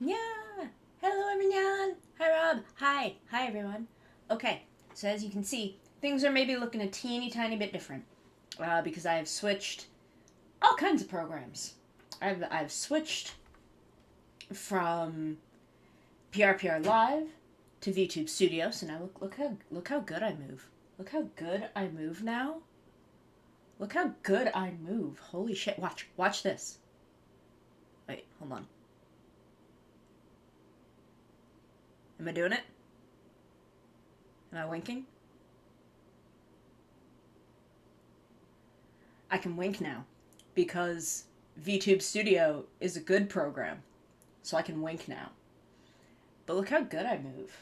Yeah. Hello, everyone. Hi, Rob. Hi. Hi, everyone. Okay. So as you can see, things are maybe looking a teeny tiny bit different because I have switched all kinds of programs. I've switched from PRPR Live to VTube Studio. So now look how good I move. Look how good I move now. Look how good I move. Holy shit! Watch this. Wait, hold on. Am I doing it? Am I winking? I can wink now because VTube Studio is a good program, so I can wink now. But look how good I move.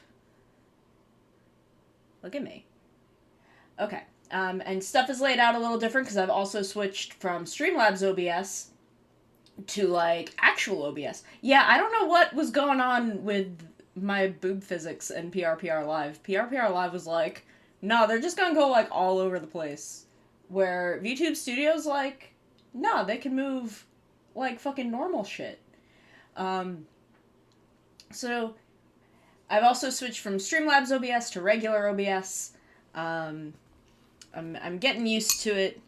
Look at me. Okay. And stuff is laid out a little different because I've also switched from Streamlabs OBS to like actual OBS. Yeah, I don't know what was going on with my boob physics and PRPR Live. PRPR Live was like, no, they're just gonna go like all over the place. Where VTube Studio's like, no, they can move like fucking normal shit. Um, so I've also switched from Streamlabs OBS to regular OBS. Um, I'm getting used to it.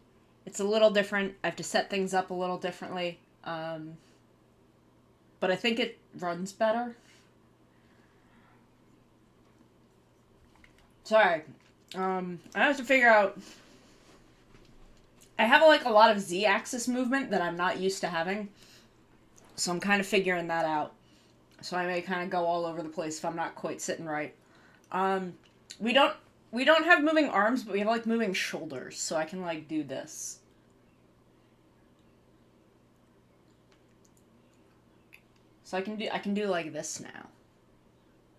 It's a little different. I have to set things up a little differently. But I think it runs better. Sorry. I have to figure out. I have like a lot of Z-axis movement that I'm not used to having, so I'm kind of figuring that out. So I may kind of go all over the place if I'm not quite sitting right. Um, we don't we don't have moving arms, but we have like moving shoulders, so I can like do this. So I can do like this now,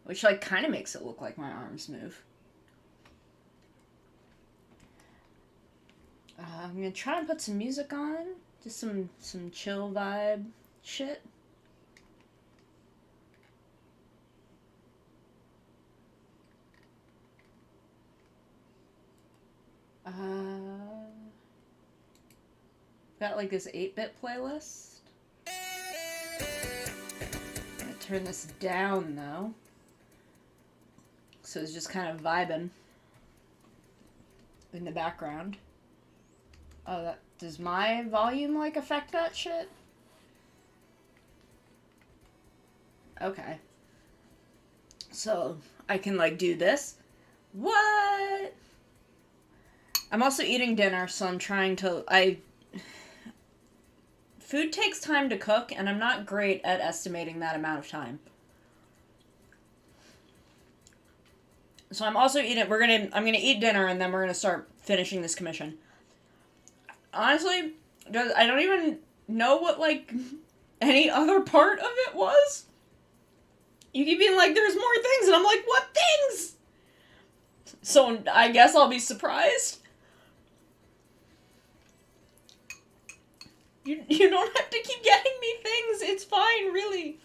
which like kind of makes it look like my arms move. I'm gonna try and put some music on, just some chill vibe shit. Got like this 8-bit playlist. I'm gonna turn this down though, so it's just kind of vibing in the background. Oh, that does my volume like affect that shit? Okay, so I can like do this. What? I'm also eating dinner, so I'm trying to. Food takes time to cook, and I'm not great at estimating that amount of time. So I'm also eating. I'm gonna eat dinner, and then we're gonna start finishing this commission. Honestly, I don't even know what like any other part of it was. You keep being like, "There's more things," and I'm like, "What things?" So I guess I'll be surprised. You don't have to keep getting me things. It's fine, really.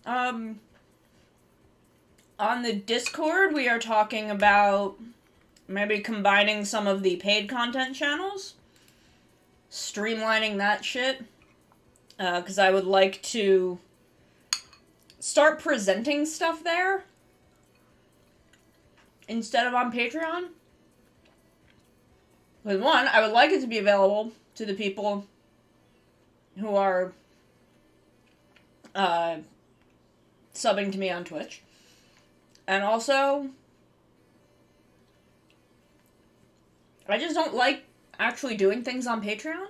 Um, on the Discord, we are talking about maybe combining some of the paid content channels, streamlining that shit. Because I would like to start presenting stuff there instead of on Patreon. With one, I would like it to be available to the people who are uh, subbing to me on Twitch. And also, I just don't like actually doing things on Patreon.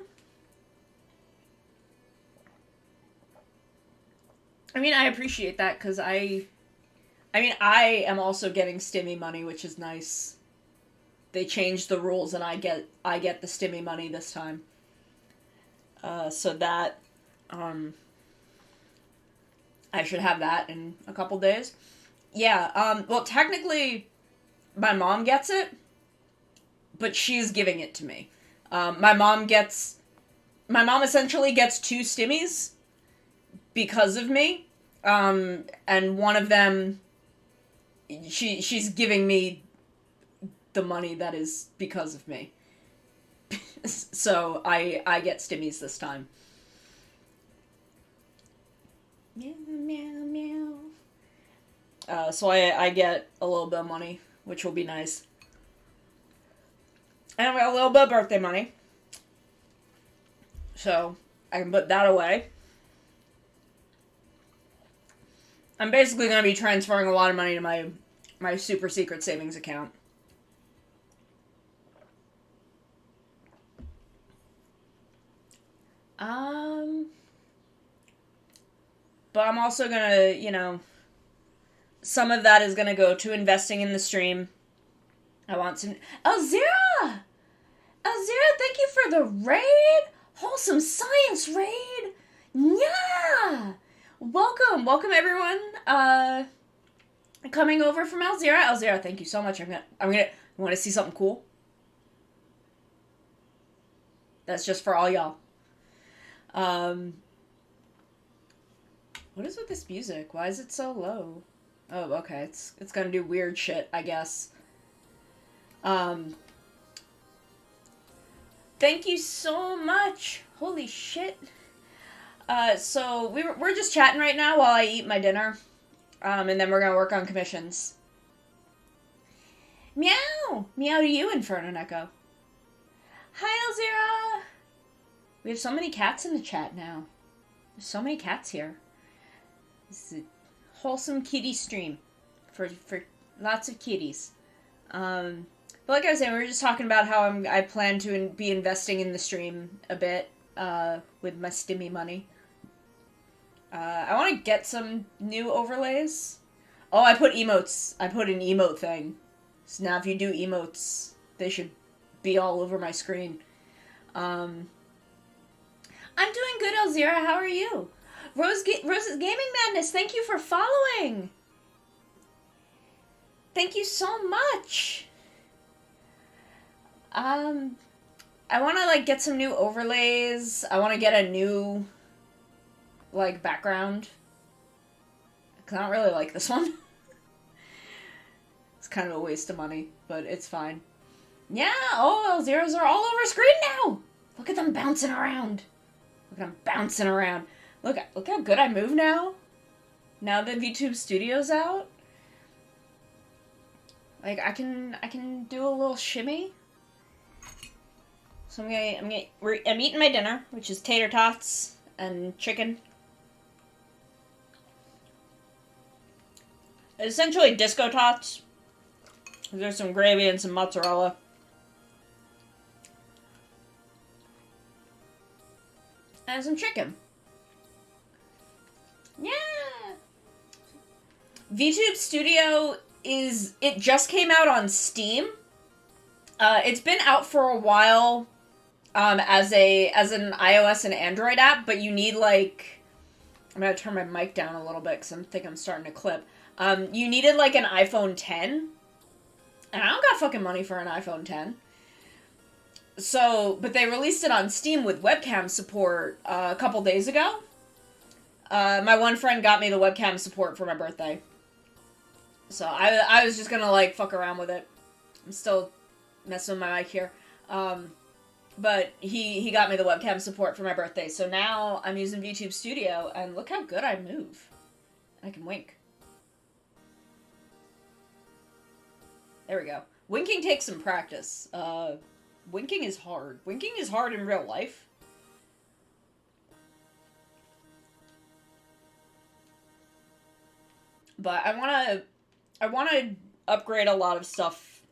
I mean, I appreciate that because I am also getting Stimmy money, which is nice. They changed the rules, and I get the Stimmy money this time. So that I should have that in a couple days. Yeah. Well, technically, my mom gets it, but she's giving it to me. My mom gets. My mom essentially gets two Stimmies because of me, and one of them, she's giving me the money that is because of me. So I get Stimmies this time. Yeah. meow, meow. So I get a little bit of money, which will be nice. And I got a little bit of birthday money. So I can put that away. I'm basically going to be transferring a lot of money to my super secret savings account. But I'm also gonna, some of that is gonna go to investing in the stream. I want some... Elzira! Elzira, thank you for the raid! Wholesome Science raid! Yeah! Welcome everyone. Coming over from Elzira. Elzira, thank you so much. You want to see something cool? That's just for all y'all. What is with this music? Why is it so low? Oh, okay. It's gonna do weird shit, I guess. Thank you so much. Holy shit. So we're just chatting right now while I eat my dinner. And then we're gonna work on commissions. Meow! Meow to you, Inferno Echo. Hi, Elzira! We have so many cats in the chat now. There's so many cats here. This is a wholesome kitty stream. For lots of kitties. But like I was saying, we were just talking about how I plan to be investing in the stream a bit, with my stimmy money. I want to get some new overlays. Oh, I put emotes. I put an emote thing. So now if you do emotes, they should be all over my screen. I'm doing good, Elzira. How are you? Rose's Gaming Madness, thank you for following. Thank you so much. I want to, get some new overlays. I want to get a new, background. Because I don't really like this one. It's kind of a waste of money, but it's fine. Yeah, Elziras are all over screen now. Look at them bouncing around. Look at them bouncing around. Look how good I move now. Now that VTube Studio's out. I can do a little shimmy. So I'm eating my dinner, which is tater tots and chicken. It's essentially disco tots. There's some gravy and some mozzarella. And some chicken. Yeah! VTube Studio it just came out on Steam. It's been out for a while, as an iOS and Android app, but you need, I'm gonna turn my mic down a little bit, because I think I'm starting to clip. You needed, an iPhone 10, and I don't got fucking money for an iPhone 10. So, but they released it on Steam with webcam support a couple days ago. My one friend got me the webcam support for my birthday. So I was just gonna, fuck around with it. I'm still messing with my mic here. But he got me the webcam support for my birthday. So now I'm using VTube Studio, and look how good I move. I can wink. There we go. Winking takes some practice. Winking is hard. Winking is hard in real life. But I want to upgrade a lot of stuff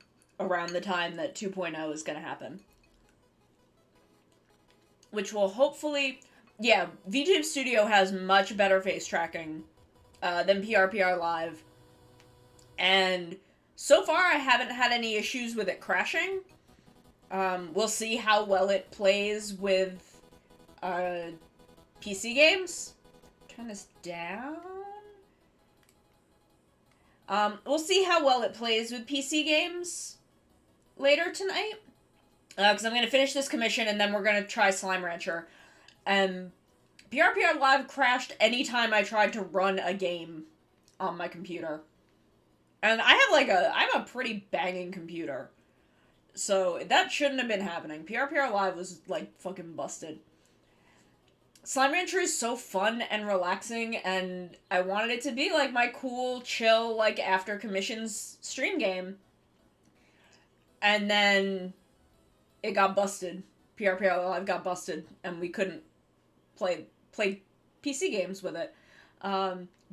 around the time that 2.0 is going to happen. Which will hopefully... Yeah, VTube Studio has much better face tracking than PRPR Live. And so far I haven't had any issues with it crashing. We'll see how well it plays with PC games. Turn this down. We'll see how well it plays with PC games later tonight. Because I'm going to finish this commission and then we're going to try Slime Rancher. PRPR Live crashed anytime I tried to run a game on my computer. And I have a pretty banging computer. So that shouldn't have been happening. PRPR Live was, fucking busted. Slime Rancher is so fun and relaxing, and I wanted it to be like my cool, chill, like after commissions stream game. And then it got busted. PRPR Live got busted, and we couldn't play PC games with it.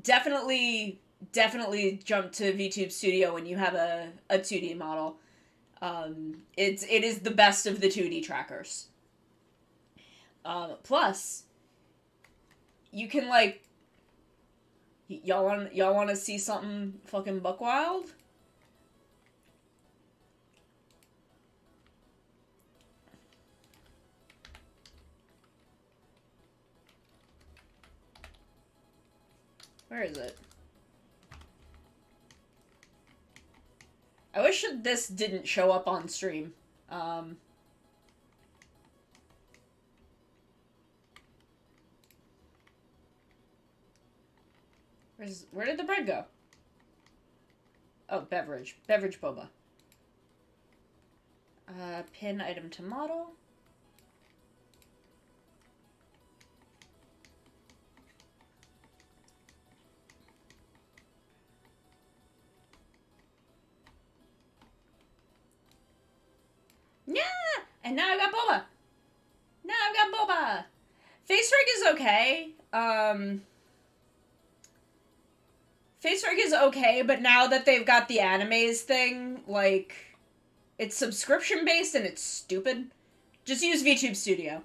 Definitely, definitely jump to VTube Studio when you have a 2D model. It is the best of the 2D trackers. Plus, you can like y'all want to see something fucking buck wild? Where is it? I wish this didn't show up on stream. Where did the bread go? Oh, beverage. Beverage boba. Pin item to model. Yeah! And now I've got boba. Now I've got boba. Face rig is okay. Face rig is okay, but now that they've got the animes thing, like, it's subscription based and it's stupid. Just use VTube Studio.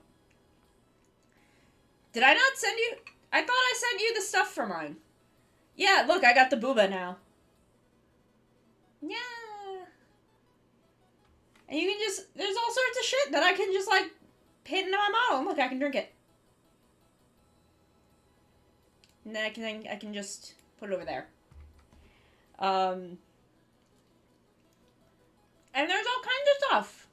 Did I not send you? I thought I sent you the stuff for mine. Yeah, look, I got the booba now. Yeah. And you can just, there's all sorts of shit that I can just, like, hit into my model, and look, I can drink it. And then I can just put it over there. And there's all kinds of stuff.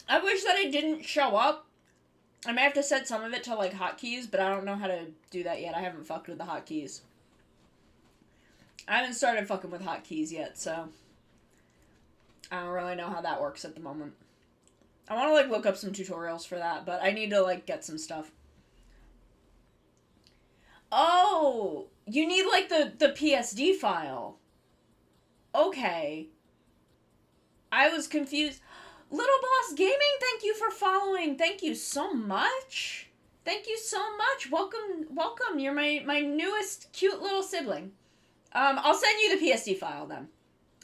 I wish that it didn't show up. I may have to set some of it to, like, hotkeys, but I don't know how to do that yet. I haven't fucked with the hotkeys. I haven't started fucking with hotkeys yet, so I don't really know how that works at the moment. I want to, like, look up some tutorials for that, but I need to, like, get some stuff. Oh, you need, like, the PSD file. Okay. I was confused. Little Boss Gaming, thank you for following. Thank you so much. Thank you so much. Welcome. You're my newest cute little sibling. I'll send you the PSD file then.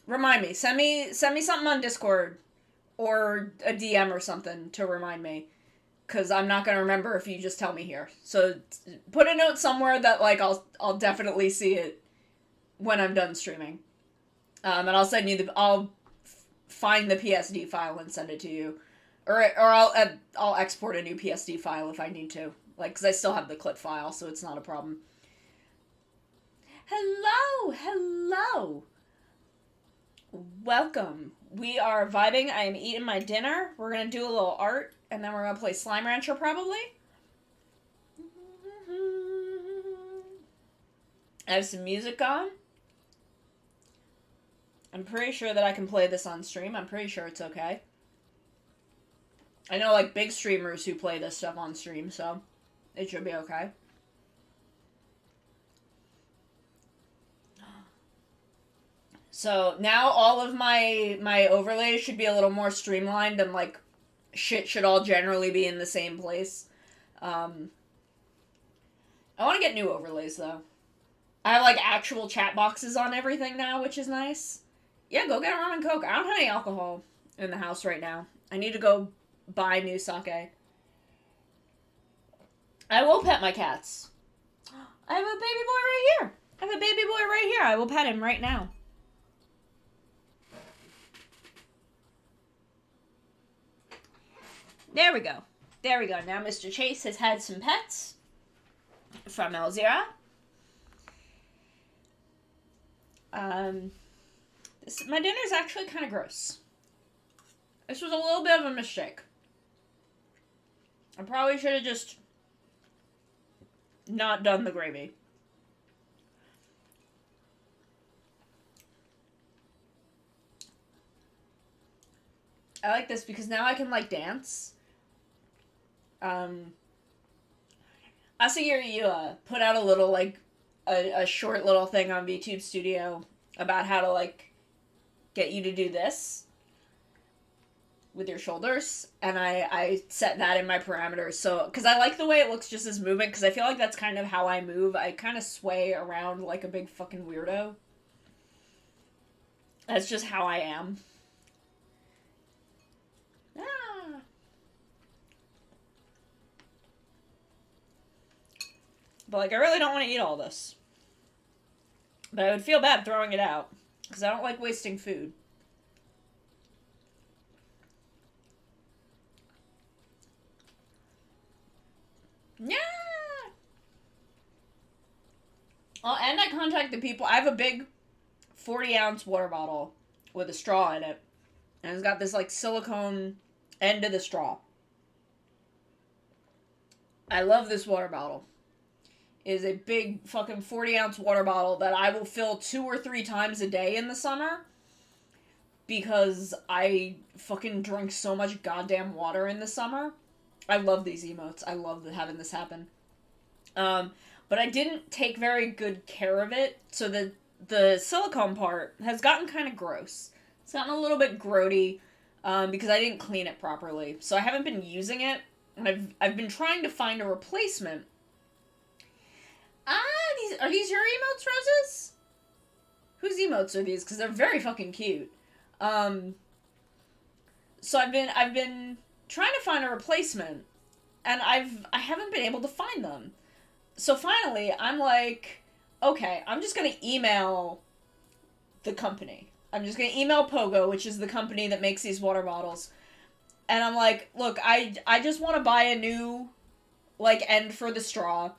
Remind me. Send me something on Discord or a DM or something to remind me, because I'm not gonna remember if you just tell me here. So put a note somewhere that, like, I'll definitely see it when I'm done streaming. And I'll send you I'll find the PSD file and send it to you, or I'll export a new PSD file if I need to, like, because I still have the clip file, so it's not a problem. Hello. Welcome. We are vibing. I am eating my dinner. We're gonna do a little art, and then we're gonna play Slime Rancher probably. I have some music on. I'm pretty sure that I can play this on stream. I'm pretty sure it's okay. I know, like, big streamers who play this stuff on stream, so it should be okay. So now all of my overlays should be a little more streamlined, and, like, shit should all generally be in the same place. I want to get new overlays though. I have, like, actual chat boxes on everything now, which is nice. Yeah, go get a rum and coke. I don't have any alcohol in the house right now. I need to go buy new sake. I will pet my cats. I have a baby boy right here. I will pet him right now. There we go. Now Mr. Chase has had some pets from Elzira. My dinner's actually kind of gross. This was a little bit of a mistake. I probably should have just not done the gravy. I like this because now I can, like, dance. Um, Asagiri, you put out a little like a short little thing on VTube Studio about how to like get you to do this with your shoulders, and I set that in my parameters. So because I like the way it looks just as movement, because I feel like that's kind of how I move. I kind of sway around like a big fucking weirdo. That's just how I am. Ah. But like I really don't want to eat all this. But I would feel bad throwing it out because I don't like wasting food. Yeah. Oh, and I contacted people. I have a big 40-ounce water bottle with a straw in it. And it's got this like silicone end of the straw. I love this water bottle. It is a big fucking 40-ounce water bottle that I will fill 2 or 3 times a day in the summer. Because I fucking drink so much goddamn water in the summer. I love these emotes. I love having this happen. But I didn't take very good care of it, so the silicone part has gotten kind of gross. It's gotten a little bit grody because I didn't clean it properly. So I haven't been using it, and I've been trying to find a replacement. Are these your emotes, Roses? Whose emotes are these? Because they're very fucking cute. So I've been trying to find a replacement, and I haven't been able to find them. So finally, I'm like, okay, I'm just gonna email the company. I'm just gonna email Pogo, which is the company that makes these water bottles. And I'm like, look, I just want to buy a new, like, end for the straw.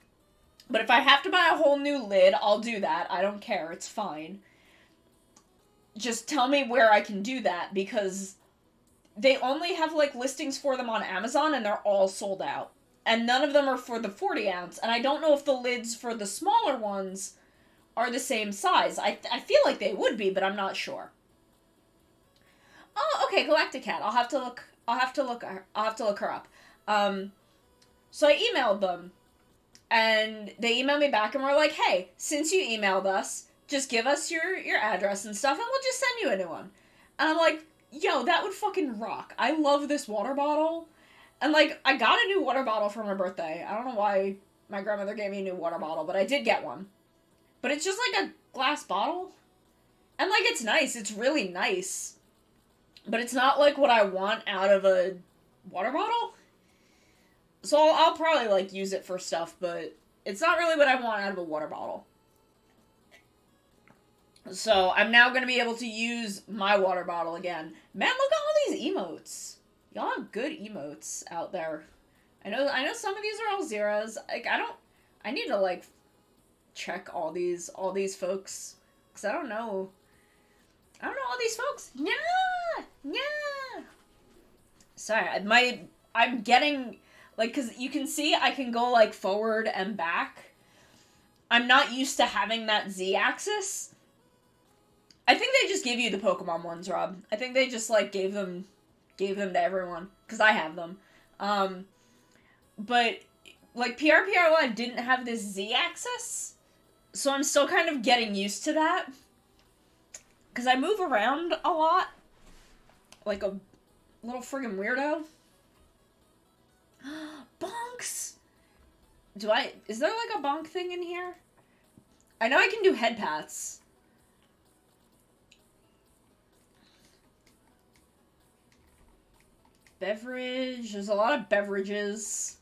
But if I have to buy a whole new lid, I'll do that. I don't care. It's fine. Just tell me where I can do that, because they only have, like, listings for them on Amazon, and they're all sold out. And none of them are for the 40 ounce. And I don't know if the lids for the smaller ones are the same size. I feel like they would be, but I'm not sure. Oh, okay, Galactic Cat. I'll have to look her up. So I emailed them, and they emailed me back and were like, "Hey, since you emailed us, just give us your address and stuff, and we'll just send you a new one." And I'm like, "Yo, that would fucking rock. I love this water bottle." And, like, I got a new water bottle for my birthday. I don't know why my grandmother gave me a new water bottle, but I did get one. But it's just, like, a glass bottle. And, like, it's nice. It's really nice. But it's not, like, what I want out of a water bottle. So I'll probably, like, use it for stuff, but it's not really what I want out of a water bottle. So I'm now going to be able to use my water bottle again. Man, look at all these emotes. Y'all have good emotes out there. I know some of these are all zeros. Like, I need to, like, check all these folks, cuz I don't know all these folks. Yeah. Yeah. Sorry, I'm getting, like, cuz you can see I can go, like, forward and back. I'm not used to having that Z axis. I think they just give you the Pokemon ones, Rob. I think they just, like, gave them to everyone, because I have them. But, like, PRPR Live didn't have this Z-axis, so I'm still kind of getting used to that. Because I move around a lot, like a little friggin' weirdo. Bonks! Is there, like, a bonk thing in here? I know I can do head pats. Beverage. There's a lot of beverages.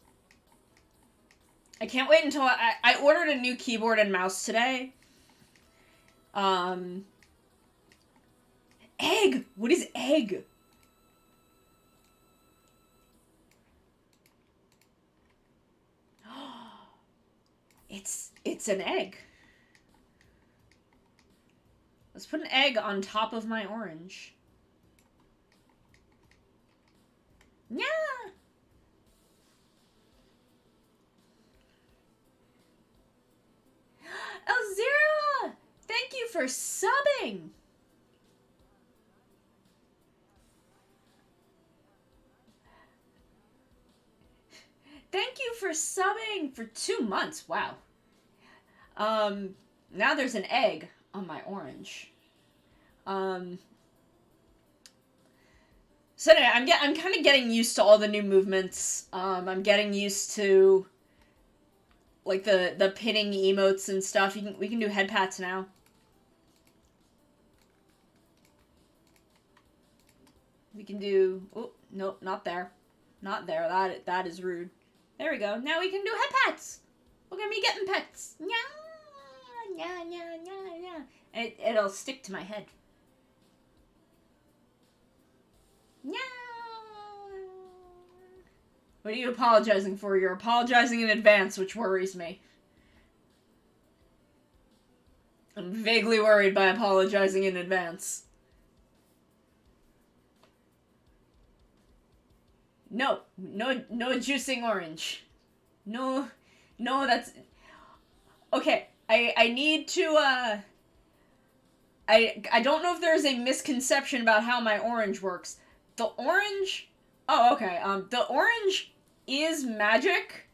I can't wait until I ordered a new keyboard and mouse today. Egg! What is egg? It's an egg. Let's put an egg on top of my orange. Yeah! Elzira! Thank you for subbing! for subbing for 2 months. Wow. Now there's an egg on my orange. So anyway, I'm kind of getting used to all the new movements. I'm getting used to like the pinning emotes and stuff. We can do head pats now. We can do. Oh nope, not there, not there. That is rude. There we go. Now we can do head pats. Look at me getting pets. Yeah, yeah, yeah, yeah, yeah. And it'll stick to my head. Yeah. What are you apologizing for? You're apologizing in advance, which worries me. I'm vaguely worried by apologizing in advance. No juicing orange. No, that's... Okay, I need to, I don't know if there's a misconception about how my orange works. The orange... Oh, okay, the orange is magic,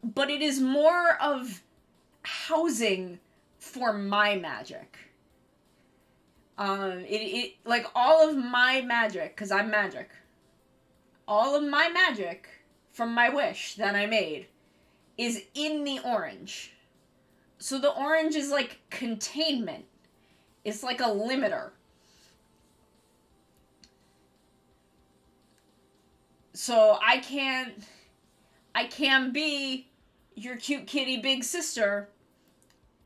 but it is more of housing for my magic. Like, all of my magic, because I'm magic, all of my magic from my wish that I made is in the orange. So the orange is like containment. It's like a limiter. So I can be your cute kitty big sister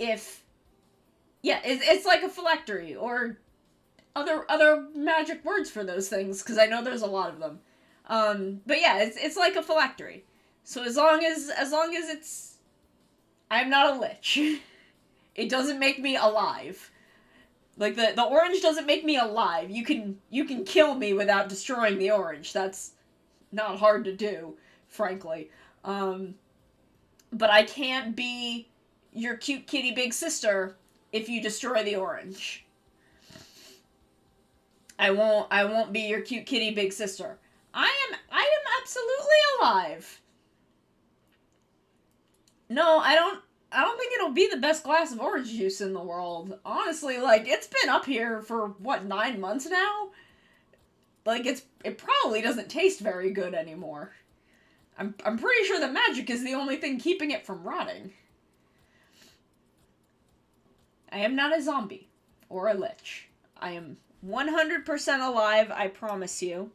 if... Yeah, it's like a phylactery, or other magic words for those things, because I know there's a lot of them. But yeah, it's like a phylactery. So as long as it's... I'm not a lich. It doesn't make me alive. Like, the orange doesn't make me alive. You can kill me without destroying the orange. That's not hard to do, frankly. But I can't be your cute kitty big sister if you destroy the orange. I won't be your cute kitty big sister. I am absolutely alive. No, I don't think it'll be the best glass of orange juice in the world. Honestly, like, it's been up here for, what, 9 months now? Like, it probably doesn't taste very good anymore. I'm pretty sure the magic is the only thing keeping it from rotting. I am not a zombie. Or a lich. I am 100% alive, I promise you.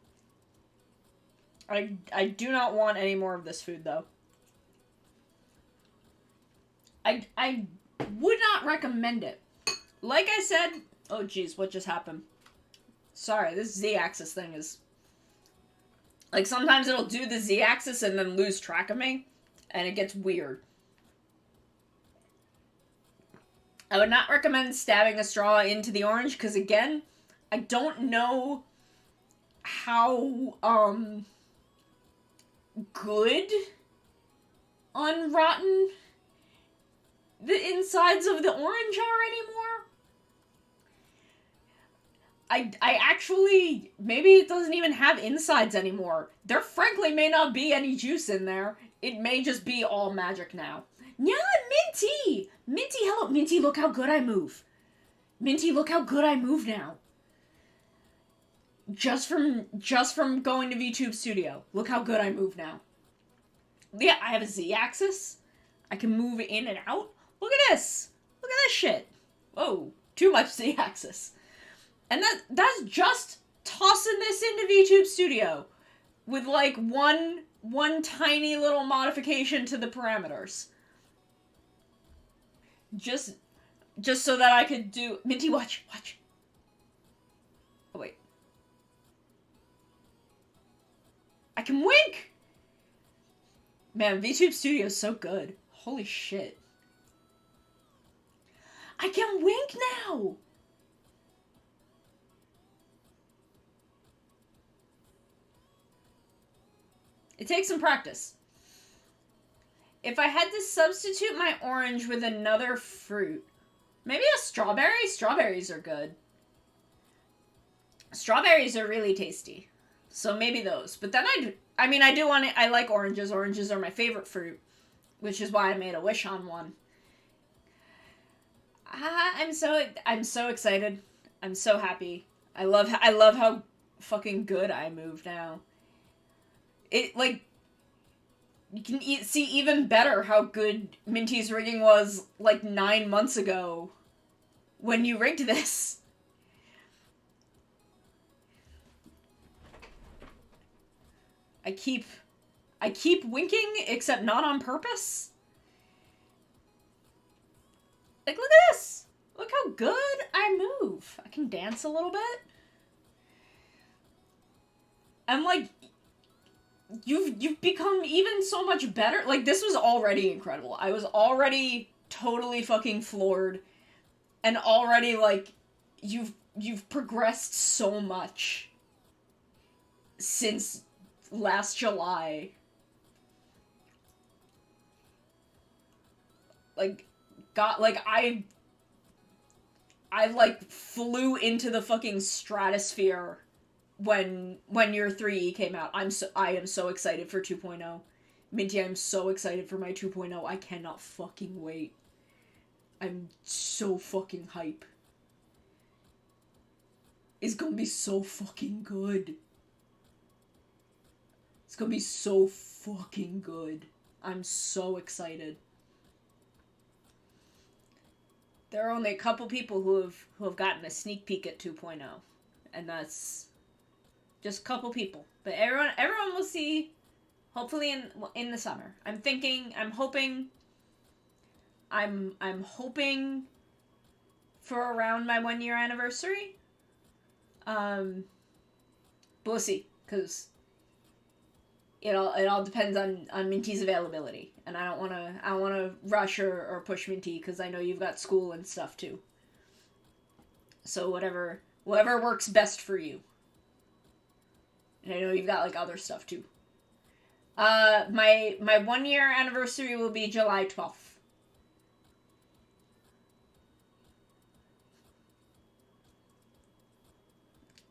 I do not want any more of this food, though. I would not recommend it. Like I said... Oh, jeez, what just happened? Sorry, this Z-axis thing is... Like, sometimes it'll do the Z-axis and then lose track of me, and it gets weird. I would not recommend stabbing a straw into the orange, because, again, I don't know how, good unrotten the insides of the orange are anymore. I actually, maybe it doesn't even have insides anymore. There frankly may not be any juice in there. It may just be all magic now. Yeah, Minty! Minty, hello. Minty, look how good I move. Minty, look how good I move now. Just from going to VTube Studio. Look how good I move now. Yeah, I have a Z-axis. I can move in and out. Look at this. Look at this shit. Whoa, too much Z-axis. And that's just tossing this into VTube Studio with, like, one tiny little modification to the parameters. Just so that I could do... Minty, watch. Oh, wait. I can wink! Man, VTube Studio is so good. Holy shit. I can wink now! It takes some practice. If I had to substitute my orange with another fruit, maybe a strawberry? Strawberries are good. Strawberries are really tasty. So maybe those. But then I mean, I do want to, I like oranges. Oranges are my favorite fruit, which is why I made a wish on one. I'm so excited. I'm so happy. I love how fucking good I move now. It like you can see even better how good Minty's rigging was like 9 months ago when you rigged this. I keep winking, except not on purpose. Like, look at this! Look how good I move. I can dance a little bit. I'm like, you've become even so much better. Like, this was already incredible. I was already totally fucking floored. And already, like, you've progressed so much since last July. Like, got like I like flew into the fucking stratosphere when your 3E came out. I am so excited for 2.0. Minty, I'm so excited for my 2.0. I cannot fucking wait. I'm so fucking hype. It's gonna be so fucking good. It's gonna be so fucking good. I'm so excited. There are only a couple people who have gotten a sneak peek at 2.0, and that's just a couple people. But everyone will see, hopefully in the summer. I'm hoping for around my 1 year anniversary. But we'll see, because it all depends on Minty's availability, and I don't wanna rush or push Minty, because I know you've got school and stuff too. So whatever works best for you. And I know you've got like other stuff too. My 1 year anniversary will be July 12th.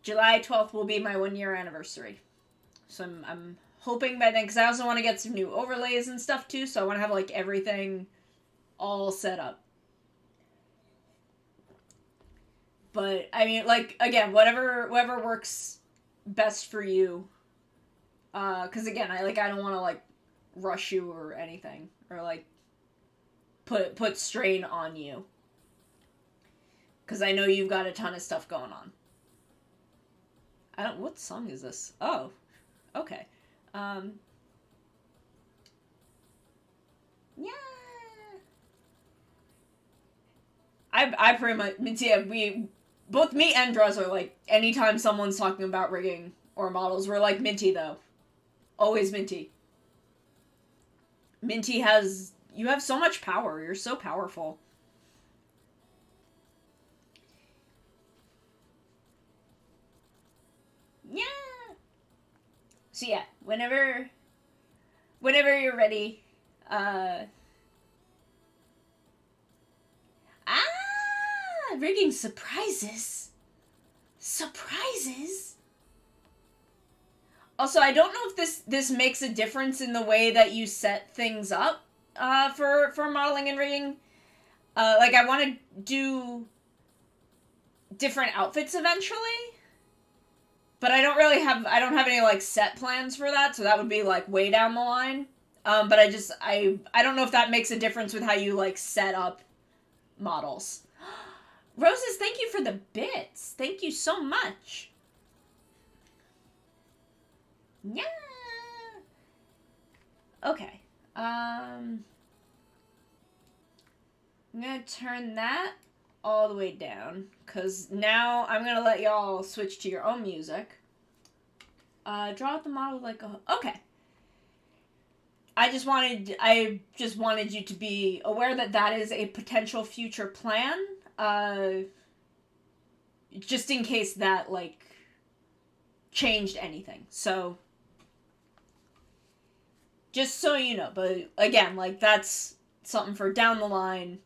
July 12th will be my 1 year anniversary. So I'm hoping by then, because I also want to get some new overlays and stuff too, so I want to have like everything all set up. But I mean, like, again, whatever works best for you. Because again, I don't want to like rush you or anything, or like put strain on you, because I know you've got a ton of stuff going on. I don't. What song is this? Oh, okay. Um. Yeah. I pretty much, yeah, we both me and Druz are like, anytime someone's talking about rigging or models, we're like, Minty though, always Minty. Minty has, you have so much power. You're so powerful. Yeah. So yeah, whenever you're ready. Uh. Rigging surprises. Surprises. Also, I don't know if this makes a difference in the way that you set things up for modeling and rigging. Like, I want to do different outfits eventually, but I don't have any like set plans for that, so that would be like way down the line. But I don't know if that makes a difference with how you like set up models. Roses, thank you for the bits. Thank you so much. Yeah. Okay. I'm gonna turn that all the way down, because now I'm gonna let y'all switch to your own music. Draw out the model like a... Okay. I just wanted you to be aware that that is a potential future plan. Just in case that, like, changed anything. So, just so you know. But, again, like, that's something for down the line.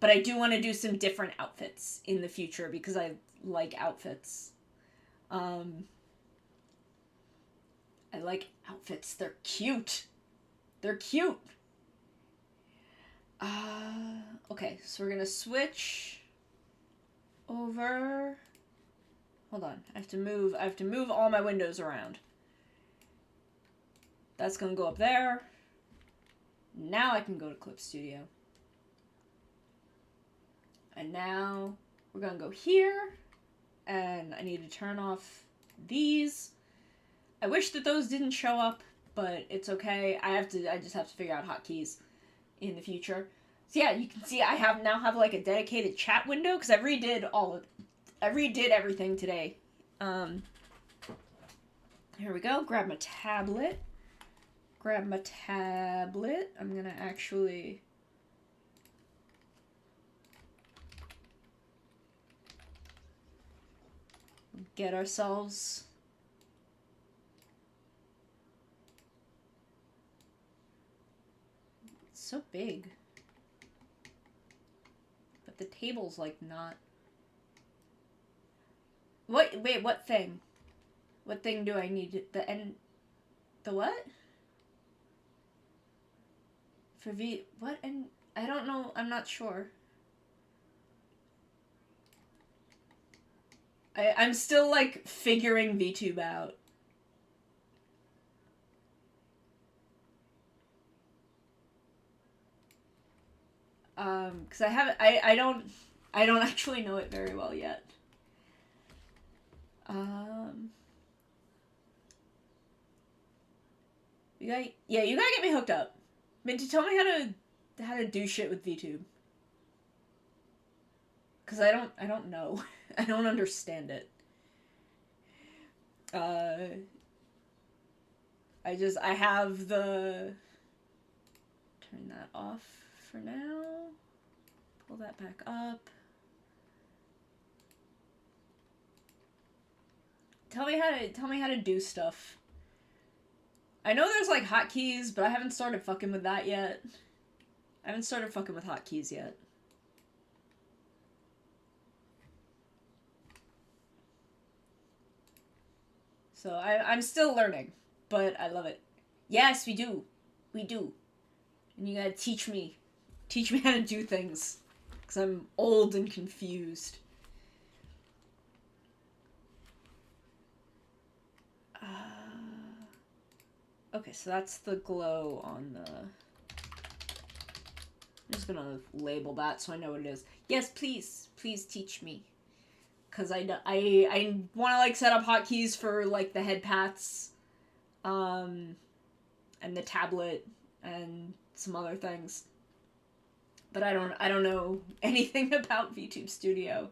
But I do want to do some different outfits in the future, because I like outfits. like outfits. They're cute. They're cute. Okay, so we're gonna switch over. Hold on, I have to move all my windows around. That's gonna go up there. Now I can go to Clip Studio. And now we're gonna go here, and I need to turn off these. I wish that those didn't show up, but it's okay. I just have to figure out hotkeys in the future. So yeah, you can see I now have like a dedicated chat window because I redid everything today. Here we go. Grab my tablet. I'm gonna actually get ourselves so big. But the table's like not. Wait, what thing? What thing do I need? The what? For what? And I don't know. I'm not sure. I'm still like figuring VTube out. Because I don't actually know it very well yet. You gotta get me hooked up. Minty, tell me how to do shit with VTube. Cause I don't know. I don't understand it. I have the. Turn that off for now. Pull that back up. Tell me how to do stuff. I know there's like hotkeys, but I haven't started fucking with that yet. I haven't started fucking with hotkeys yet. So I'm still learning, but I love it. Yes, we do. We do. And you gotta teach me how to do things. Because I'm old and confused. Okay, so that's the glow on the... I'm just gonna label that so I know what it is. Yes, please. Please teach me. Because I want to, like, set up hotkeys for, like, the head paths. And the tablet. And some other things. But I don't know anything about VTube Studio.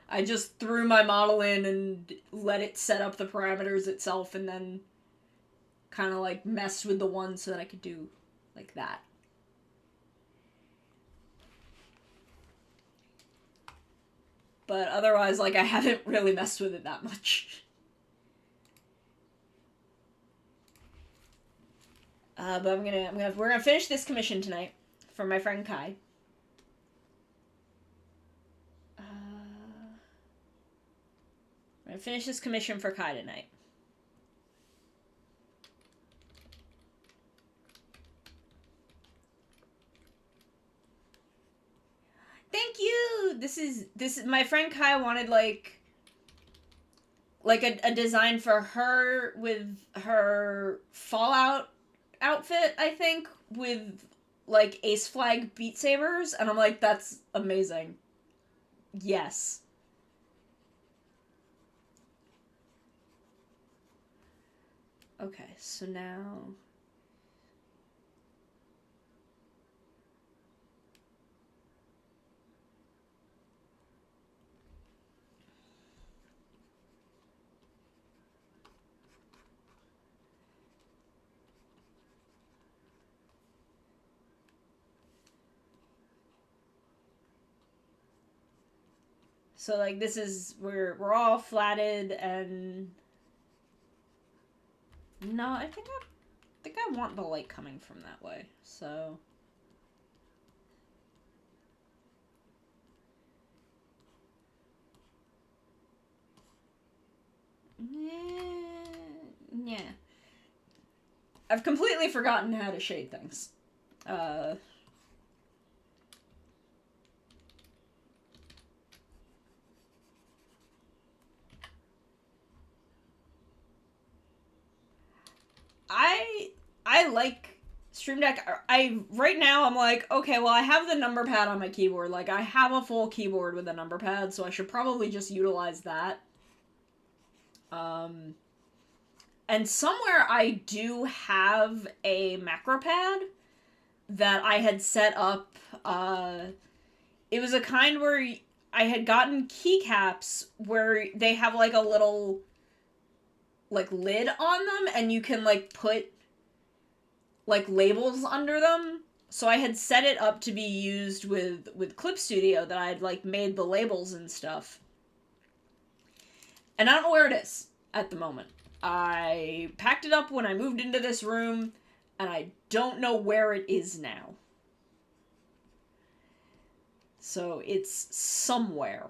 I just threw my model in and let it set up the parameters itself and then kind of like messed with the one so that I could do like that. But otherwise, like, I haven't really messed with it that much. But we're gonna finish this commission tonight for my friend Kai. We're gonna finish this commission for Kai tonight. Thank you! This is my friend Kai wanted like a design for her with her Fallout outfit, I think, with like Ace Flag Beat Sabers, and I'm like, that's amazing. Yes. Okay, so now... So, like, this is... We're all flatted, and... No, I think I want the light coming from that way, so... Yeah. I've completely forgotten how to shade things. I like Stream Deck. I right now I'm like, okay, well I have the number pad on my keyboard. Like I have a full keyboard with a number pad, so I should probably just utilize that. And somewhere I do have a macro pad that I had set up. It was a kind where I had gotten keycaps where they have like a little like lid on them, and you can like put like labels under them. So I had set it up to be used with Clip Studio, that I'd like made the labels and stuff. And I don't know where it is at the moment. I packed it up when I moved into this room, and I don't know where it is now. So it's somewhere.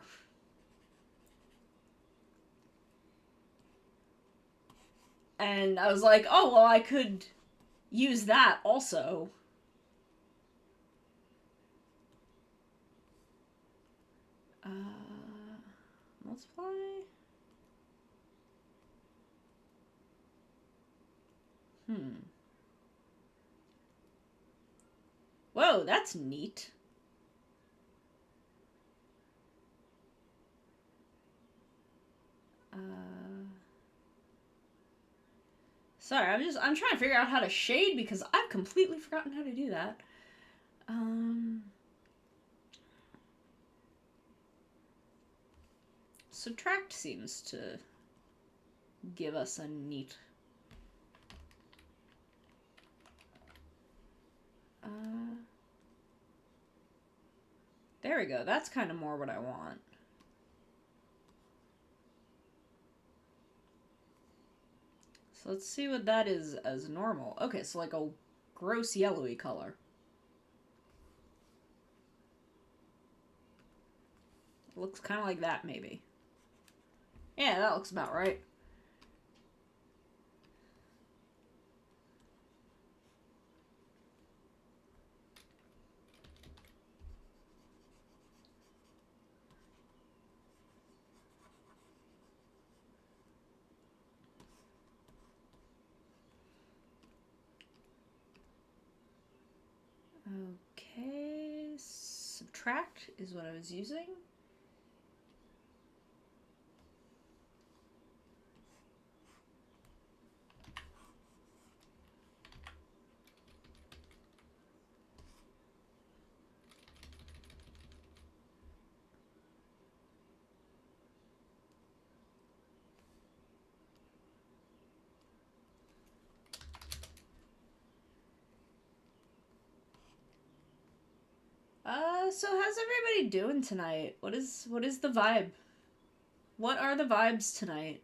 And I was like, oh, well, I could use that also. Multiply. Whoa, that's neat. Sorry, I'm trying to figure out how to shade because I've completely forgotten how to do that. Subtract seems to give us a neat. There we go. That's kind of more what I want. So let's see what that is as normal. Okay, so like a gross yellowy color. Looks kind of like that, maybe. Yeah, that looks about right. Okay, subtract is what I was using. So how's everybody doing tonight? What is the vibe? What are the vibes tonight?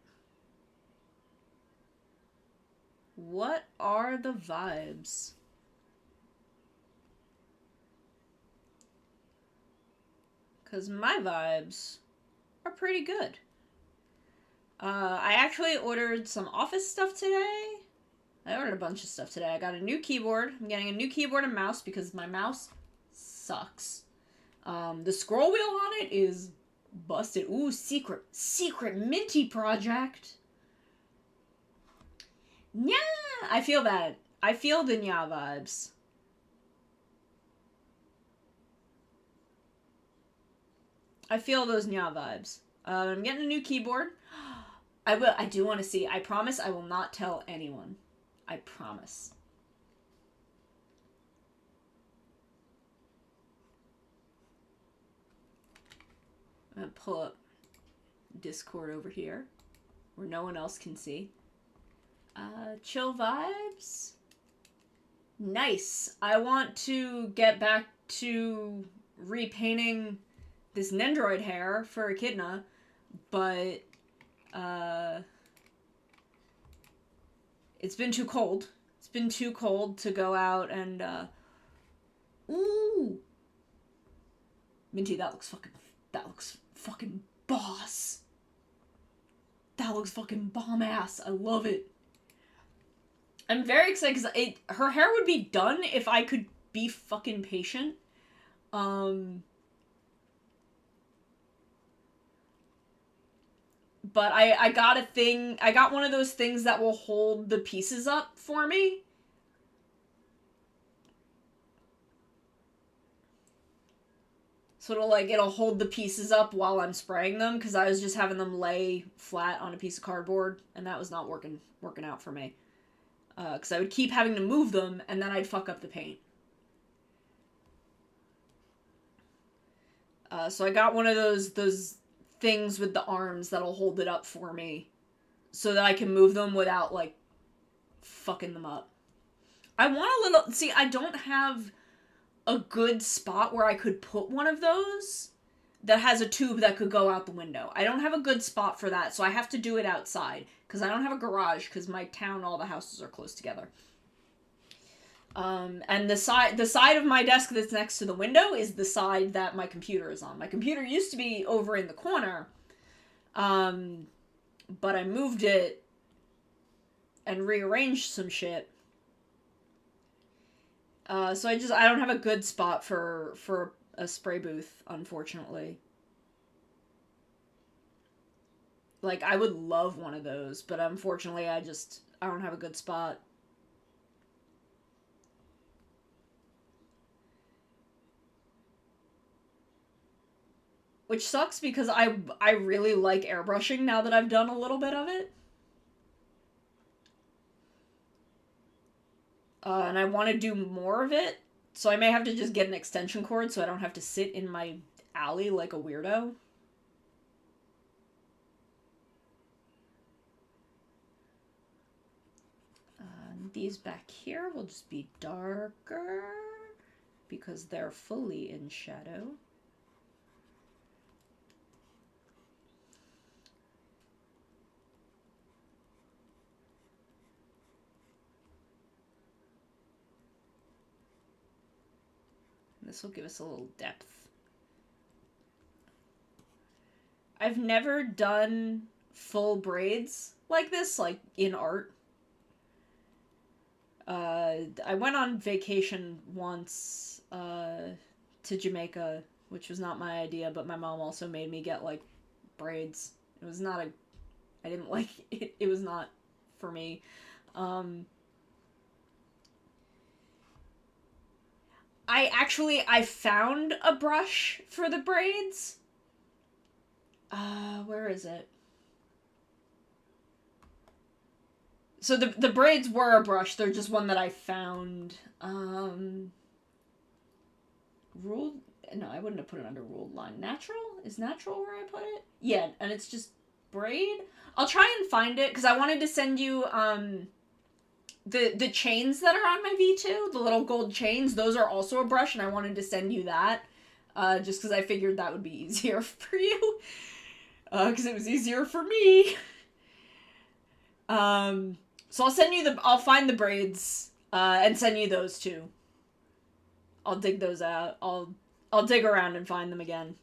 What are the vibes? Because my vibes are pretty good. I actually ordered some office stuff today. I ordered a bunch of stuff today. I got a new keyboard. I'm getting a new keyboard and mouse because my mouse sucks. The scroll wheel on it is busted. Ooh, secret minty project. Yeah, I feel that. I feel the nya vibes. I feel those nya vibes. I'm getting a new keyboard. I do want to see. I promise I will not tell anyone. I promise. I'm gonna pull up Discord over here where no one else can see. Chill vibes. Nice. I want to get back to repainting this Nendroid hair for Echidna, but it's been too cold. It's been too cold to go out and ooh. Minty, that looks fucking boss. That looks fucking bomb ass. I love it. I'm very excited because her hair would be done if I could be fucking patient. Um, but I got a thing. I got one of those things that will hold the pieces up for me. So it'll hold the pieces up while I'm spraying them because I was just having them lay flat on a piece of cardboard and that was not working out for me. Because I would keep having to move them and then I'd fuck up the paint. So I got one of those things with the arms that'll hold it up for me so that I can move them without like fucking them up. I want a little. See, I don't have a good spot where I could put one of those that has a tube that could go out the window. I don't have a good spot for that, so I have to do it outside because I don't have a garage because my town, all the houses are close together. And the side of my desk that's next to the window is the side that my computer is on. My computer used to be over in the corner, but I moved it and rearranged some shit. So I don't have a good spot for a spray booth, unfortunately. Like, I would love one of those, but unfortunately I don't have a good spot. Which sucks because I really like airbrushing now that I've done a little bit of it. And I want to do more of it, so I may have to just get an extension cord so I don't have to sit in my alley like a weirdo. These back here will just be darker because they're fully in shadow. This will give us a little depth. I've never done full braids like this, like in art. I went on vacation once to Jamaica, which was not my idea, but my mom also made me get like braids. It was not I didn't like it. It was not for me. I found a brush for the braids. Where is it? So the braids were a brush. They're just one that I found. Ruled? No, I wouldn't have put it under ruled line. Natural? Is natural where I put it? Yeah, and it's just braid. I'll try and find it because I wanted to send you the chains that are on my V2, the little gold chains. Those are also a brush, and I wanted to send you that just because I figured that would be easier for you because it was easier for me. So I'll find the braids, and send you those too. I'll dig those out. I'll dig around and find them again.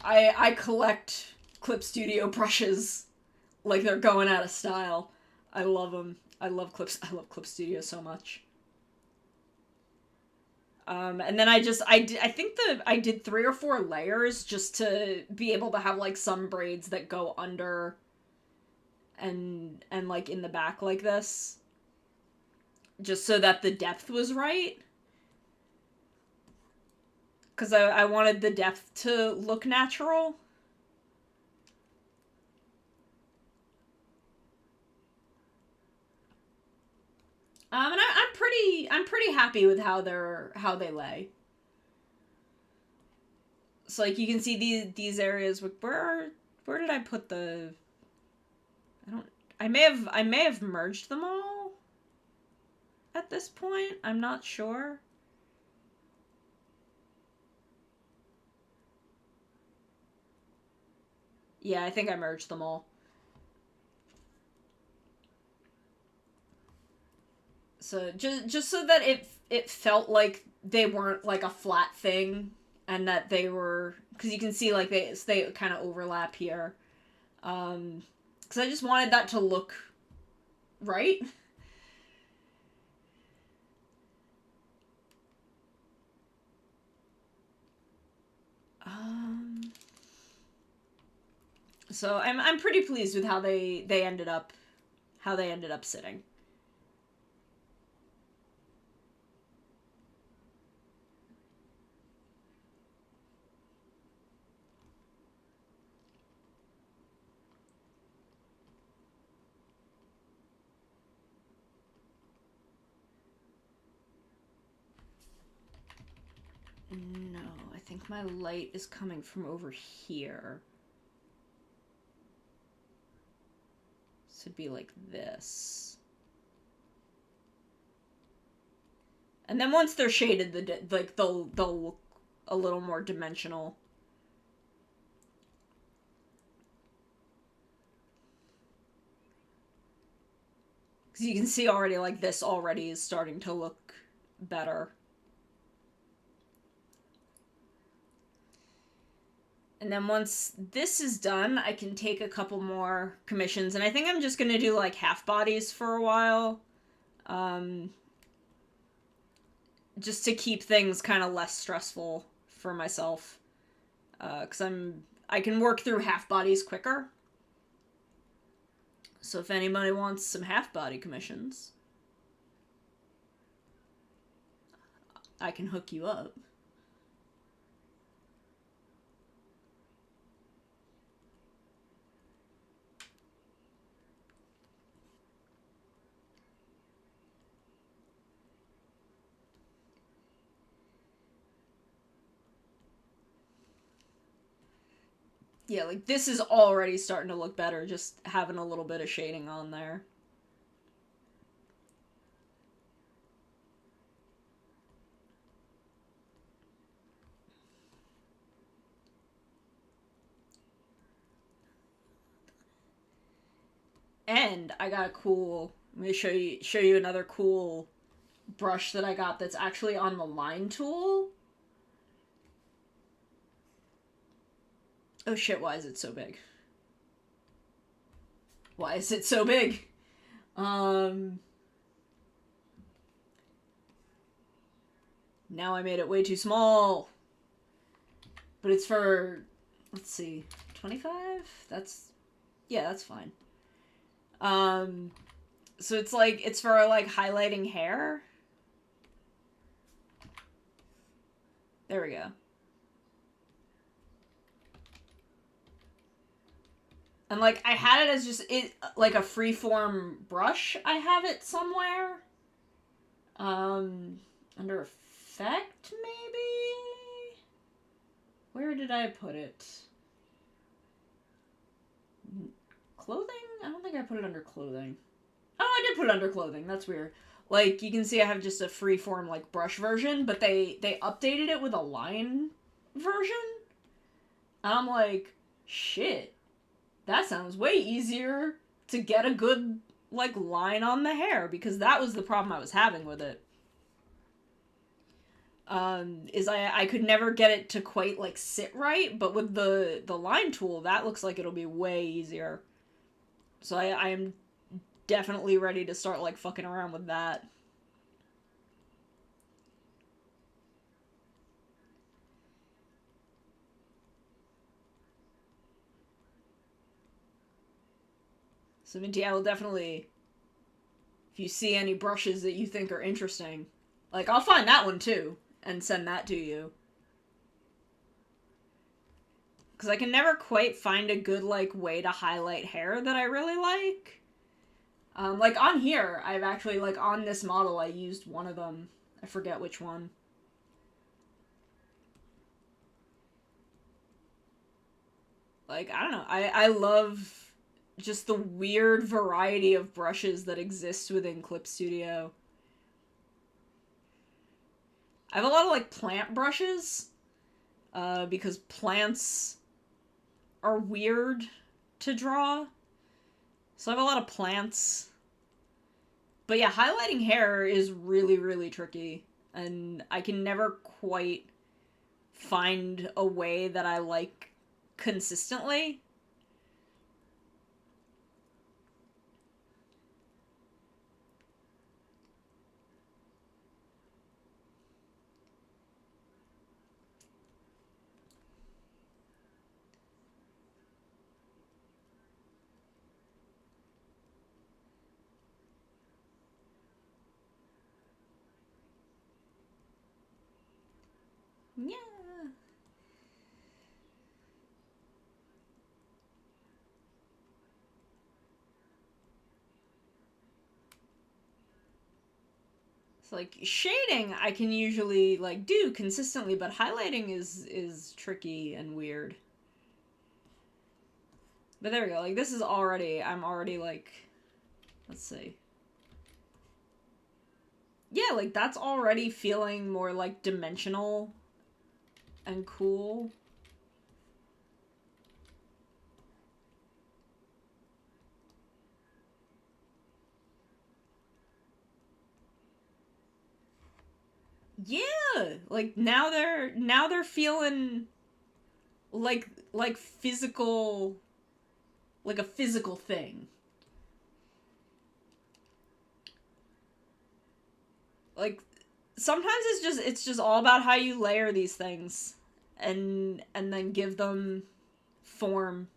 I collect Clip Studio brushes like they're going out of style. I love them. I love Clip Studio so much. And then I think I did 3 or 4 layers just to be able to have like some braids that go under and like in the back like this. Just so that the depth was right. Because I wanted the depth to look natural. And I'm pretty happy with how they lay. So like you can see these areas with where did I put the I may have merged them all at this point. I'm not sure. Yeah, I think I merged them all. So just so that it felt like they weren't like a flat thing and that they were, because you can see like they kind of overlap here. Because I just wanted that to look right. So I'm pretty pleased with how they ended up sitting. No, I think my light is coming from over here. This would be like this. And then once they're shaded, they'll look a little more dimensional. Because you can see already, like, this already is starting to look better. And then once this is done, I can take a couple more commissions. And I think I'm just going to do, like, half bodies for a while. Just to keep things kind of less stressful for myself. Because I can work through half bodies quicker. So if anybody wants some half body commissions, I can hook you up. Yeah, like, this is already starting to look better, just having a little bit of shading on there. And I got a cool... Let me show you another cool brush that I got that's actually on the line tool. Oh shit, why is it so big? Why is it so big? Now I made it way too small. But it's for, let's see, 25? Yeah, that's fine. So it's like, it's for, like, highlighting hair. There we go. And, like, I had it as just, like, a freeform brush. I have it somewhere. Under effect, maybe? Where did I put it? Clothing? I don't think I put it under clothing. Oh, I did put it under clothing. That's weird. Like, you can see I have just a freeform, like, brush version, but they updated it with a line version. And I'm like, shit. That sounds way easier to get a good, like, line on the hair, because that was the problem I was having with it. Is I could never get it to quite, like, sit right, but with the line tool, that looks like it'll be way easier. So I am definitely ready to start, like, fucking around with that. So, Minty, I will definitely, if you see any brushes that you think are interesting, like, I'll find that one too and send that to you. Because I can never quite find a good, like, way to highlight hair that I really like. Like, on here, I've actually, like, on this model, I used one of them. I forget which one. Like, I don't know. I love just the weird variety of brushes that exist within Clip Studio. I have a lot of, like, plant brushes, because plants are weird to draw. So I have a lot of plants. But yeah, highlighting hair is really, really tricky. And I can never quite find a way that I like consistently. Yeah. It's like shading I can usually like do consistently, but highlighting is tricky and weird. But there we go. Like this is already I'm already like, let's see. Yeah, like that's already feeling more like dimensional and cool. Yeah, like now they're feeling like physical, like a physical thing. Like sometimes it's just all about how you layer these things and then give them form.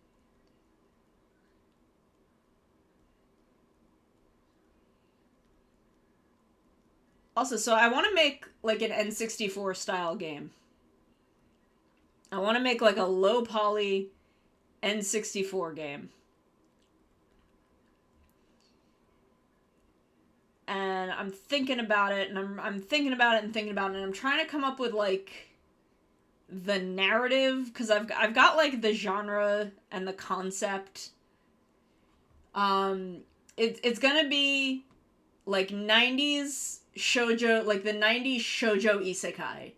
Also, so I want to make like an N64 style game. I want to make like a low poly N64 game. And I'm thinking about it, and I'm thinking about it and thinking about it, and I'm trying to come up with like the narrative because I've got like the genre and the concept. Um, it's gonna be like 90s shojo, like the 90s shojo isekai.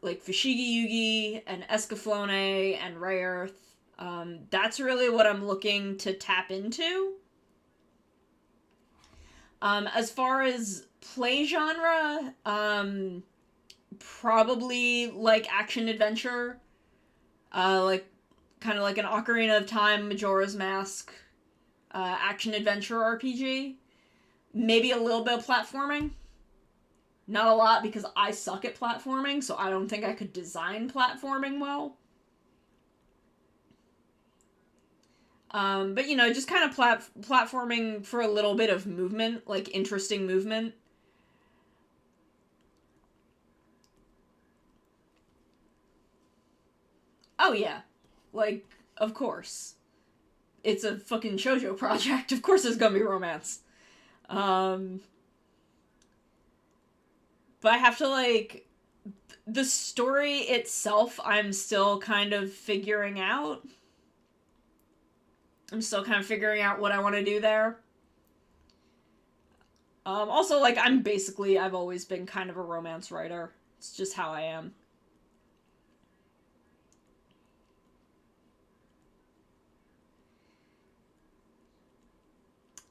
Like Fushigi Yugi and Escaflowne and Rayearth. That's really what I'm looking to tap into. As far as play genre, probably like action adventure, like kind of like an Ocarina of Time, Majora's Mask, action adventure RPG. Maybe a little bit of platforming. Not a lot because I suck at platforming, so I don't think I could design platforming well. But you know, just kind of platforming for a little bit of movement, like interesting movement. Oh yeah, like of course, it's a fucking shoujo project. Of course, there's gonna be romance. Um, but I have to like the story itself. I'm still kind of figuring out. I'm still kind of figuring out what I want to do there. Also, like I've always been kind of a romance writer. It's just how I am.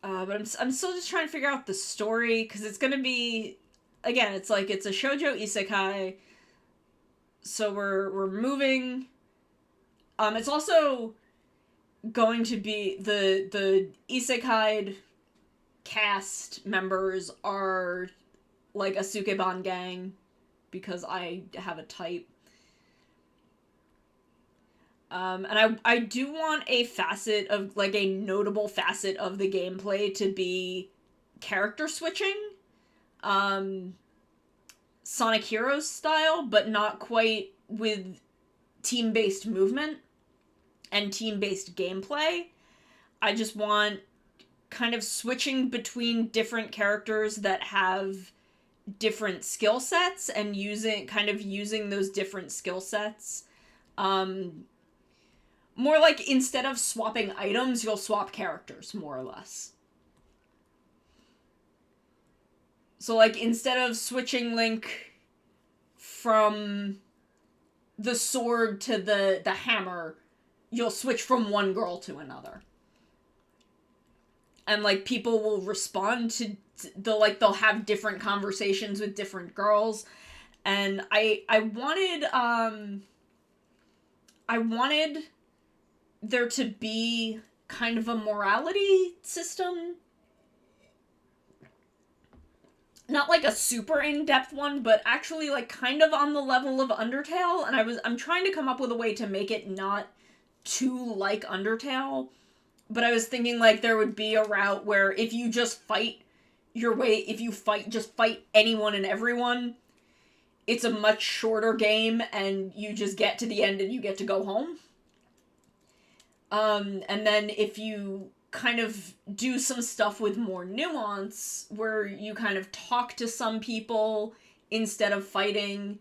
But I'm still just trying to figure out the story because it's gonna be, again, it's like it's a shojo isekai, so we're moving. It's also going to be the isekai cast members are like a sukeban gang because I have a type. And I do want a facet of like a notable facet of the gameplay to be character switching. Um, Sonic Heroes style, but not quite with team based movement and team based gameplay. I just want kind of switching between different characters that have different skill sets and using those different skill sets. Um, More like instead of swapping items, you'll swap characters, more or less. So, like, instead of switching Link from the sword to the hammer, you'll switch from one girl to another. And, like, people will respond to, they'll have different conversations with different girls. And I wanted there to be kind of a morality system, not like a super in-depth one, but actually like kind of on the level of Undertale. And I'm trying to come up with a way to make it not too like Undertale, but I was thinking like there would be a route where if you just fight your way, if you fight anyone and everyone, it's a much shorter game and you just get to the end and you get to go home. And then if you kind of do some stuff with more nuance, where you kind of talk to some people instead of fighting,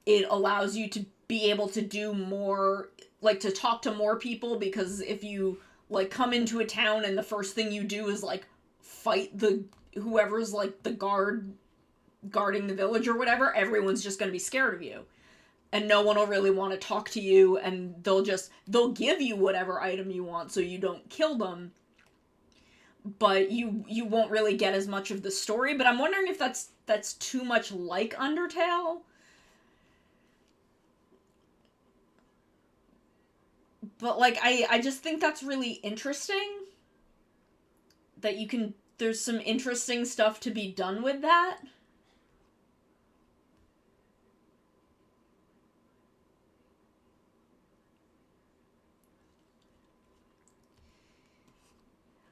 it allows you to be able to do more, like to talk to more people, because if you like come into a town and the first thing you do is like fight the whoever's like the guarding the village or whatever, everyone's just going to be scared of you and no one will really want to talk to you, and they'll give you whatever item you want so you don't kill them, but you won't really get as much of the story. But I'm wondering if that's too much like Undertale. But like I just think that's really interesting that you can there's some interesting stuff to be done with that.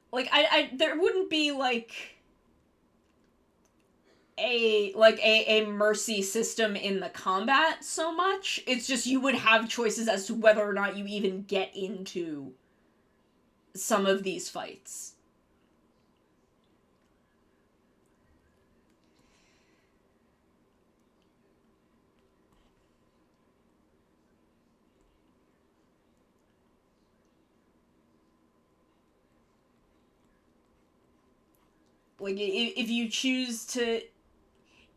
Like I there wouldn't be like a mercy system in the combat so much. It's just you would have choices as to whether or not you even get into some of these fights. Like if you choose to,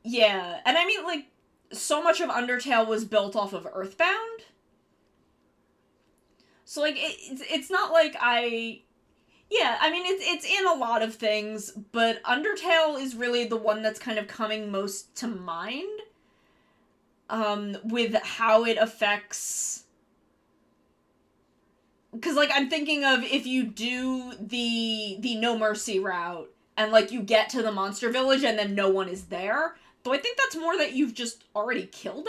yeah. And I mean, like, so much of Undertale was built off of Earthbound. So like it's not like I yeah, I mean it's in a lot of things, but Undertale is really the one that's kind of coming most to mind with how it affects, cuz like I'm thinking of if you do the no mercy route and like you get to the monster village and then no one is there. Though I think that's more that you've just already killed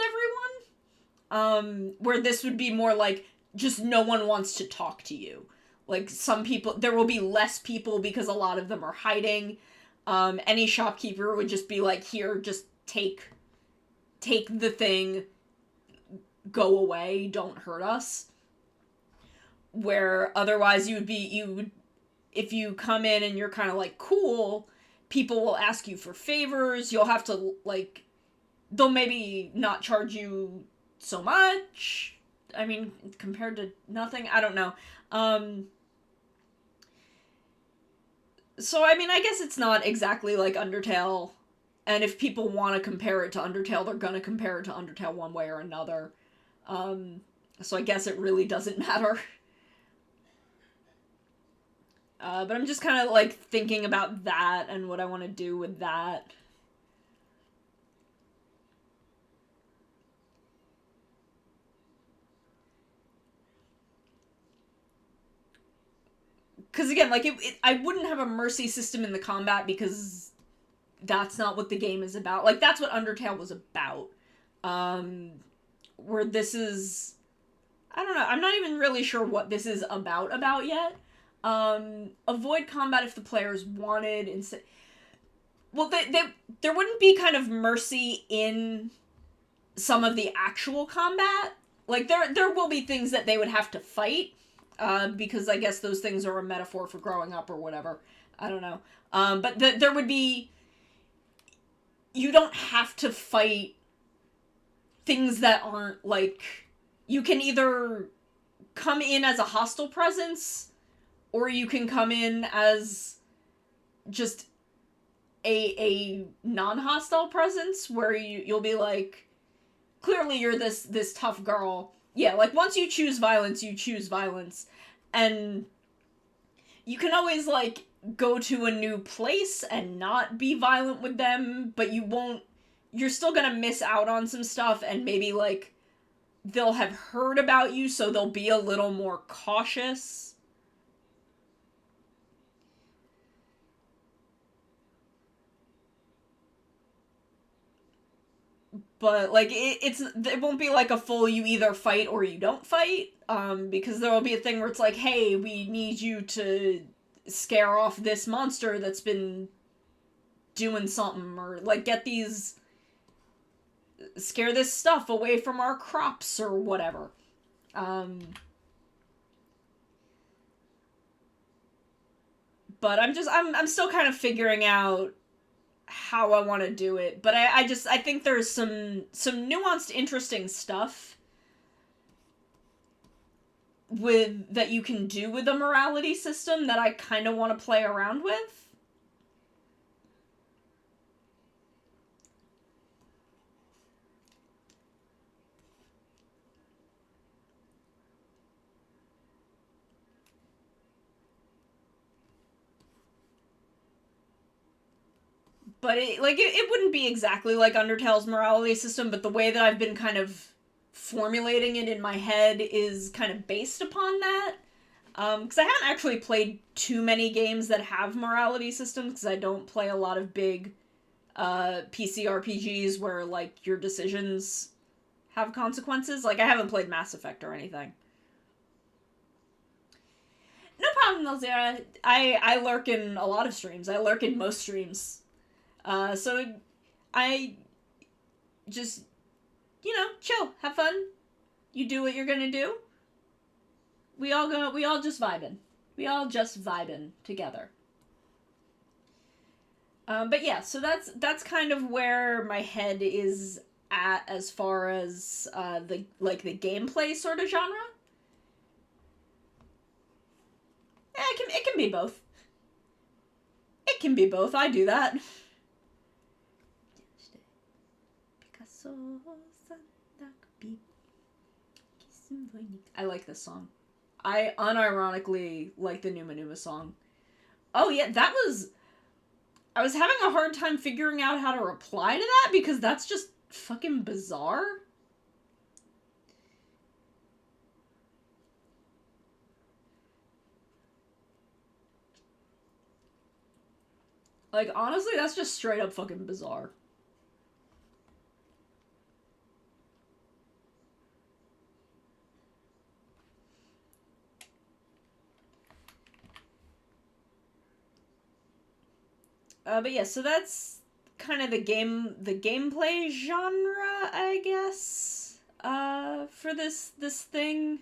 everyone. Where this would be more like just no one wants to talk to you. Like some people, there will be less people because a lot of them are hiding. Any shopkeeper would just be like, "Here, just take the thing, go away, don't hurt us." Where otherwise you would if you come in and you're kind of like cool, people will ask you for favors. You'll have to like they'll maybe not charge you so much. I mean, compared to nothing, I don't know. So I mean, I guess it's not exactly like Undertale. And if people want to compare it to Undertale, they're gonna compare it to Undertale one way or another. Um, so I guess it really doesn't matter. But I'm just kind of like thinking about that and what I want to do with that. Because again, like I wouldn't have a mercy system in the combat because that's not what the game is about. Like that's what Undertale was about. Um, where this is, I don't know. I'm not even really sure what this is about yet. Avoid combat if the players wanted. Instead, well, there wouldn't be kind of mercy in some of the actual combat. Like there will be things that they would have to fight, because I guess those things are a metaphor for growing up or whatever. I don't know. But there would be. You don't have to fight things that aren't like. You can either come in as a hostile presence, or you can come in as just a non-hostile presence where you'll be like, clearly you're this tough girl. Yeah, like once you choose violence, you choose violence. And you can always like go to a new place and not be violent with them, but you're still going to miss out on some stuff, and maybe like they'll have heard about you so they'll be a little more cautious. But like it won't be like a full you either fight or you don't fight, because there will be a thing where it's like, hey, we need you to scare off this monster that's been doing something, or like get these scare this stuff away from our crops or whatever. Um, but I'm still kind of figuring out how I want to do it. But I think there's some nuanced, interesting stuff with that you can do with the morality system that I kind of want to play around with. But it wouldn't be exactly like Undertale's morality system, but the way that I've been kind of formulating it in my head is kind of based upon that. Because I haven't actually played too many games that have morality systems, because I don't play a lot of big PC RPGs where, like, your decisions have consequences. Like, I haven't played Mass Effect or anything. No problem, Elzira. I lurk in a lot of streams. I lurk in most streams. So I just, chill, have fun. You do what you're gonna do. We all just vibing. We all just vibing together. But yeah, so that's kind of where my head is at as far as the gameplay sort of genre. Yeah, it can be both. It can be both. I do that. I like this song. I unironically like the Numa Numa song. Oh yeah, that was. I was having a hard time figuring out how to reply to that because that's just fucking bizarre. Like, honestly, that's just straight up fucking bizarre. But yeah, so that's kind of the gameplay genre, I guess. For this thing.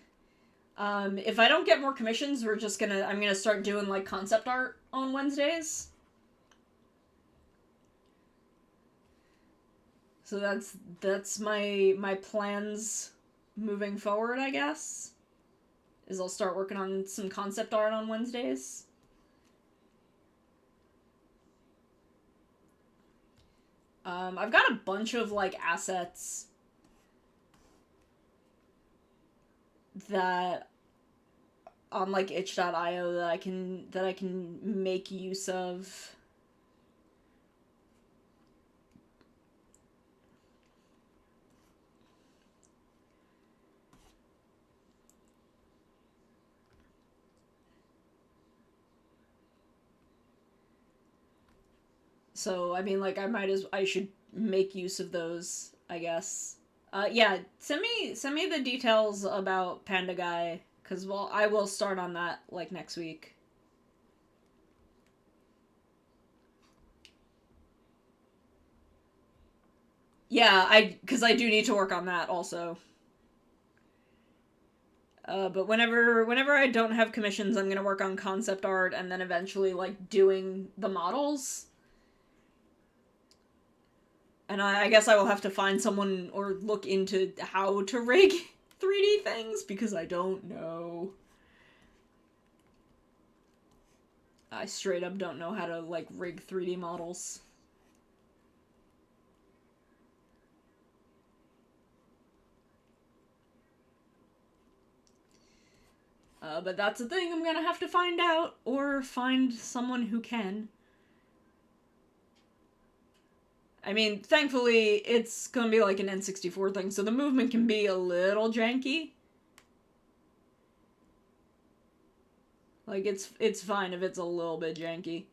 If I don't get more commissions, I'm gonna start doing like concept art on Wednesdays. So that's my plans moving forward, I guess. Is I'll start working on some concept art on Wednesdays. I've got a bunch of like assets that on like itch.io that I can make use of. So I mean, like, I should make use of those, I guess. Yeah, send me the details about Panda Guy, cause I will start on that like next week. Yeah, cause I do need to work on that also. But whenever I don't have commissions, I'm gonna work on concept art and then eventually like doing the models. And I guess I will have to find someone or look into how to rig 3D things because I don't know. I straight up don't know how to like rig 3D models. But that's a thing I'm gonna have to find out or find someone who can. I mean, thankfully, it's gonna be like an N64 thing, so the movement can be a little janky. Like, it's fine if it's a little bit janky.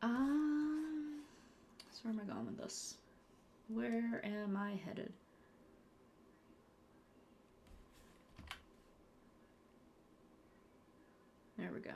So where am I going with this? Where am I headed? There we go.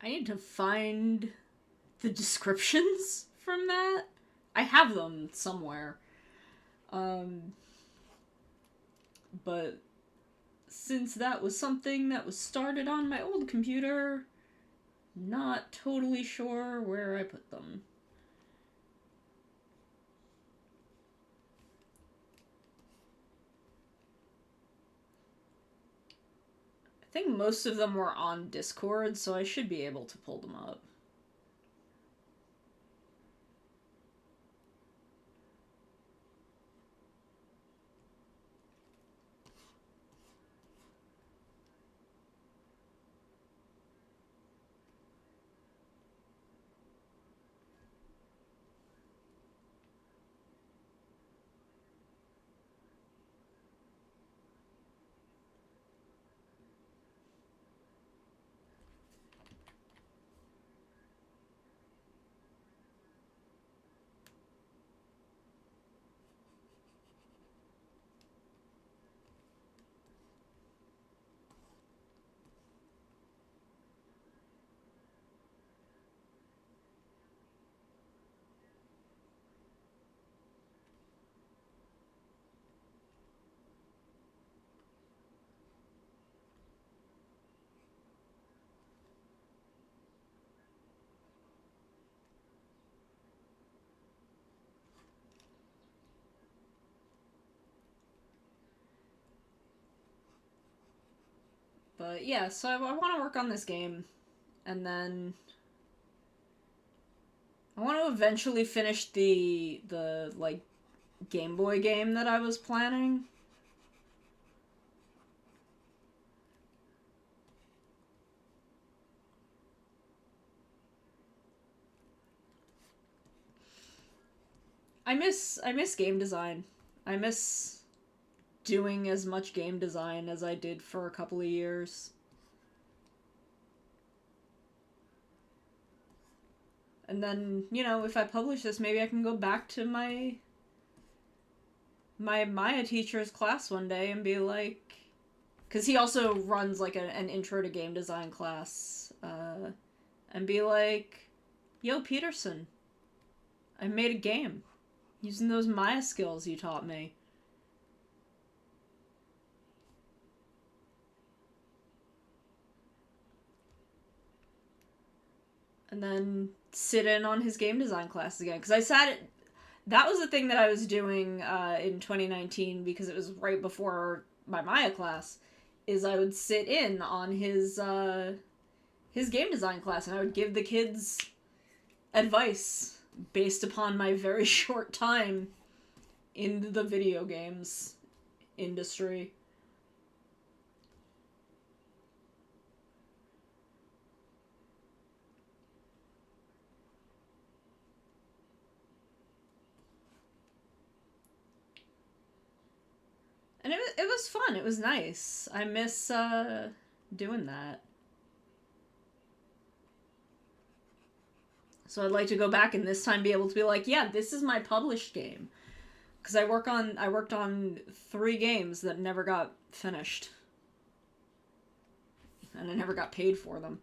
I need to find the descriptions from that. I have them somewhere. But since that was something that was started on my old computer, not totally sure where I put them. I think most of them were on Discord, so I should be able to pull them up. But yeah, so I want to work on this game, and then I want to eventually finish the like Game Boy game that I was planning. I miss game design. I miss doing as much game design as I did for a couple of years. And then, if I publish this, maybe I can go back to my Maya teacher's class one day and be like, because he also runs like an intro to game design class, and be like, yo, Peterson, I made a game using those Maya skills you taught me. And then sit in on his game design class again. Because that was the thing that I was doing in 2019, because it was right before my Maya class, is I would sit in on his game design class, and I would give the kids advice based upon my very short time in the video games industry. And it was fun. It was nice. I miss doing that. So I'd like to go back and this time be able to be like, yeah, this is my published game. Because I worked on 3 games that never got finished. And I never got paid for them.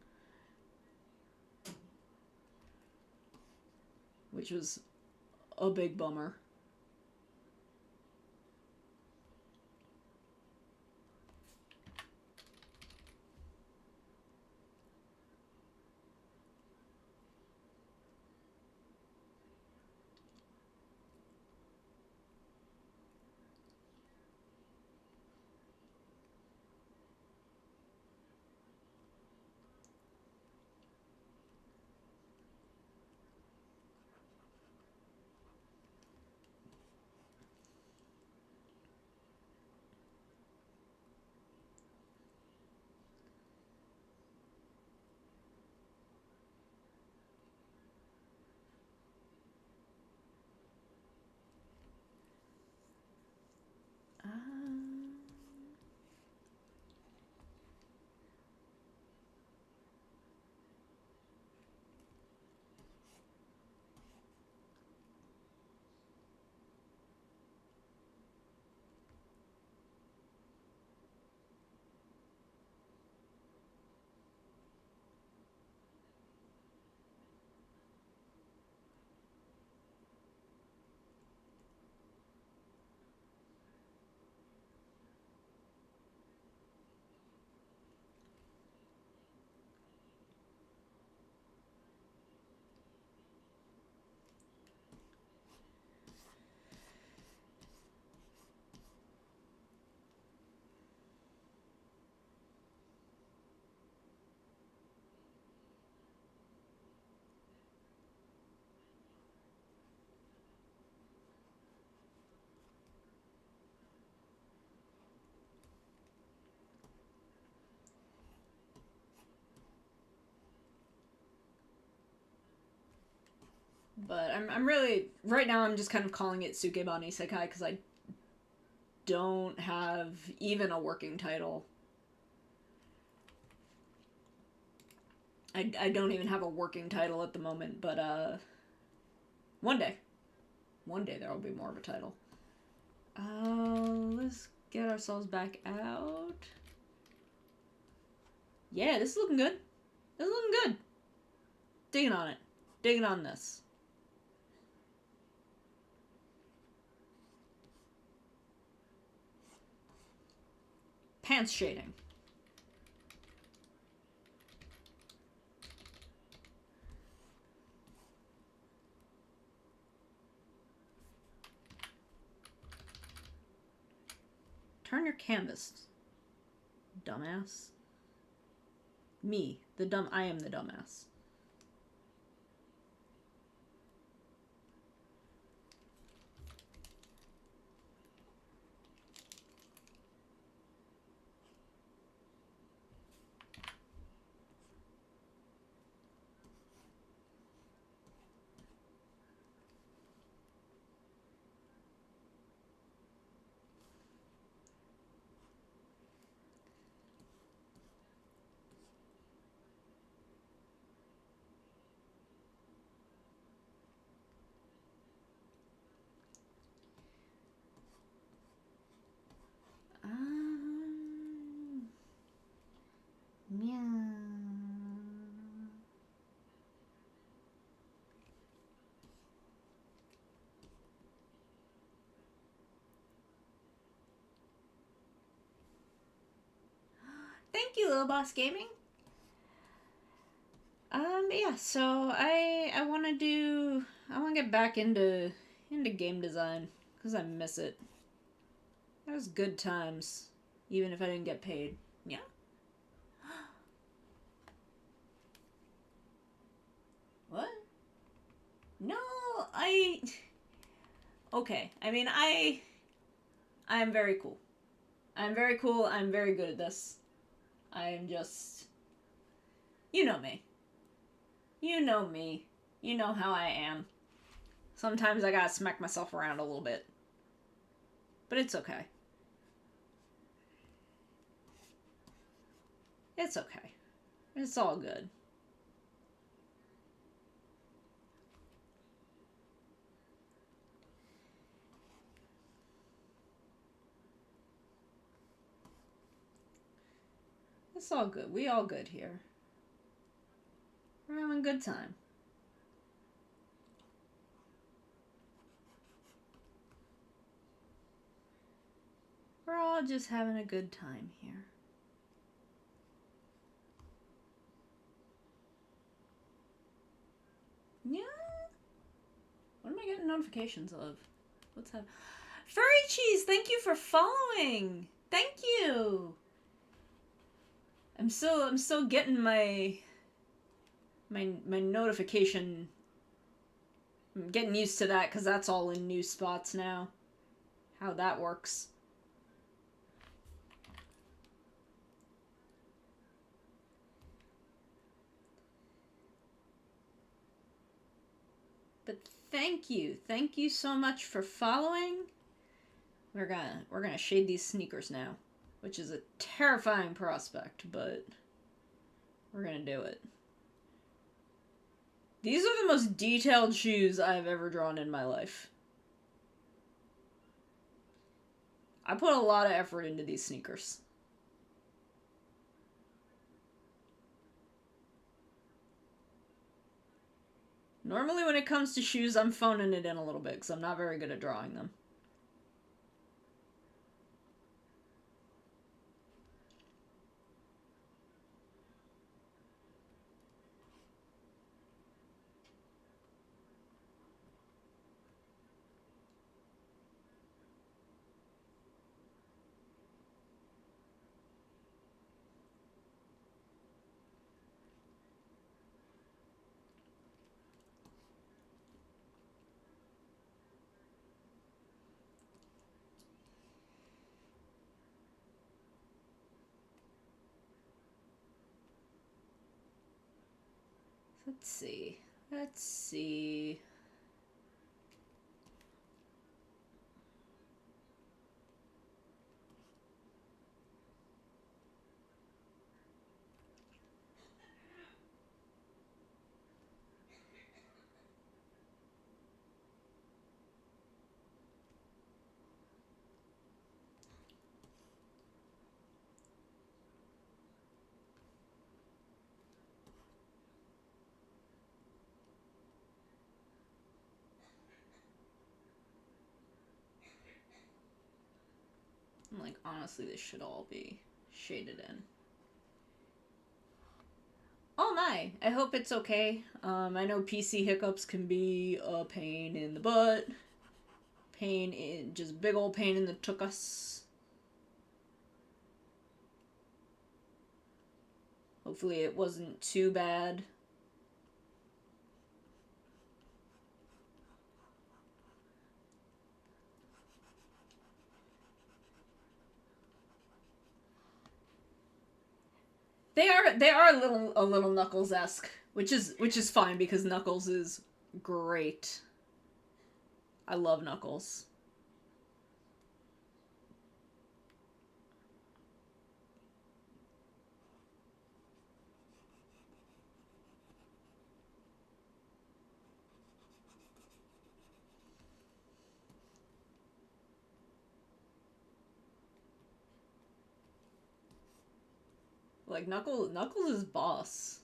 Which was a big bummer. But I'm really right now. I'm just kind of calling it Sukebani Isekai because I don't have even a working title. I don't even have a working title at the moment, but one day, there will be more of a title. Let's get ourselves back out. Yeah, this is looking good. This is looking good. Digging on it. Digging on this. Pants shading. Turn your canvas, dumbass. I am the dumbass. Meow. Thank you, Little Boss Gaming. Yeah, so I want to get back into game design because I miss it. That was good times, even if I didn't get paid. Yeah. What? No, Okay, I mean, I'm very cool. I'm very cool. I'm very good at this. I'm just. You know me. You know me. You know how I am. Sometimes I gotta smack myself around a little bit. But it's okay. It's okay. It's all good. It's all good. We all good here. We're having a good time. We're all just having a good time here. Yeah. What am I getting notifications of? What's that? Furry Cheese, thank you for following. Thank you. I'm still getting my notification. I'm getting used to that because that's all in new spots now. How that works. But thank you so much for following. We're gonna shade these sneakers now, which is a terrifying prospect, but we're gonna do it. These are the most detailed shoes I've ever drawn in my life. I put a lot of effort into these sneakers. Normally when it comes to shoes, I'm phoning it in a little bit because I'm not very good at drawing them. Let's see. Like, honestly, this should all be shaded in. Oh my, I hope it's okay. I know PC hiccups can be a pain in the butt. Just big old pain in the tuchus. Hopefully it wasn't too bad. They are a little Knuckles-esque, which is fine because Knuckles is great. I love Knuckles. Like, Knuckles is boss.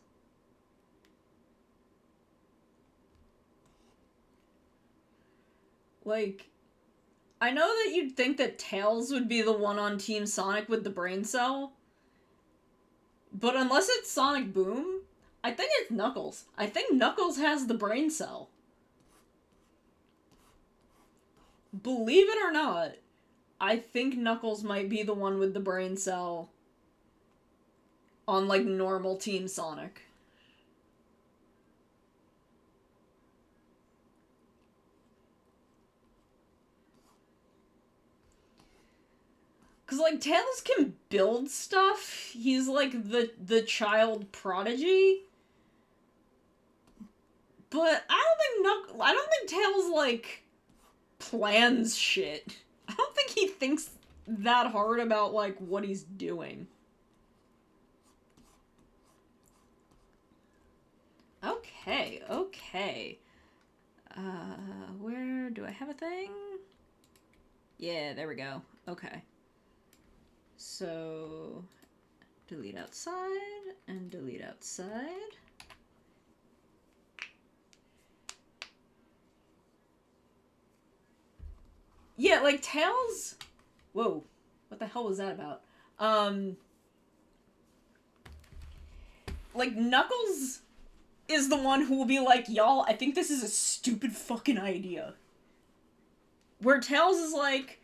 Like, I know that you'd think that Tails would be the one on Team Sonic with the brain cell, but unless it's Sonic Boom, I think it's Knuckles. I think Knuckles has the brain cell. Believe it or not, I think Knuckles might be the one with the brain cell on, like, normal Team Sonic. Cause, like, Tails can build stuff. He's like the child prodigy. But I don't think Tails, like, plans shit. I don't think he thinks that hard about, like, what he's doing. Okay, okay. Where do I have a thing? Yeah, there we go. Okay. So, delete outside and delete outside. Yeah, like, Tails... Whoa. What the hell was that about? Like, Knuckles is the one who will be like, y'all, I think this is a stupid fucking idea. Where Tails is like,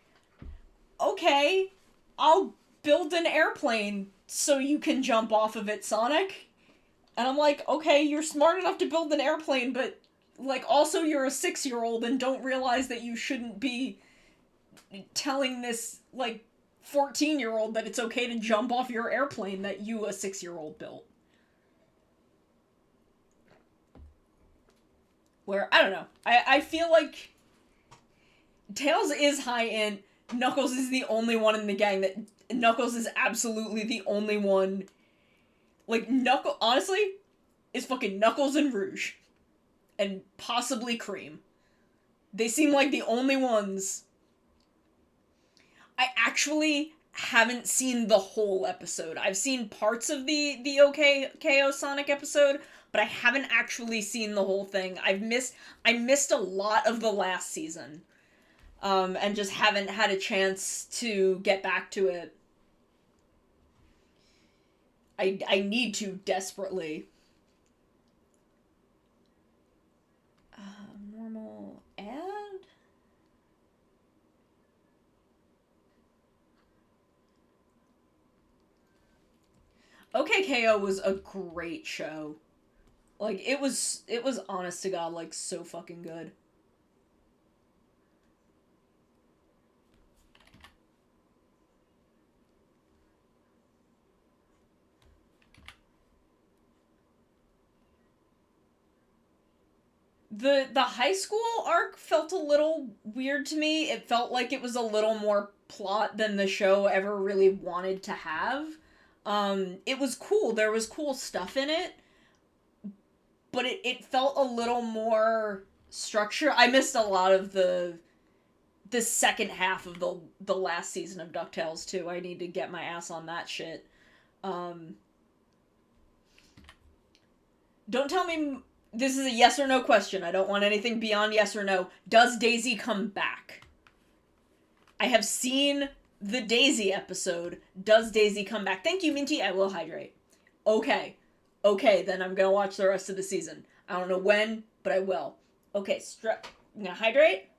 okay, I'll build an airplane so you can jump off of it, Sonic. And I'm like, okay, you're smart enough to build an airplane, but, like, also you're a 6-year-old and don't realize that you shouldn't be telling this, like, 14-year-old that it's okay to jump off your airplane that you, a 6-year-old, built. Where, I don't know. I feel like Tails is high end. Knuckles is the only one in the gang that... Knuckles is absolutely the only one... Like, honestly, is fucking Knuckles and Rouge. And possibly Cream. They seem like the only ones... I actually haven't seen the whole episode. I've seen parts of the OK KO Sonic episode, but I haven't actually seen the whole thing. I missed a lot of the last season. And just haven't had a chance to get back to it. I need to desperately. Normal add? OKKO was a great show. Like, it was honest to God, like, so fucking good. The high school arc felt a little weird to me. It felt like it was a little more plot than the show ever really wanted to have. It was cool. There was cool stuff in it. But it felt a little more structure. I missed a lot of the second half of the last season of DuckTales too. I need to get my ass on that shit. Don't tell me this is a yes or no question. I don't want anything beyond yes or no. Does Daisy come back? I have seen the Daisy episode. Does Daisy come back? Thank you, Minty. I will hydrate. Okay. Okay, then I'm gonna watch the rest of the season. I don't know when, but I will. Okay, I'm gonna hydrate.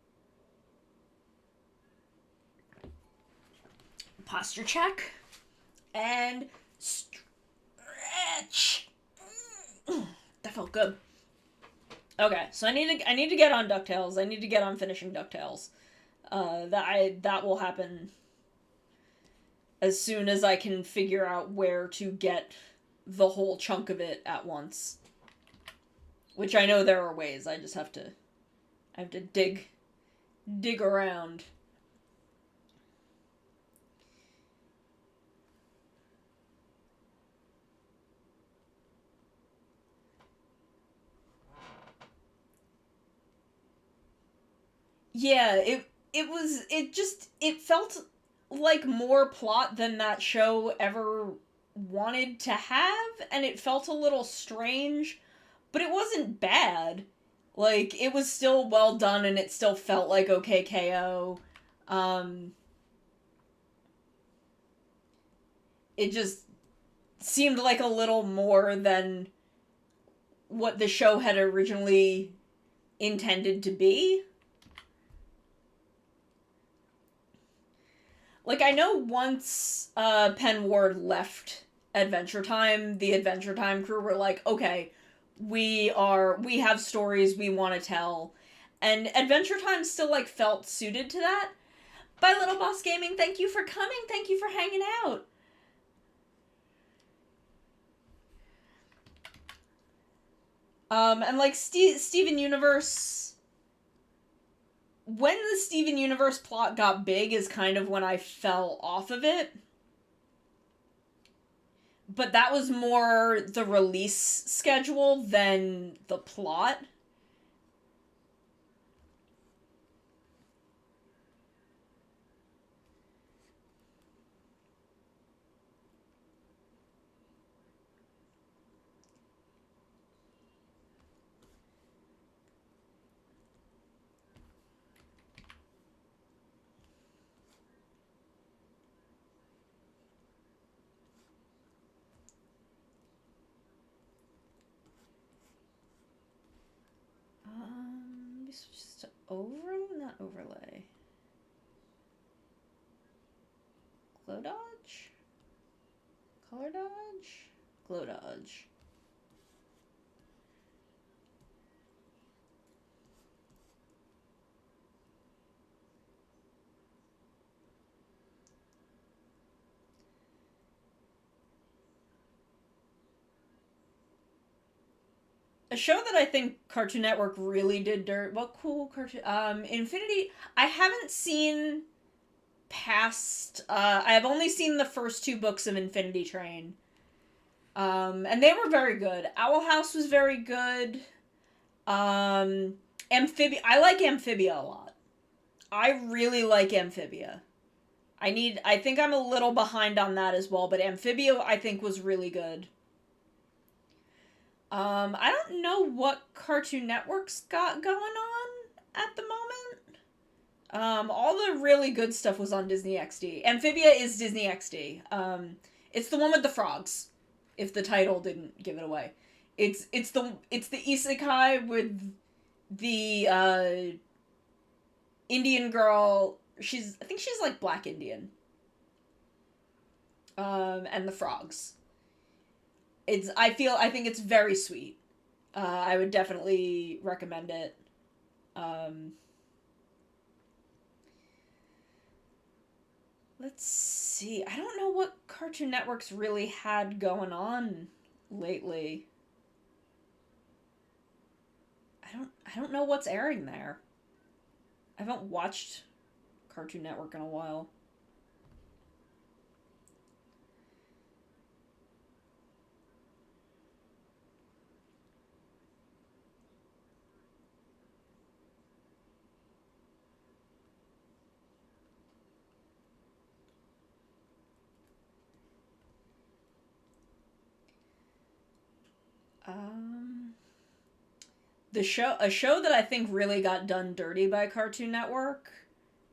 Posture check. And stretch. That felt good. Okay, so I need to get on DuckTales. I need to get on finishing DuckTales. That will happen as soon as I can figure out where to get the whole chunk of it at once. Which I know there are ways. I just have to dig around. Yeah, it felt like more plot than that show ever wanted to have, and it felt a little strange, but it wasn't bad. Like, it was still well done, and it still felt like OKKO. Um, it just seemed like a little more than what the show had originally intended to be. Like, I know once Penn Ward left Adventure Time, the Adventure Time crew were like, okay, we have stories we want to tell. And Adventure Time still, like, felt suited to that. Bye, Little Boss Gaming. Thank you for coming. Thank you for hanging out. And, like, Steven Universe... When the Steven Universe plot got big is kind of when I fell off of it. But that was more the release schedule than the plot. Just not overlay. Glow dodge? Color dodge? Glow dodge. A show that I think Cartoon Network really did dirt. What cool cartoon? Infinity. I haven't seen past. I have only seen the first two books of Infinity Train. And they were very good. Owl House was very good. Amphibia. I like Amphibia a lot. I really like Amphibia. I think I'm a little behind on that as well, but Amphibia I think was really good. I don't know what Cartoon Network's got going on at the moment. All the really good stuff was on Disney XD. Amphibia is Disney XD. It's the one with the frogs. If the title didn't give it away, it's the isekai with the Indian girl. I think she's like Black Indian. And the frogs. I think it's very sweet. I would definitely recommend it. Let's see. I don't know what Cartoon Network's really had going on lately. I don't know what's airing there. I haven't watched Cartoon Network in a while. A show that I think really got done dirty by Cartoon Network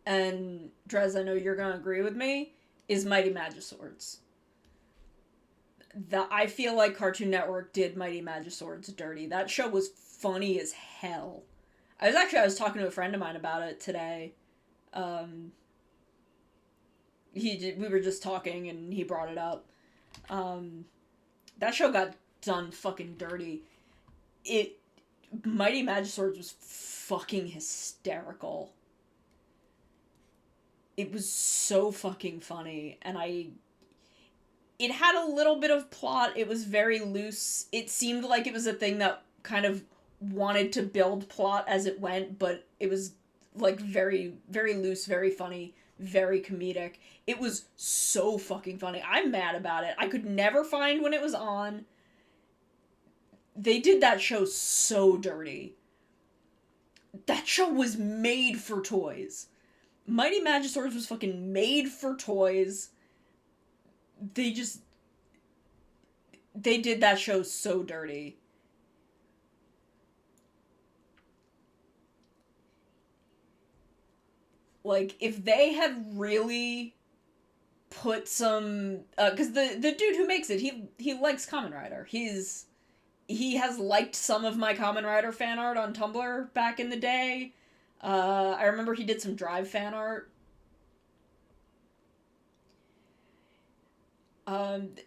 and Drez, I know you're gonna agree with me, is Mighty Magiswords. That I feel like Cartoon Network did Mighty Magiswords dirty. That show was funny as hell. I was talking to a friend of mine about it today. Um, we were just talking and he brought it up. Um, that show got done fucking dirty. It Mighty Magiswords was fucking hysterical. It was so fucking funny, and it had a little bit of plot. It was very loose. It seemed like it was a thing that kind of wanted to build plot as it went, but it was like very, very loose, very funny, very comedic. It was so fucking funny. I'm mad about it. I could never find when it was on. They did that show so dirty. That show was made for toys. Mighty Magiswords was fucking made for toys. They just they did that show so dirty. Like if they had really put some because the dude who makes it, he likes Kamen Rider. He has liked some of my Kamen Rider fan art on Tumblr back in the day. I remember he did some Drive fan art.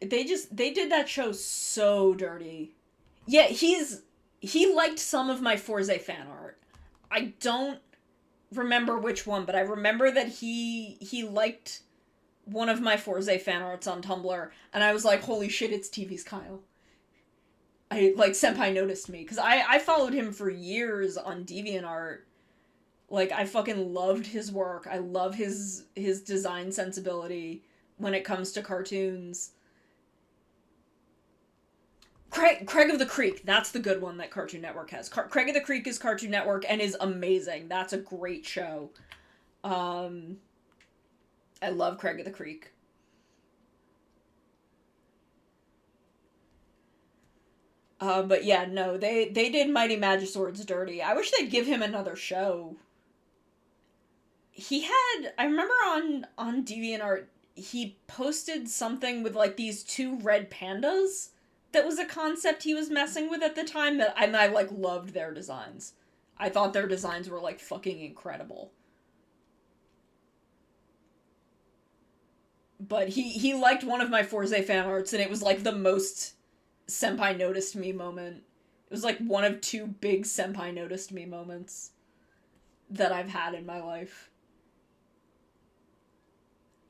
They did that show so dirty. Yeah, he liked some of my Forze fan art. I don't remember which one, but I remember that he liked one of my Forze fan arts on Tumblr, and I was like, holy shit, it's TV's Kyle. I like Senpai noticed me because I followed him for years on DeviantArt. Like I fucking loved his work. I love his design sensibility when it comes to cartoons. Craig of the Creek, that's the good one that Cartoon Network has. Craig of the Creek is Cartoon Network and is amazing. That's a great show. Um, I love Craig of the Creek. But yeah, no, they did Mighty Magiswords dirty. I wish they'd give him another show. He had I remember on DeviantArt he posted something with like these two red pandas that was a concept he was messing with at the time that I like loved their designs. I thought their designs were like fucking incredible. But he liked one of my Forze fan arts and it was like the most senpai noticed me moment. It was like one of two big senpai noticed me moments that I've had in my life.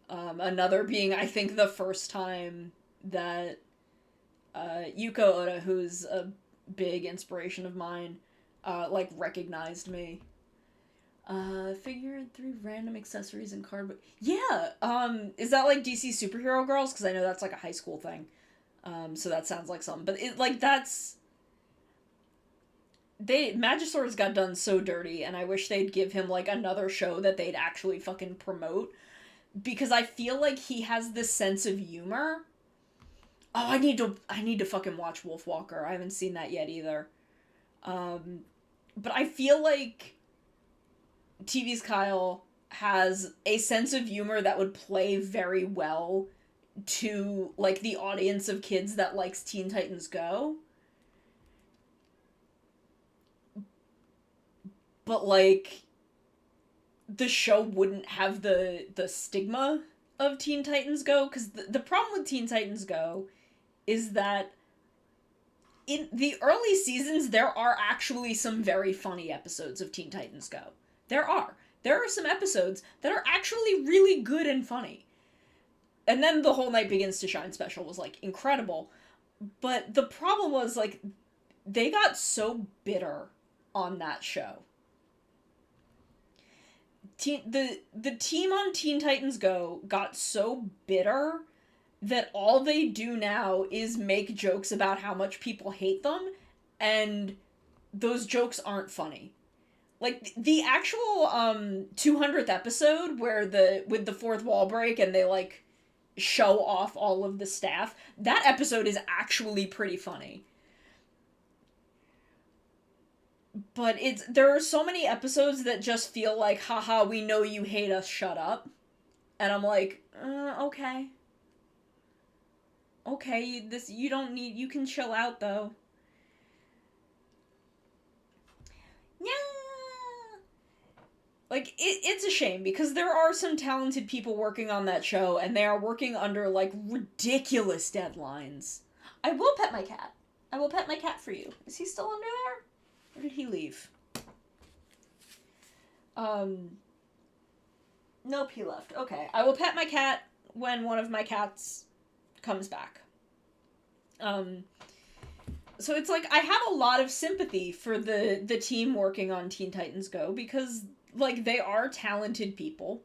Another being, I think, the first time that Yuko Oda, who's a big inspiration of mine, like recognized me. Figure in three random accessories and card. Yeah. Is that like DC superhero girls? Because I know that's like a high school thing. So that sounds like something. But it like that's Magiswords got done so dirty, and I wish they'd give him like another show that they'd actually fucking promote because I feel like he has this sense of humor. Oh, I need to fucking watch Wolf Walker. I haven't seen that yet either. Um, but I feel like TV's Kyle has a sense of humor that would play very well to like the audience of kids that likes Teen Titans Go. But like the show wouldn't have the stigma of Teen Titans Go because the problem with Teen Titans Go is that in the early seasons there are actually some very funny episodes of Teen Titans Go. There are. There are some episodes that are actually really good and funny. And then the whole Night Begins to Shine special was like incredible. But the problem was like they got so bitter on that show. The team on Teen Titans Go got so bitter that all they do now is make jokes about how much people hate them, and those jokes aren't funny. Like the actual 200th episode where the with the fourth wall break and they like show off all of the staff, that episode is actually pretty funny. But there are so many episodes that just feel like, haha, we know you hate us, shut up. And I'm like, okay. Okay, this, you don't need, you can chill out though. Yeah. Like, it's a shame because there are some talented people working on that show and they are working under, like, ridiculous deadlines. I will pet my cat. I will pet my cat for you. Is he still under there? Or did he leave? Um, Nope, he left. Okay. I will pet my cat when one of my cats comes back. Um, so it's like I have a lot of sympathy for the team working on Teen Titans Go because like they are talented people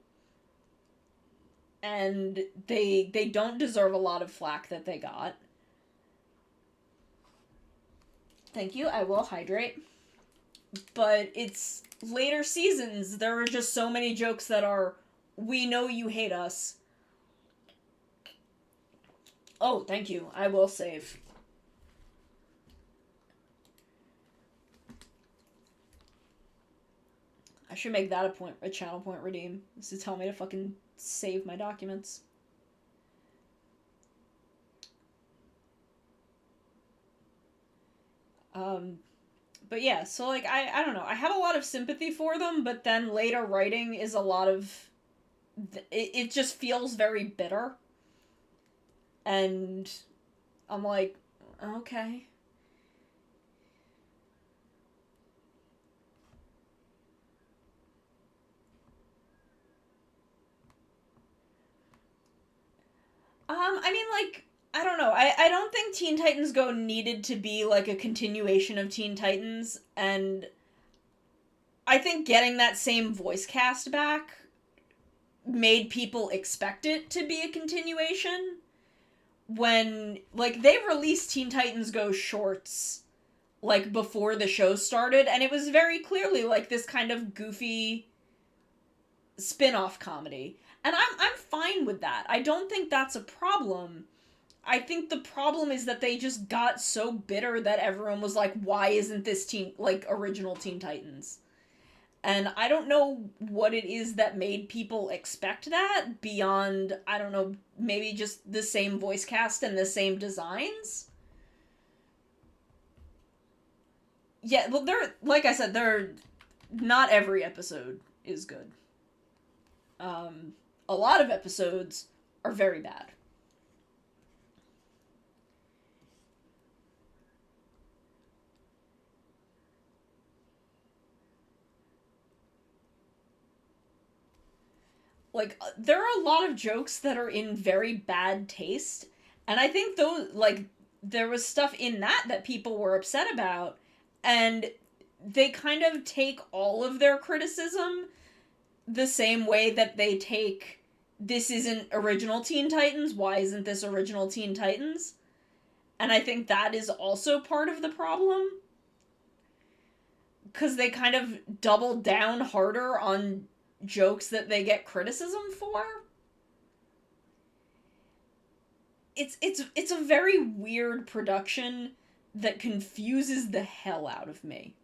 and they don't deserve a lot of flack that they got. Thank you. I will hydrate. But it's later seasons there are just so many jokes that are we know you hate us. Oh, thank you. I will save. I should make that a channel point redeem. This is tell me to fucking save my documents. Um, but yeah, so like I don't know. I have a lot of sympathy for them, but then later writing is a lot of it just feels very bitter. And I'm like, okay. I mean, like, I don't know. I don't think Teen Titans Go needed to be like a continuation of Teen Titans, and I think getting that same voice cast back made people expect it to be a continuation. When like they released Teen Titans Go shorts like before the show started, and it was very clearly like this kind of goofy spin-off comedy. And I'm fine with that. I don't think that's a problem. I think the problem is that they just got so bitter that everyone was like, why isn't this teen like original Teen Titans? And I don't know what it is that made people expect that beyond, I don't know, maybe just the same voice cast and the same designs. Yeah, well, they're, like I said, they're, not every episode is good. Um, a lot of episodes are very bad. Like there are a lot of jokes that are in very bad taste, and I think those like there was stuff in that people were upset about, and they kind of take all of their criticism the same way that they take this isn't original Teen Titans, why isn't this original Teen Titans? And I think that is also part of the problem because they kind of double down harder on jokes that they get criticism for. It's a very weird production that confuses the hell out of me.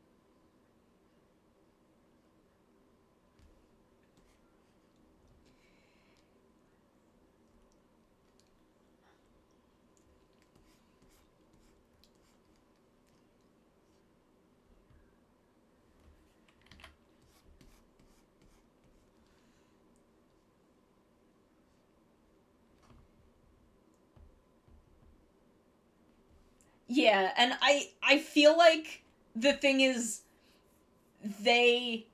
Yeah, and I feel like the thing is they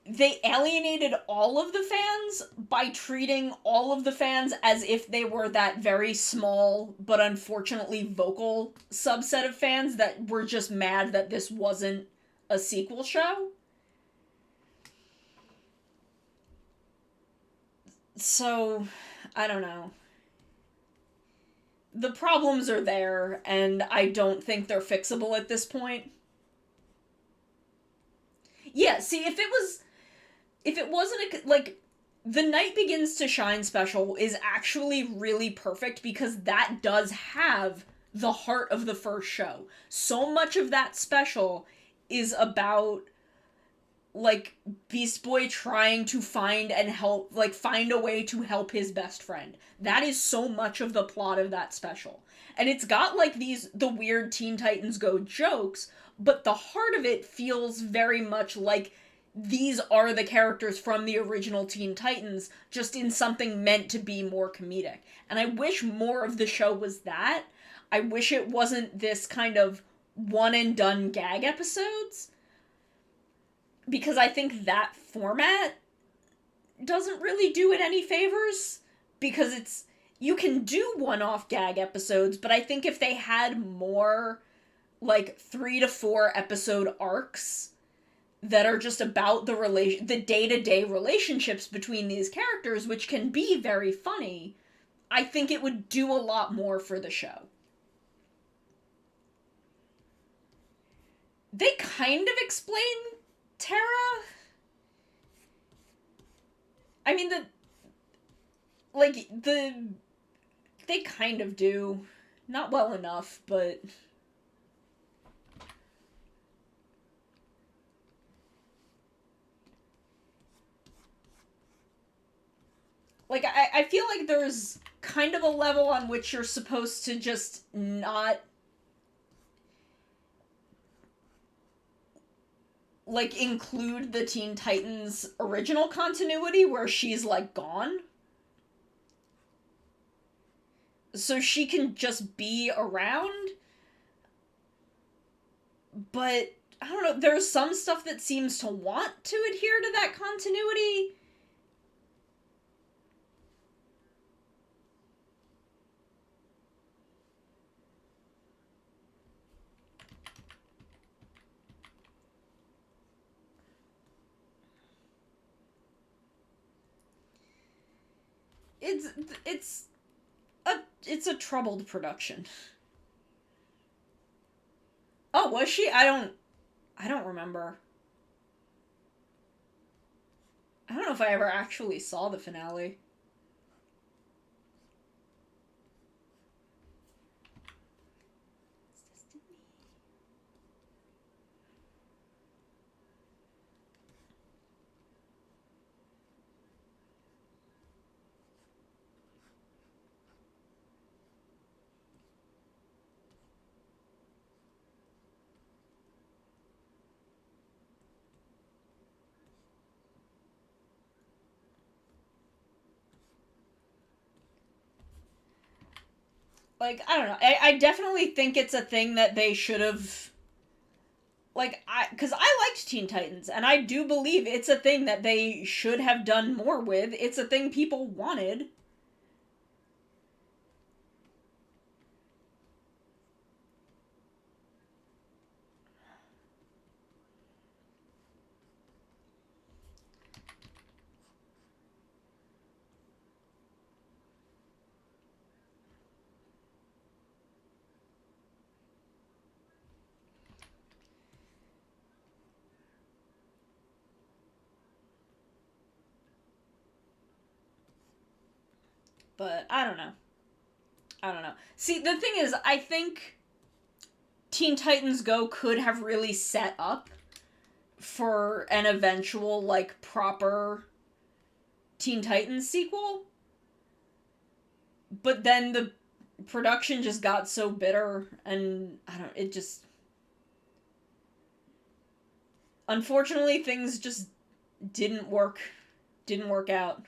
they alienated all of the fans by treating all of the fans as if they were that very small but unfortunately vocal subset of fans that were just mad that this wasn't a sequel show. So, I don't know. The problems are there, and I don't think they're fixable at this point. Yeah, see, if it wasn't a, like the Night Begins to Shine special is actually really perfect because that does have the heart of the first show. So much of that special is about like Beast Boy trying to find and help, like find a way to help his best friend. That is so much of the plot of that special. And it's got like the weird Teen Titans Go jokes, but the heart of it feels very much like these are the characters from the original Teen Titans, just in something meant to be more comedic. And I wish more of the show was that. I wish it wasn't this kind of one and done gag episodes, because I think that format doesn't really do it any favors, because it's, you can do one-off gag episodes, but I think if they had more like 3 to 4 episode arcs that are just about the day-to-day relationships between these characters, which can be very funny, I think it would do a lot more for the show. They kind of explain Terra. I mean, they kind of do. Not well enough, but like I feel like there's kind of a level on which you're supposed to just not like include the Teen Titans original continuity where she's like gone. So she can just be around. But I don't know, there's some stuff that seems to want to adhere to that continuity. It's it's it's a troubled production. Oh, was she? I don't remember. I don't know if I ever actually saw the finale. Like, I don't know. I definitely think it's a thing that they should have, like, because I liked Teen Titans, and I do believe it's a thing that they should have done more with. It's a thing people wanted. But I don't know. I don't know. See, the thing is, I think Teen Titans Go could have really set up for an eventual, like, proper Teen Titans sequel. But then the production just got so bitter, and I don't, it just, unfortunately, things just didn't work didn't work out.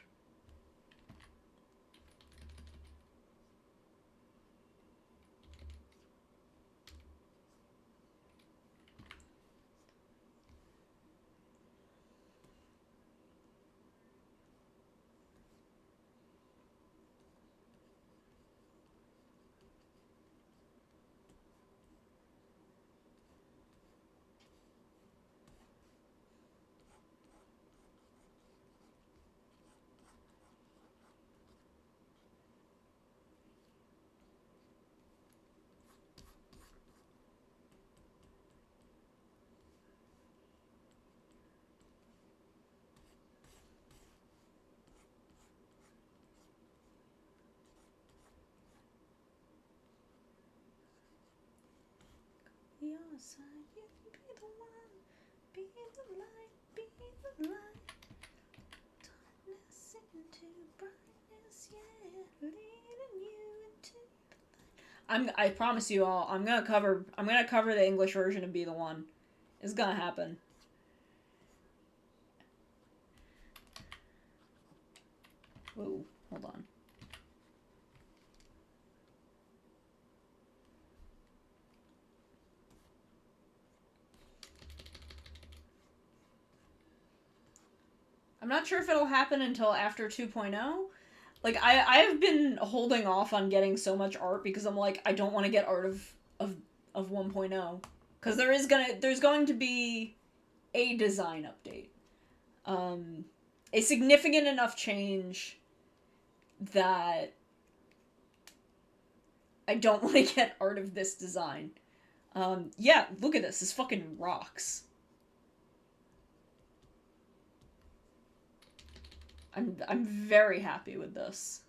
Your side, you be the one. Be the light, be the light. Darkness into brightness, yeah. Leading you into. I promise you all, I'm gonna cover the English version of Be the One. It's gonna happen. Whoa, hold on. I'm not sure if it'll happen until after 2.0. Like, I've been holding off on getting so much art because I'm like, I don't want to get art of 1.0. Because there's going to be a design update. A significant enough change that I don't want to get art of this design. Yeah, look at this. This fucking rocks. I'm very happy with this.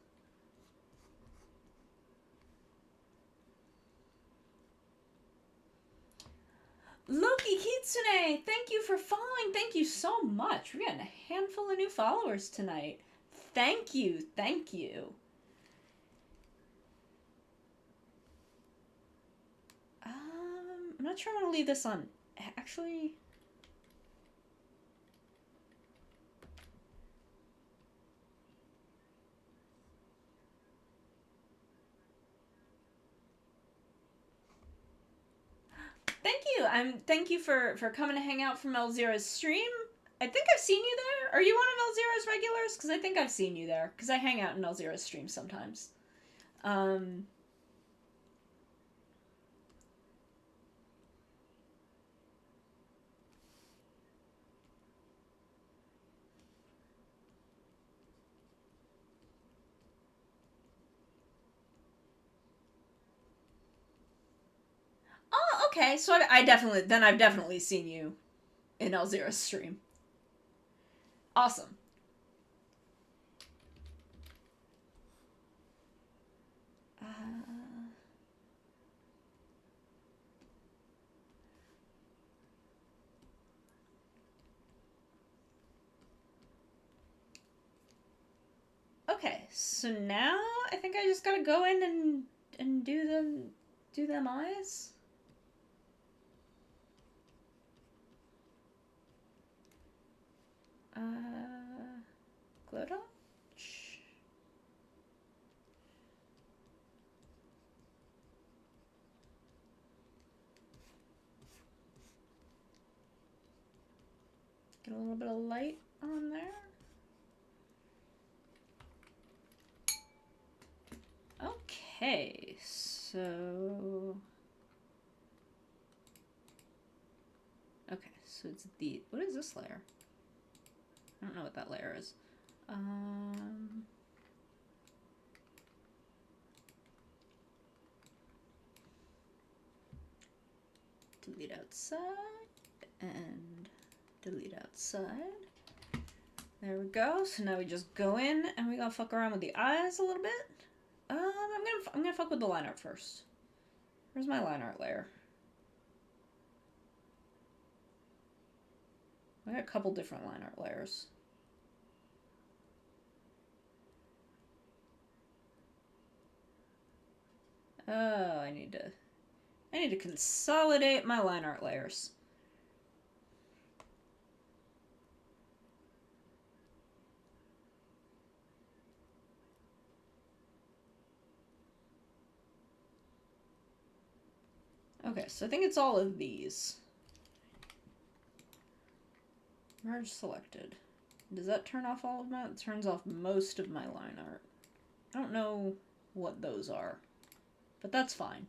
Loki Kitsune, thank you for following. Thank you so much. We're getting a handful of new followers tonight. Thank you. Thank you. I'm not sure I want to leave this on. Actually. Thank you. Thank you for coming to hang out from Elzira's stream. I think I've seen you there. Are you one of Elzira's regulars? Because I think I've seen you there. Because I hang out in Elzira's stream sometimes. Oh, okay. So I've definitely seen you in Elzira's stream. Awesome. Okay, so now I think I just gotta go in and do them eyes. Glow dodge. Get a little bit of light on there. Okay, so... Okay, so it's the... What is this layer? I don't know what that layer is. Delete outside and delete outside. There we go. So now we just go in and we gotta fuck around with the eyes a little bit. I'm gonna fuck with the line art first. Where's my line art layer? I got a couple different line art layers. Oh, I need to consolidate my line art layers. Okay, so I think it's all of these. Merge selected. Does that turn off all of my... It turns off most of my line art. I don't know what those are, but that's fine.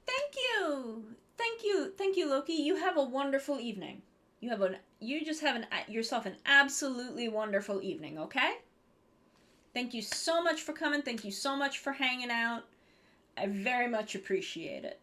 Thank you! Thank you, Loki. You have a wonderful evening. You just have yourself an absolutely wonderful evening, okay? Thank you so much for coming. Thank you so much for hanging out. I very much appreciate it.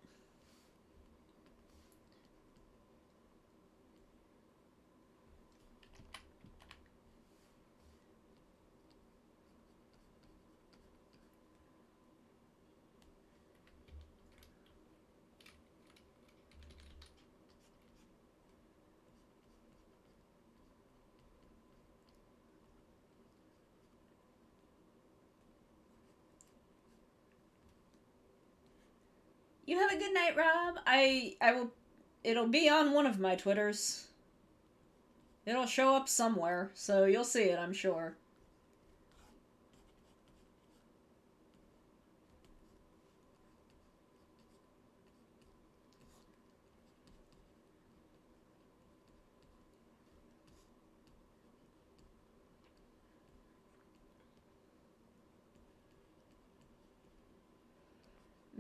You have a good night, Rob. I will. It'll be on one of my Twitters. It'll show up somewhere, so you'll see it, I'm sure.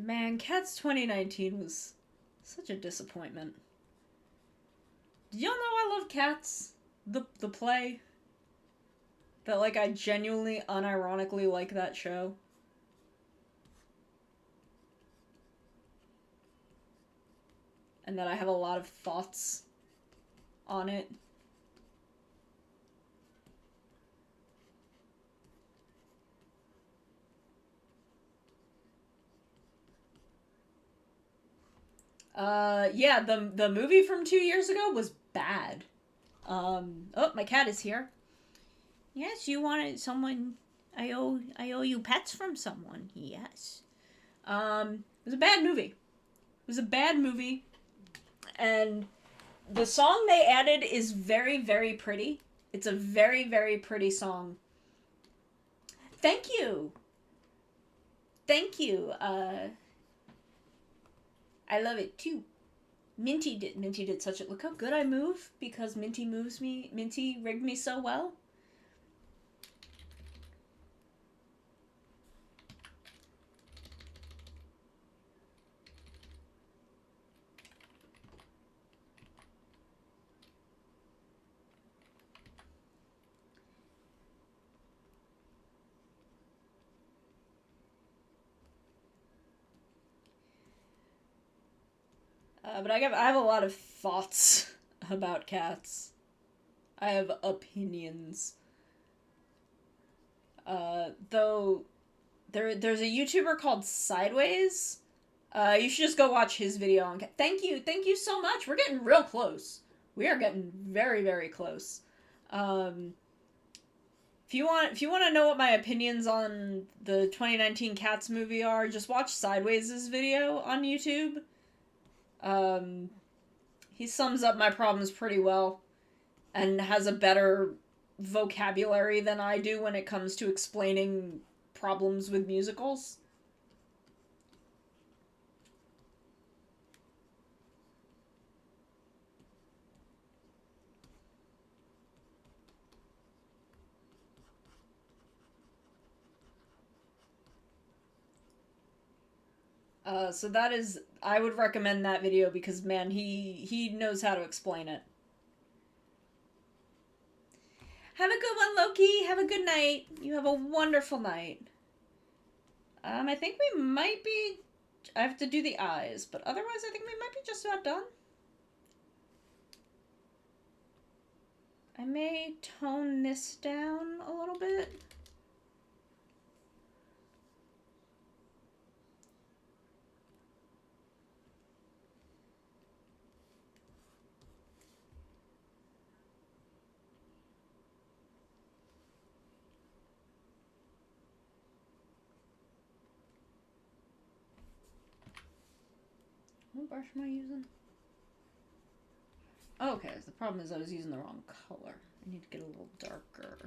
Man, Cats 2019 was such a disappointment. Did y'all know I love Cats? The play? That, like, I genuinely, unironically like that show. And that I have a lot of thoughts on it. Yeah, the movie from 2 years ago was bad. Oh, my cat is here. Yes, you wanted someone. I owe you pets from someone. Yes. It was a bad movie. It was a bad movie, and the song they added is very, very pretty. It's a very, very pretty song. Thank you. Thank you. I love it too. Minty did such a look how good I move because Minty moves me. Minty rigged me so well. But I have a lot of thoughts about cats. I have opinions. Though there's a YouTuber called Sideways. You should just go watch his video on cat. Thank you so much. We're getting real close. We are getting very, very close. Um, if you want to know what my opinions on the 2019 Cats movie are, just watch Sideways' video on YouTube. Um, he sums up my problems pretty well and has a better vocabulary than I do when it comes to explaining problems with musicals. So that is, I would recommend that video because man, he knows how to explain it. Have a good one, Loki. Have a good night. You have a wonderful night. I think we might be. I have to do the eyes, but otherwise, I think we might be just about done. I may tone this down a little bit. What brush am I using? Oh, okay, the problem is I was using the wrong color. I need to get a little darker.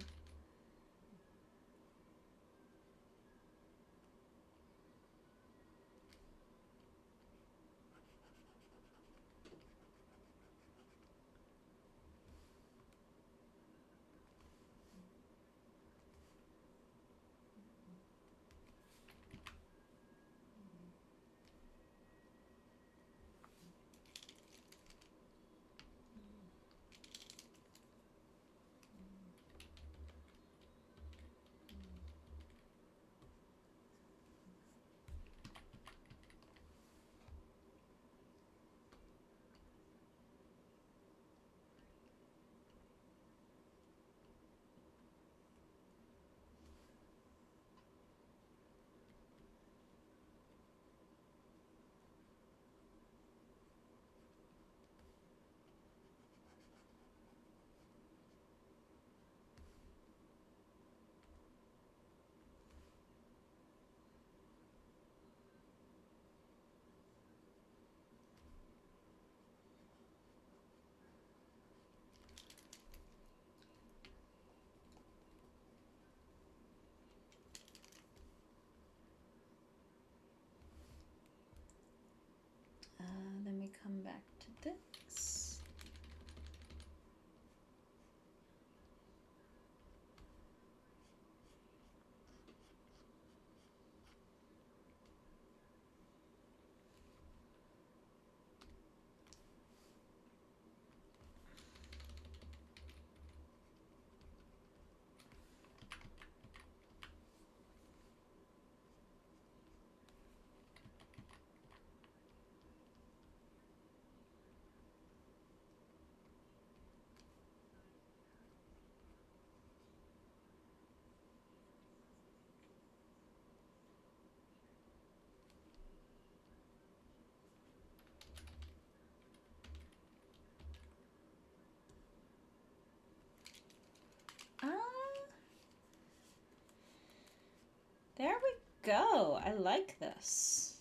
go. I like this.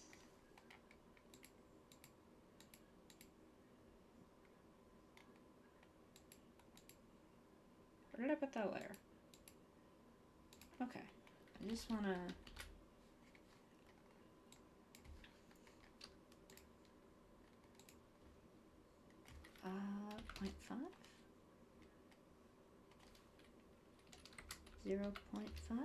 Where did I put that layer? Okay. I just want to... 0.5? 0.5?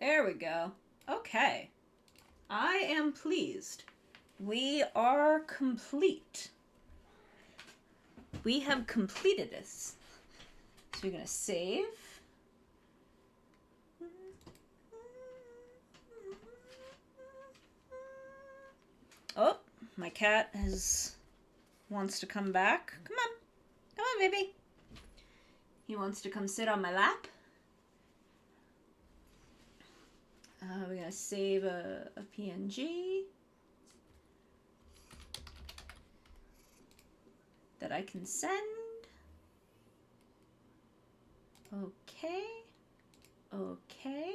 There we go. Okay. I am pleased. We are complete. We have completed this. So we're going to save. Oh, my cat wants to come back. Come on. Come on, baby. He wants to come sit on my lap. We're going to save a PNG that I can send. Okay. Okay.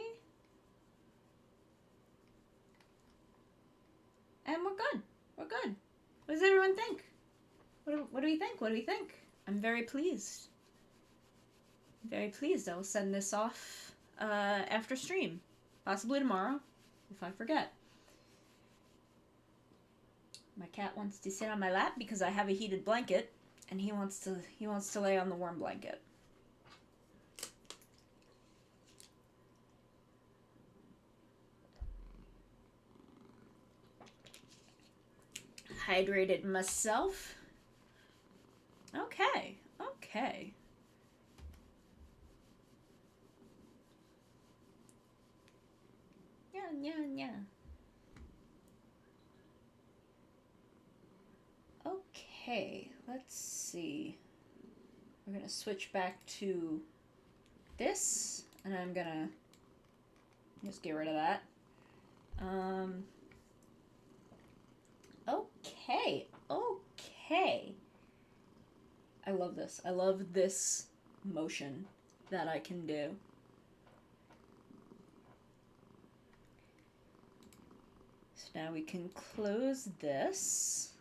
And we're good. We're good. What does everyone think? What do we think? What do we think? I'm very pleased. Very pleased. I will send this off after stream. Possibly tomorrow, if I forget. My cat wants to sit on my lap because I have a heated blanket, and he wants to lay on the warm blanket. Hydrated myself. Okay, okay. Yeah. Okay, let's see. We're gonna switch back to this, and I'm gonna just get rid of that. Okay. I love this. I love this motion that I can do. So now we can close this,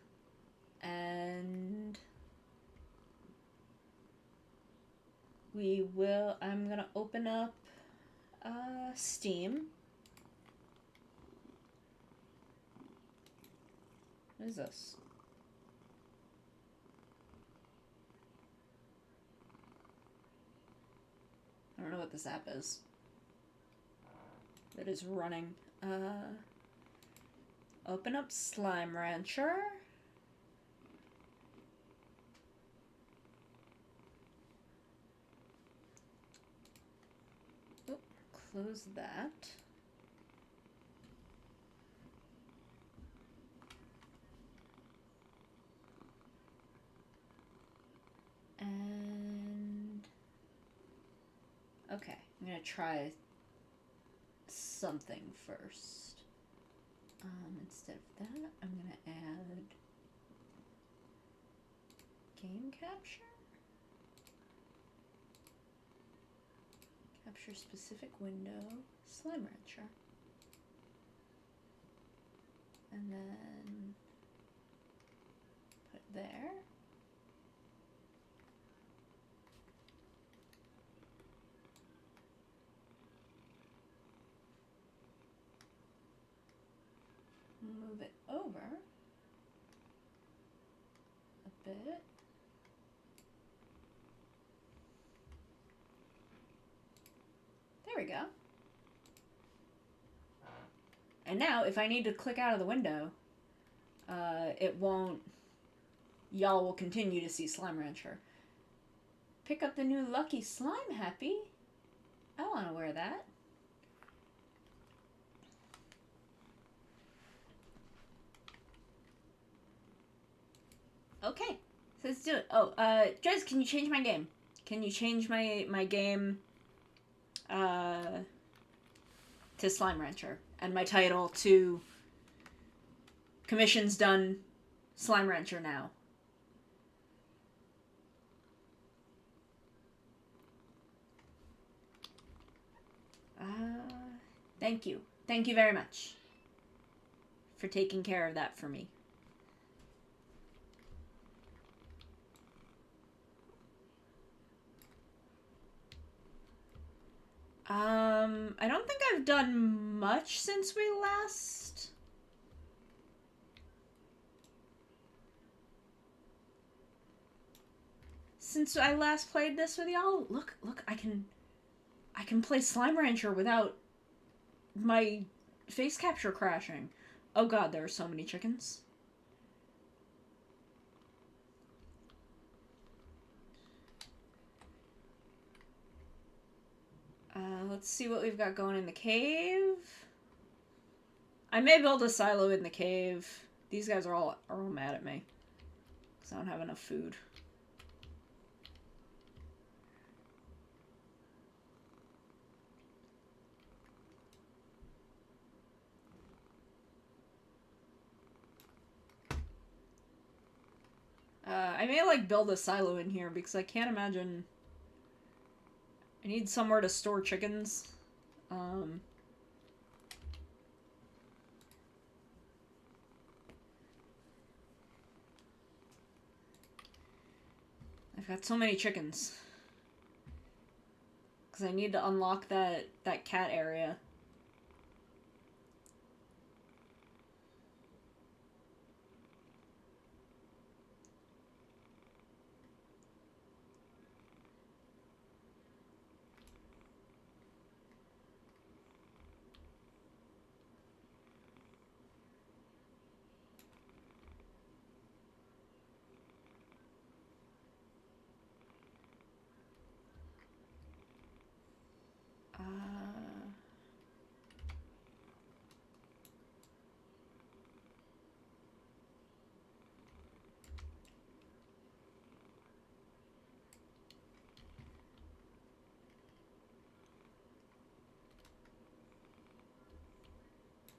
and I'm gonna open up Steam. What is this? I don't know what this app is that is running. Open up Slime Rancher. Oh, close that. And okay, I'm gonna try something first. Instead of that, I'm gonna add game capture. Capture specific window, Slime Rancher. And then put it there. Move it over a bit. There we go. And now, if I need to click out of the window, it won't. Y'all will continue to see Slime Rancher. Pick up the new Lucky Slime Happy. I want to wear that. Okay, so let's do it. Oh, Jez, can you change my game? Can you change my game to Slime Rancher, and my title to Commissions Done, Slime Rancher Now? Thank you. Thank you very much for taking care of that for me. I don't think I've done much since we last... Since I last played this with y'all. Look, I can play Slime Rancher without my face capture crashing. Oh god, there are so many chickens. Let's see what we've got going in the cave. I may build a silo in the cave. These guys are all mad at me because I don't have enough food. I may like build a silo in here because I can't imagine. I need somewhere to store chickens. I've got so many chickens. Because I need to unlock that cat area.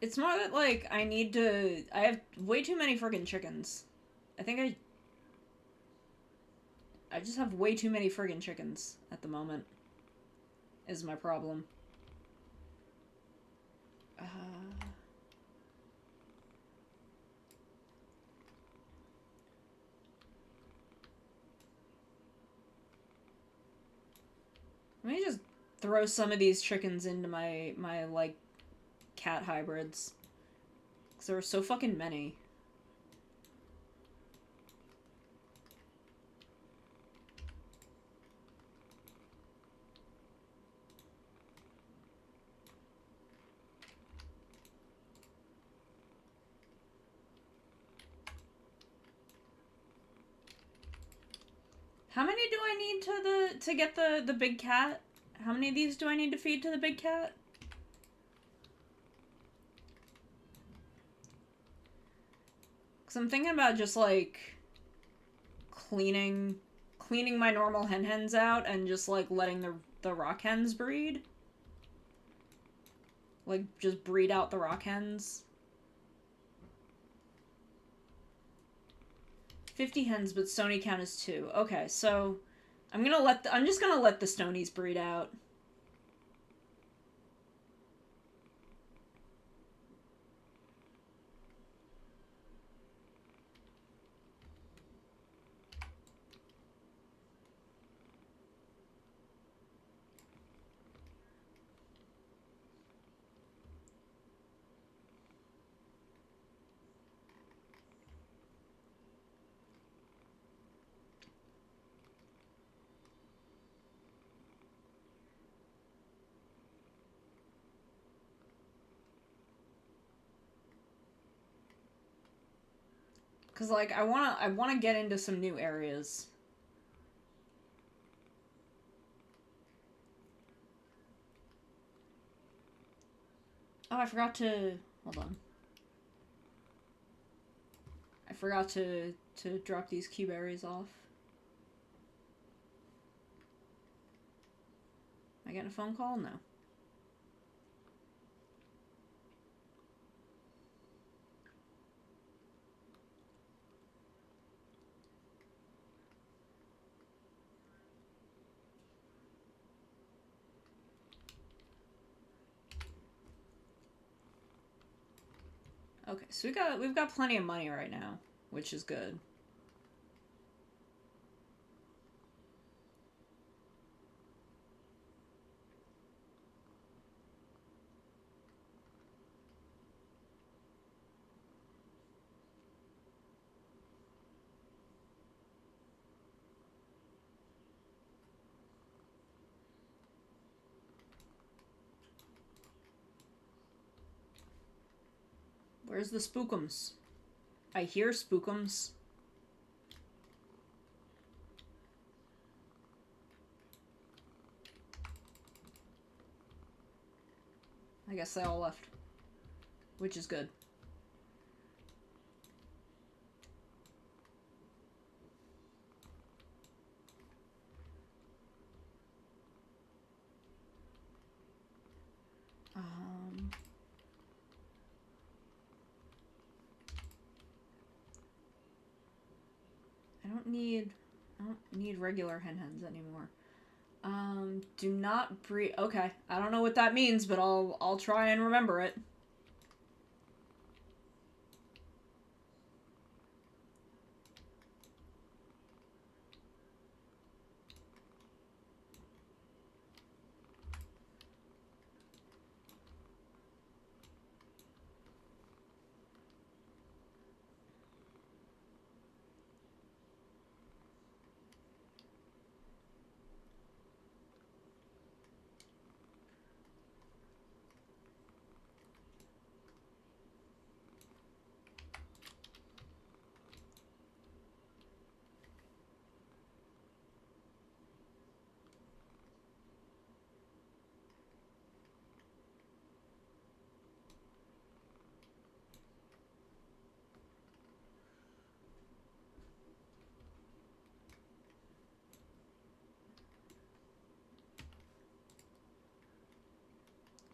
It's more that, like, I have way too many friggin' chickens. I think I just have way too many friggin' chickens at the moment. Is my problem. Let me just throw some of these chickens into my like, cat hybrids. Because there are so fucking many. How many do I need to get the big cat? How many of these do I need to feed to the big cat? Because I'm thinking about just, like, cleaning my normal hens out and just, like, letting the rock hens breed. Like, just breed out the rock hens. 50 hens, but stony count is 2. Okay, so I'm just gonna let the stonies breed out. Cause like I wanna get into some new areas. Oh, I forgot to hold on. I forgot to drop these key berries off. Am I getting a phone call? No. Okay, so we've got plenty of money right now, which is good. Where's the spookums? I hear spookums. I guess they all left. Which is good. I don't need regular hens anymore. Do not breed. Okay, I don't know what that means, but I'll try and remember it.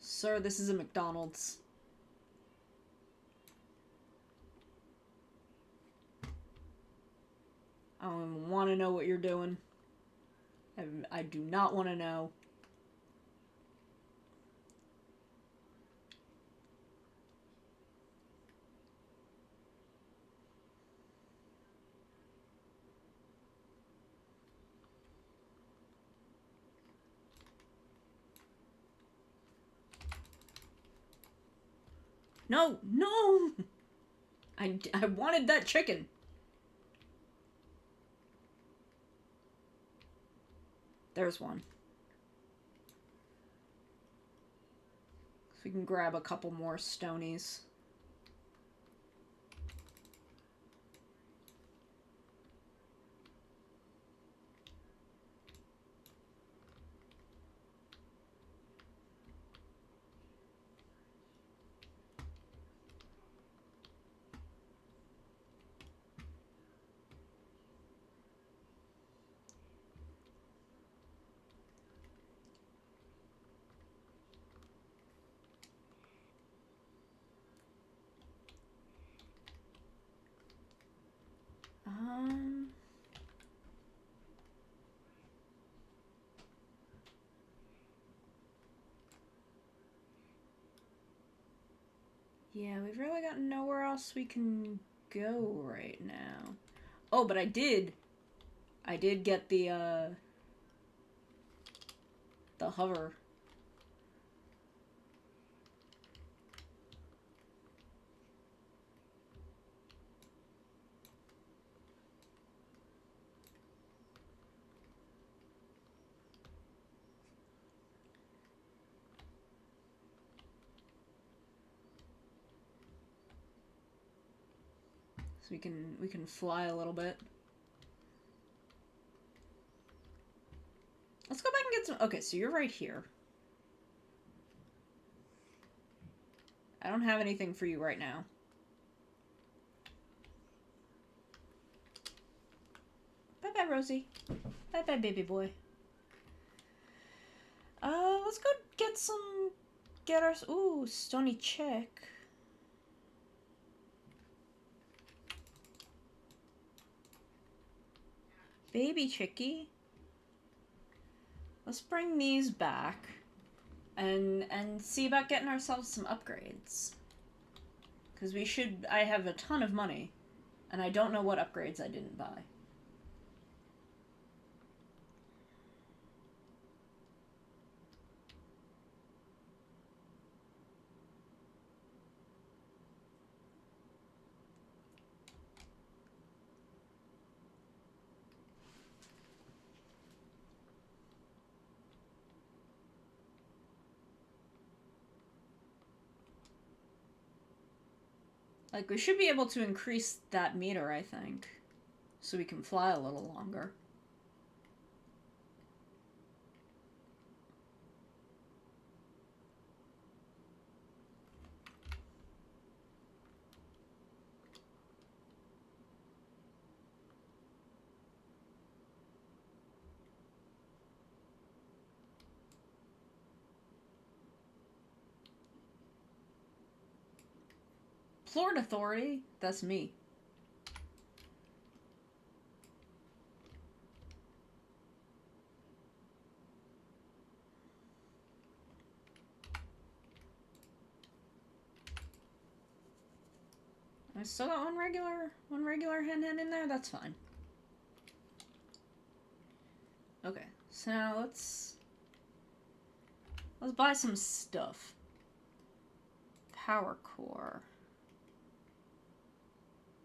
Sir, this is a McDonald's. I don't even want to know what you're doing. I do not want to know. No, no! I wanted that chicken. There's one. So we can grab a couple more stonies. Yeah, we've really got nowhere else we can go right now. Oh, but I did get the hover. So we can fly a little bit. Let's go back and get some. Okay, so you're right here. I don't have anything for you right now. Bye-bye, Rosie. Bye-bye, baby boy. Let's go get some... Get our... Ooh, stony chick. Baby chickie. Let's bring these back. And see about getting ourselves some upgrades. Because I have a ton of money. And I don't know what upgrades I didn't buy. Like, we should be able to increase that meter, I think. So we can fly a little longer. Port Authority? That's me. I still got one regular hen in there? That's fine. Okay, so now let's buy some stuff. Power core.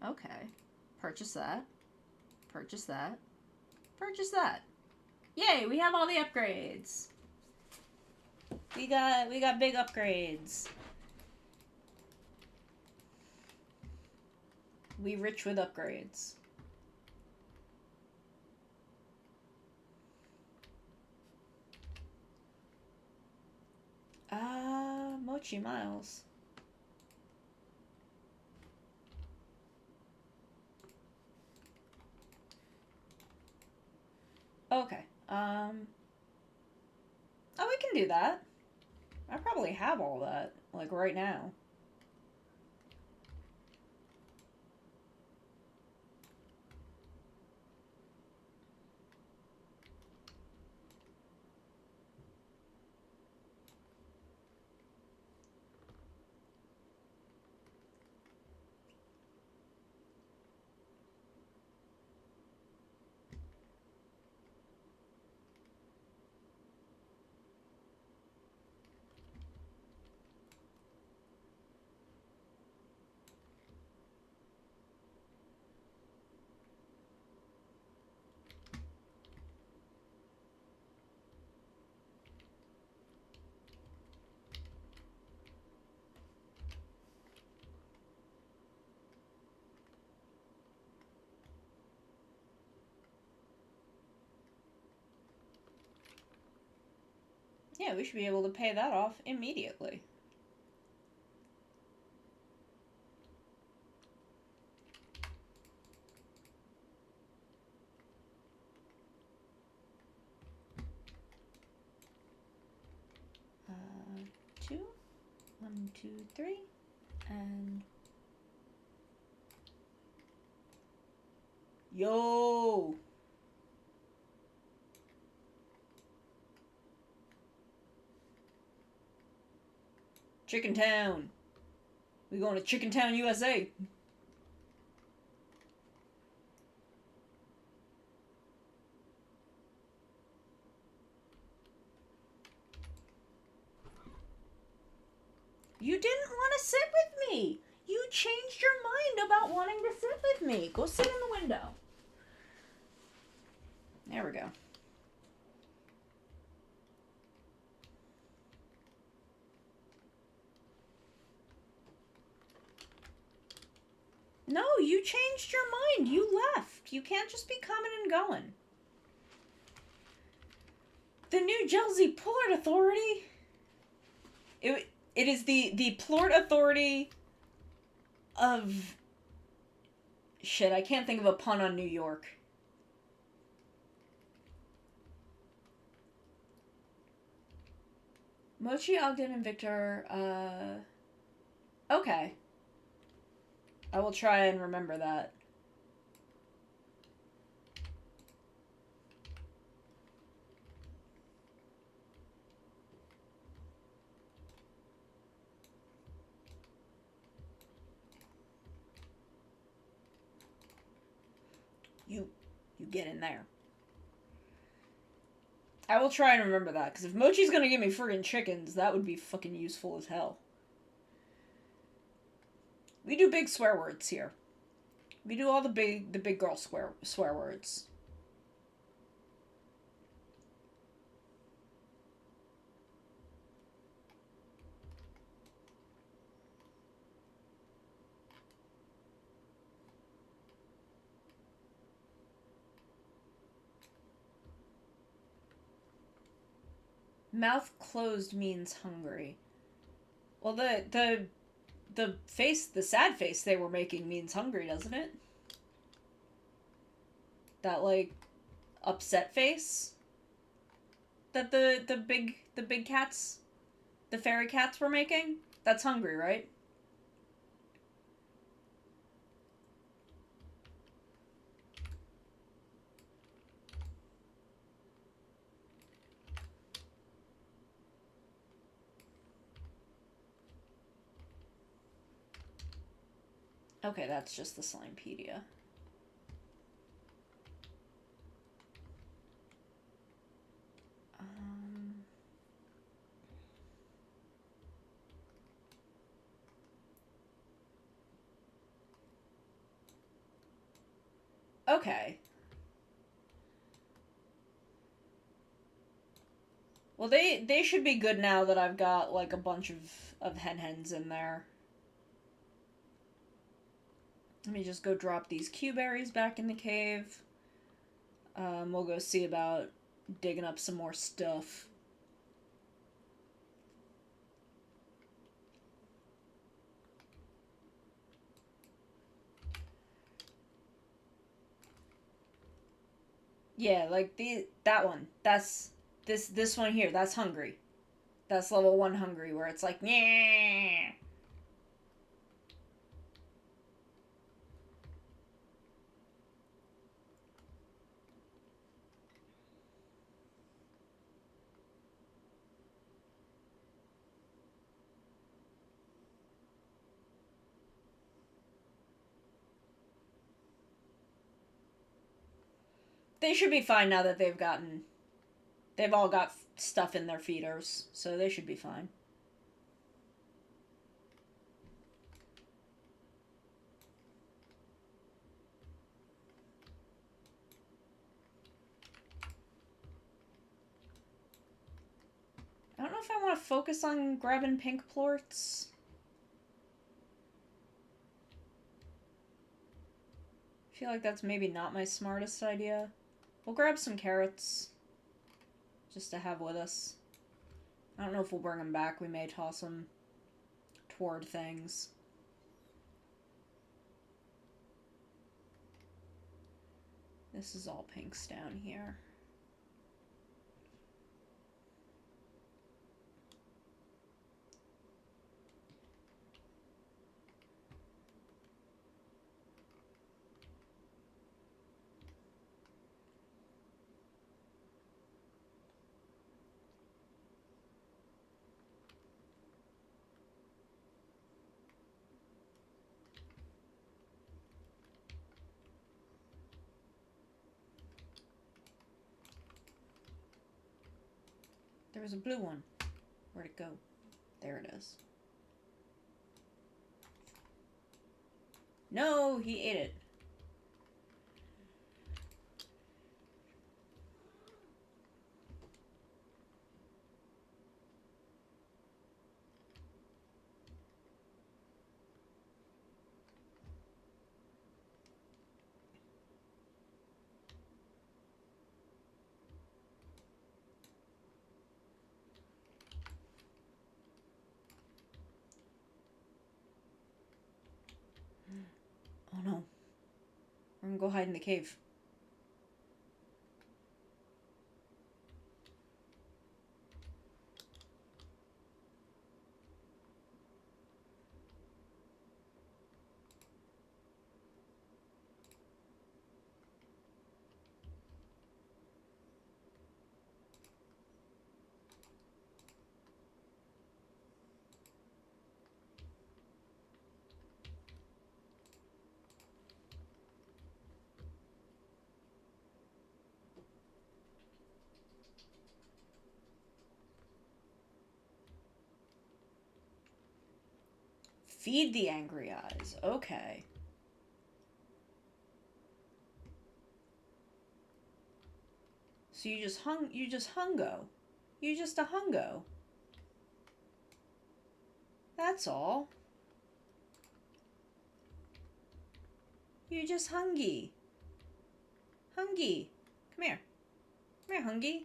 Okay. Purchase that. Purchase that. Purchase that. Yay, we have all the upgrades. We got big upgrades. We rich with upgrades. Mochi Miles. Okay. Oh, we can do that. I probably have all that, like, right now. Yeah, we should be able to pay that off immediately. Two. 1, 2, 3. And... Yo! Chicken Town. We going to Chicken Town, USA. You didn't want to sit with me. You changed your mind about wanting to sit with me. Go sit in the window. There we go. No, you changed your mind. You left. You can't just be coming and going. The New Jersey Port Authority. It is the Port Authority of... Shit, I can't think of a pun on New York. Mochi, Ogden, and Victor, okay. I will try and remember that. You get in there. I will try and remember that, because if Mochi's gonna give me friggin' chickens, that would be fucking useful as hell. We do big swear words here. We do all the big girl swear words. Mouth closed means hungry. Well, the sad face they were making means hungry, doesn't it? That, like, upset face that the big cats, the fairy cats were making, that's hungry, right? Okay, that's just the Slimepedia. Okay. Well, they should be good now that I've got, like, a bunch of hens in there. Let me just go drop these Q berries back in the cave. We'll go see about digging up some more stuff. Yeah, like that one. That's this one here. That's hungry. That's level 1 hungry, where it's like, yeah. They should be fine now that they've all got stuff in their feeders, so they should be fine. I don't know if I want to focus on grabbing pink plorts. I feel like that's maybe not my smartest idea. We'll grab some carrots just to have with us. I don't know if we'll bring them back. We may toss them toward things. This is all pinks down here. There was a blue one. Where'd it go? There it is. No, he ate it. Oh no. We're gonna go hide in the cave. Feed the angry eyes. Okay. So you just hungo. You just a hungo. That's all. You just hungry. Hungry. Come here. Come here, hungry.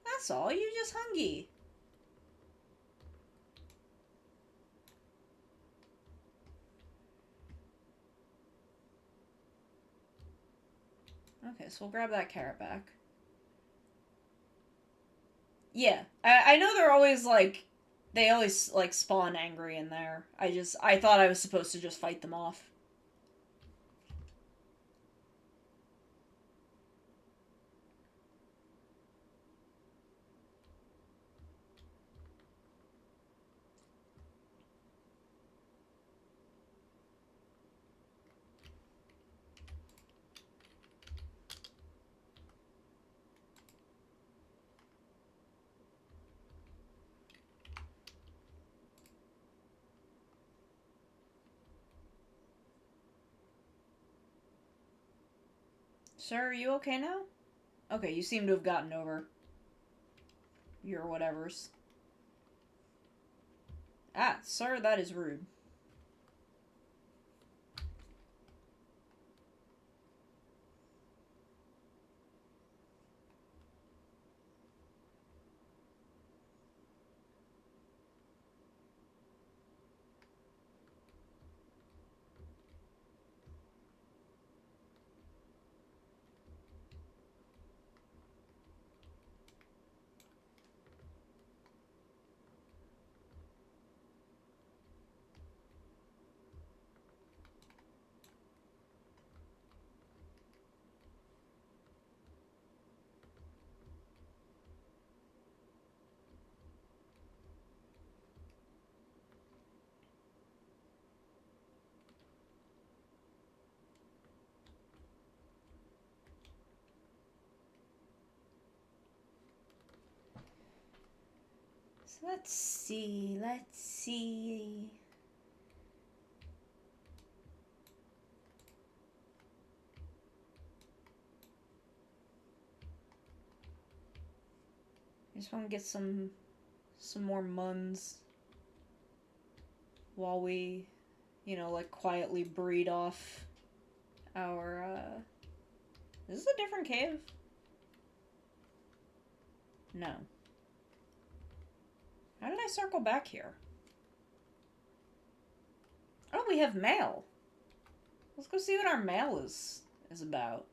That's all. You just hungry. Okay, so we'll grab that carrot back. Yeah, I know they're always like, they always like spawn angry in there. I thought I was supposed to just fight them off. Sir, are you okay now? Okay, you seem to have gotten over your whatevers. Ah, sir, that is rude. So let's see. I just want to get some more muns while we, like quietly breed off our, Is this a different cave? No. How did I circle back here? Oh, we have mail. Let's go see what our mail is about.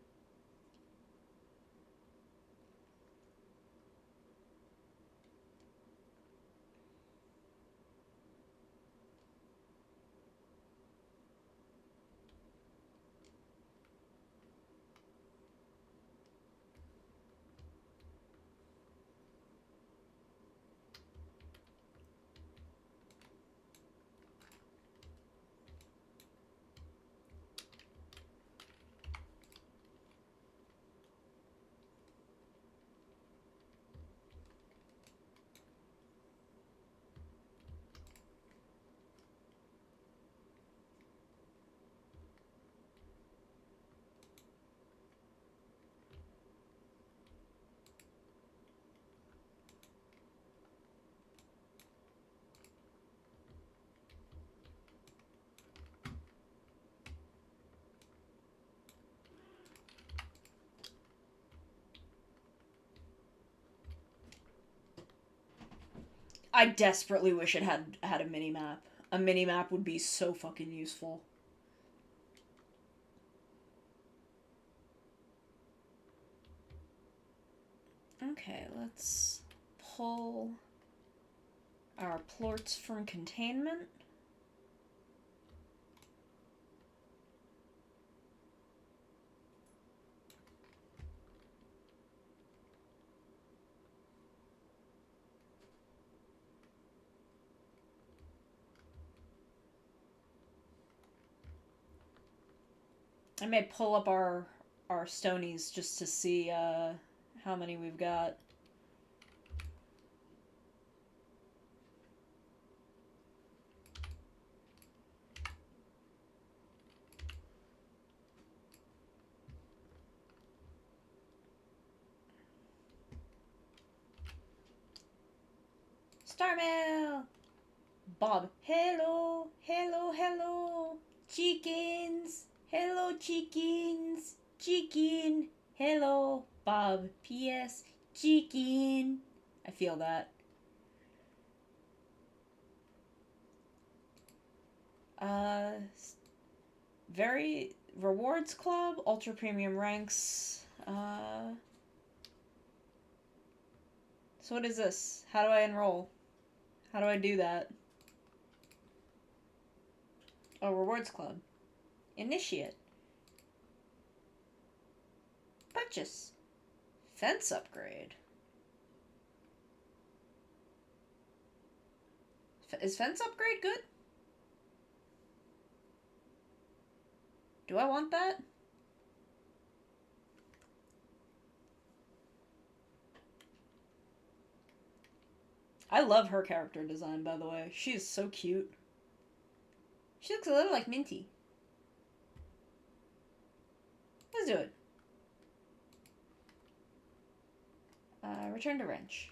I desperately wish it had a mini map. A mini map would be so fucking useful. Okay, let's pull our plorts from containment. I may pull up our stonies just to see how many we've got. Starmail! Bob. Hello, hello, hello. Chickens. Hello, chickens. Chicken. Hello, Bob. P.S. Chicken. I feel that. Very rewards club, ultra premium ranks. So what is this? How do I enroll? How do I do that? Oh, rewards club. Initiate. Purchase. Fence upgrade. Is fence upgrade good? Do I want that? I love her character design, by the way. She is so cute. She looks a little like Minty. Let's do it. Return to wrench.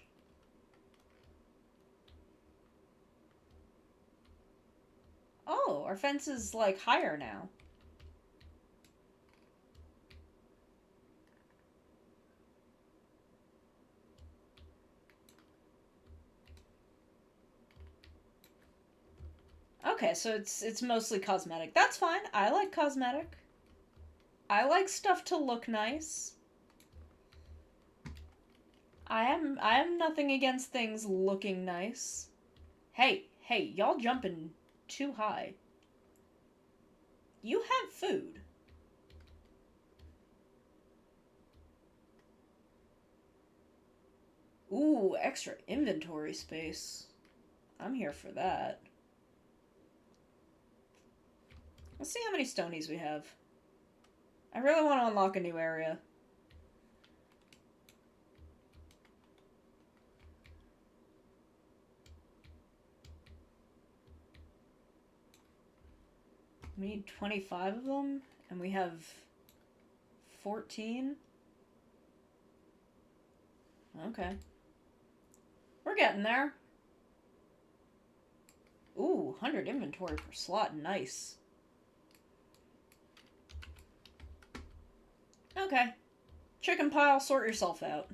Oh, our fence is, like, higher now. Okay, so it's mostly cosmetic. That's fine. I like cosmetic. I like stuff to look nice. I am nothing against things looking nice. Hey, y'all jumping too high. You have food. Ooh, extra inventory space. I'm here for that. Let's see how many stonies we have. I really want to unlock a new area. We need 25 of them, and we have 14. Okay. We're getting there. Ooh, 100 inventory per slot. Nice. Okay. Chicken pile, sort yourself out.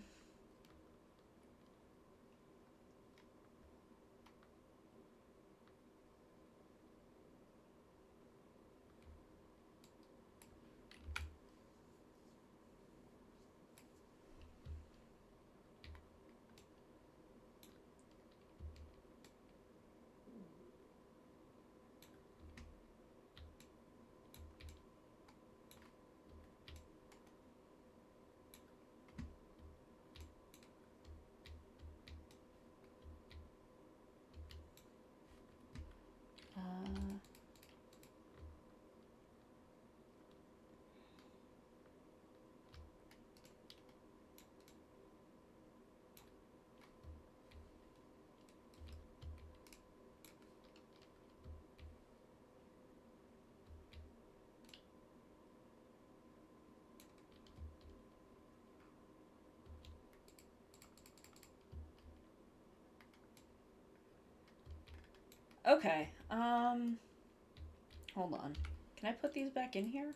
Okay, hold on. Can I put these back in here?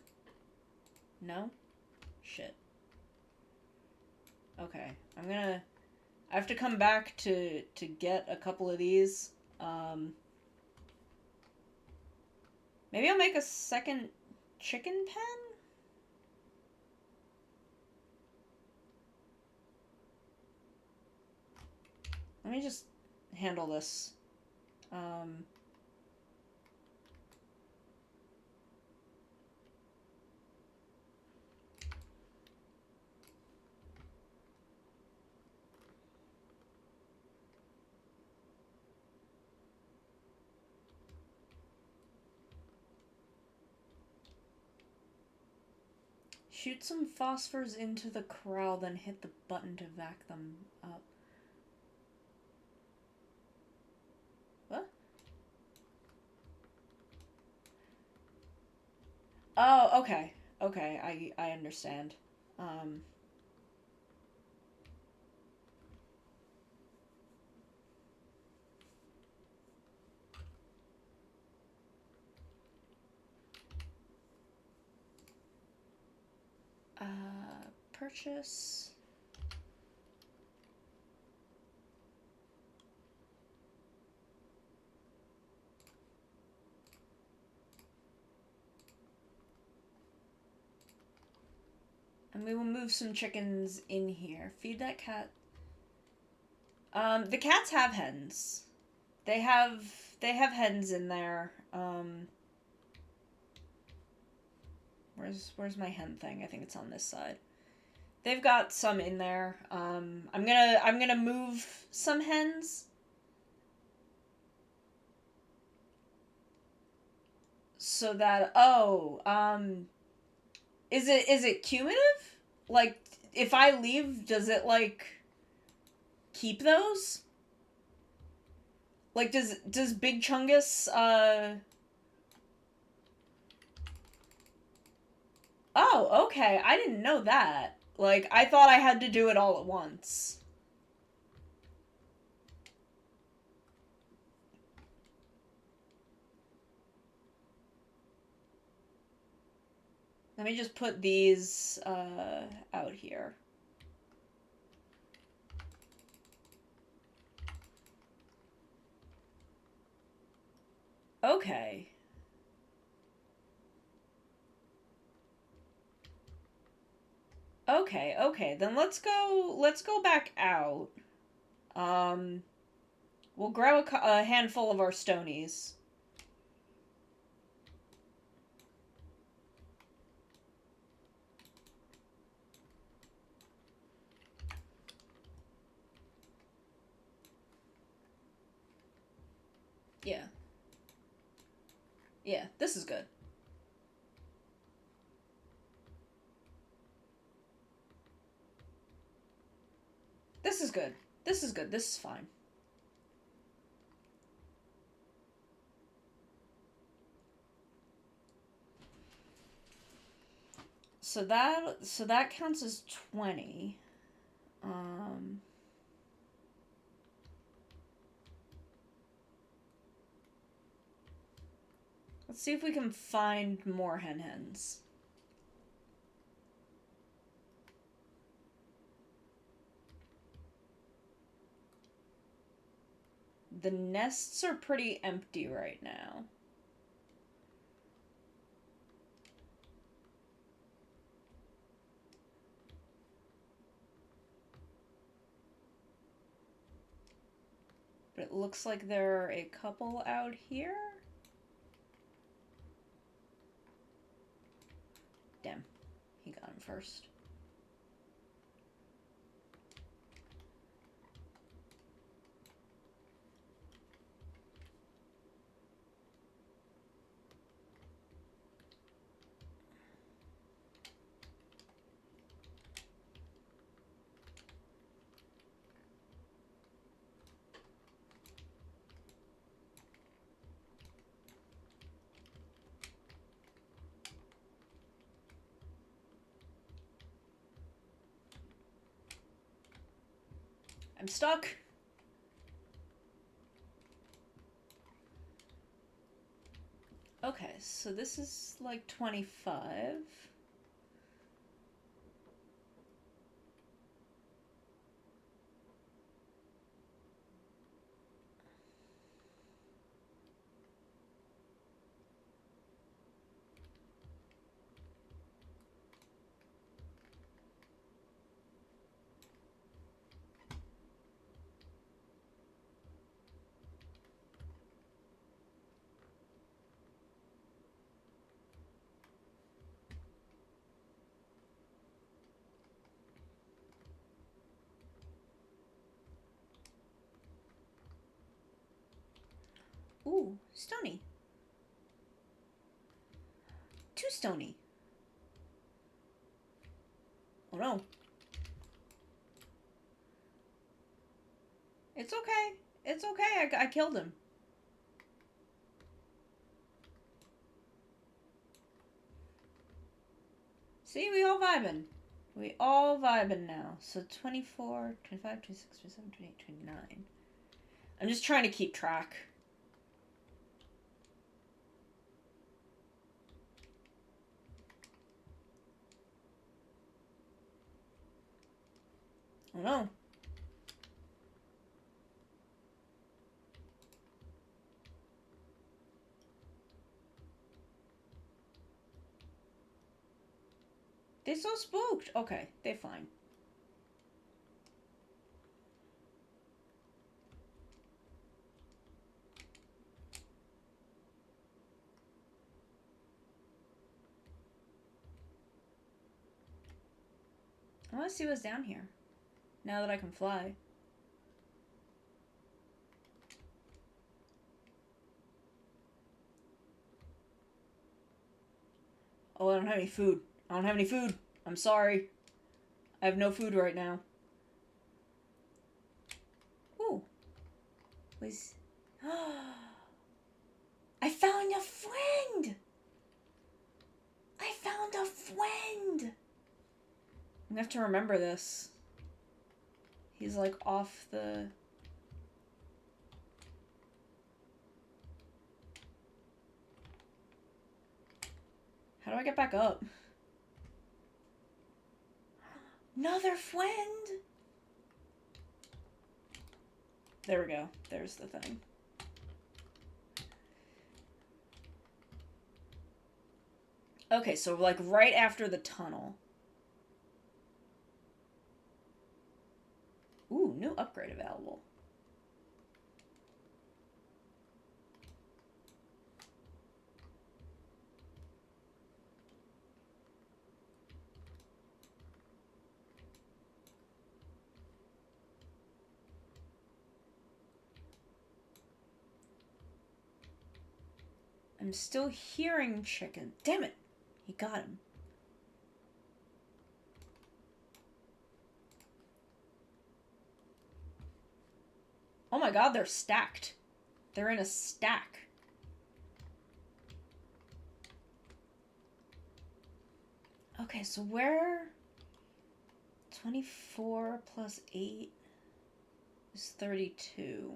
No? Shit. Okay, I have to come back to get a couple of these. Maybe I'll make a second chicken pen? Let me just handle this. Shoot some phosphors into the corral, then hit the button to vac them up. What? Oh, okay. Okay, I understand. purchase. And we will move some chickens in here. Feed that cat. The cats have hens. They have hens in there. Where's my hen thing? I think it's on this side. They've got some in there. I'm gonna move some hens. So that is it cumulative? Like, if I leave, does it like keep those? Like, does Big Chungus Oh, okay. I didn't know that. Like, I thought I had to do it all at once. Let me just put these out here. Okay. Okay, then let's go back out. We'll grab a handful of our stonies. Yeah. Yeah, this is good. This is good. This is good. This is fine. So that counts as 20. Let's see if we can find more hens. The nests are pretty empty right now. But it looks like there are a couple out here. Damn, he got him first. I'm stuck. Okay, so this is like 25. Ooh, stony. 2 stony. Oh no. It's okay. It's okay. I killed him. See, we all vibing. We all vibing now. So 24, 25, 26, 27, 28, 29. I'm just trying to keep track. Oh no. They're so spooked. Okay, they're fine. I want to see what's down here. Now that I can fly. Oh, I don't have any food. I don't have any food. I'm sorry. I have no food right now. Ooh. Was... I found a friend! I found a friend! I'm gonna have to remember this. He's like off the... How do I get back up? Another friend? There we go. There's the thing. Okay, so like right after the tunnel. Ooh, new upgrade available. I'm still hearing chicken. Damn it! He got him. Oh my god, they're stacked. They're in a stack. Okay, so where... 24 plus 8 is 32.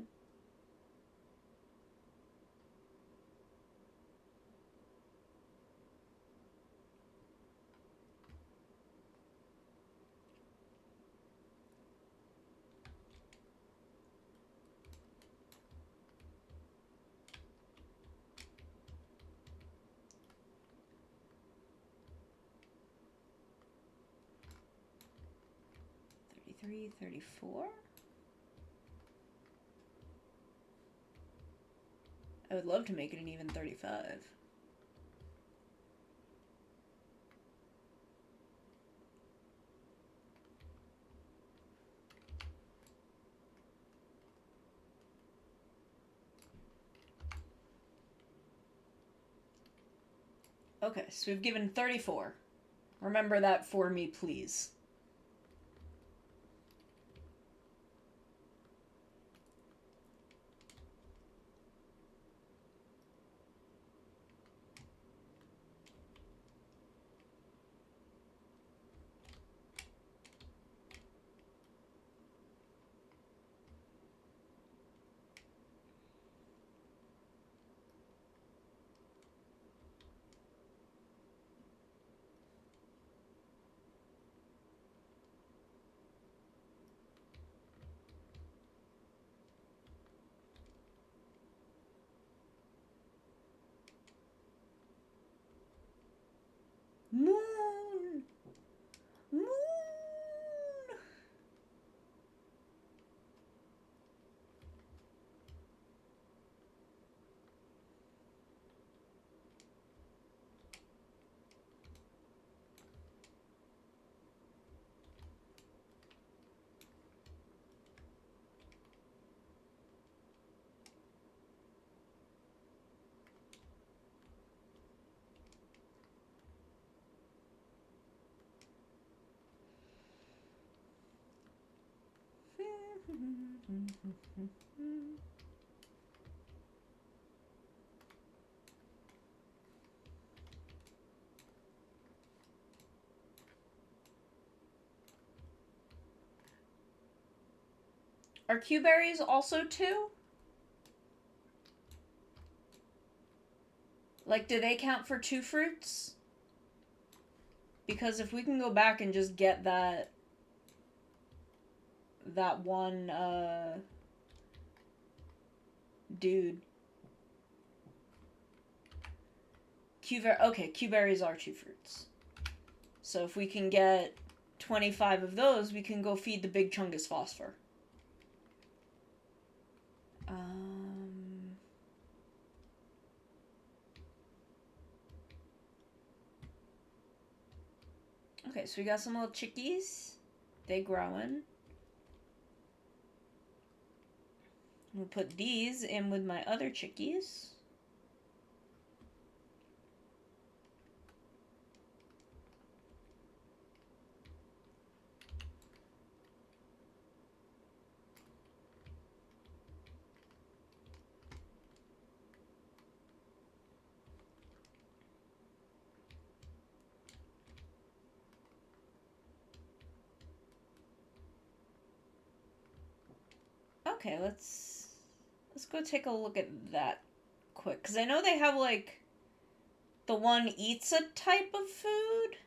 Three, 34. I would love to make it an even 35. Okay, so we've given 34. Remember that for me, please. Moon! Moon! Are Q berries also 2? Like, do they count for 2 fruits? Because if we can go back and just get that... that one, dude. Okay, Q-berries are 2 fruits. So if we can get 25 of those, we can go feed the big Chungus Phosphor. Okay, so we got some little chickies. They growing. We'll put these in with my other chickies. Okay, let's go take a look at that quick, because I know they have, like, the one eats a type of food.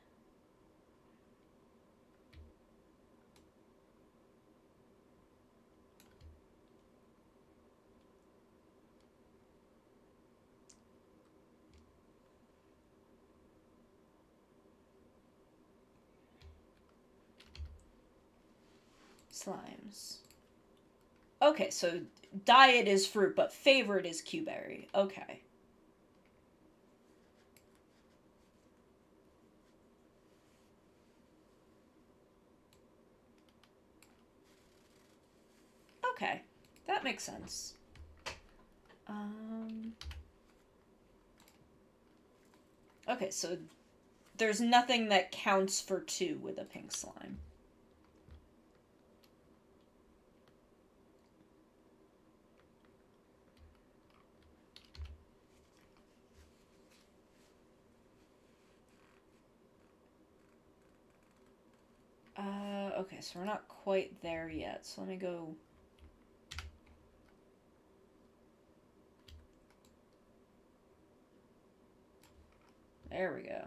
Slimes. Okay, so diet is fruit, but favorite is Q-berry. Okay. Okay, that makes sense. Okay, so there's nothing that counts for 2 with a pink slime. Okay, so we're not quite there yet, so let me go... There we go.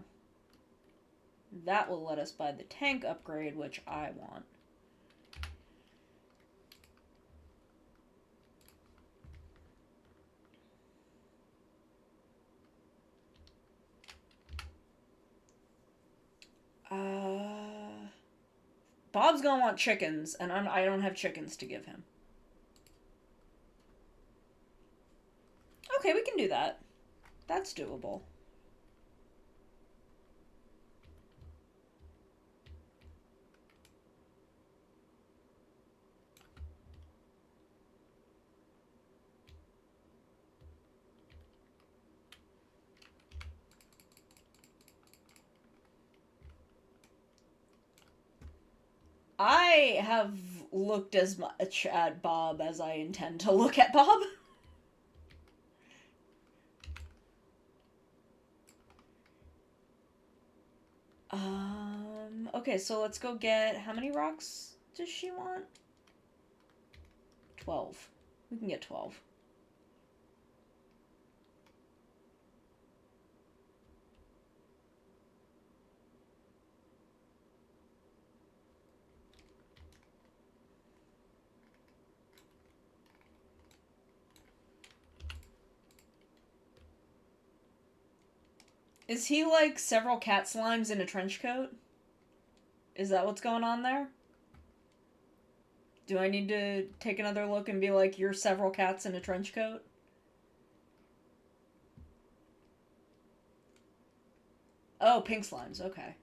That will let us buy the tank upgrade, which I want. Bob's gonna want chickens, and I don't have chickens to give him. Okay, we can do that. That's doable. I have looked as much at Bob as I intend to look at Bob. Okay, so let's go get... How many rocks does she want? 12. We can get 12. Is he like several cat slimes in a trench coat? Is that what's going on there? Do I need to take another look and be like, you're several cats in a trench coat? Oh, pink slimes, okay.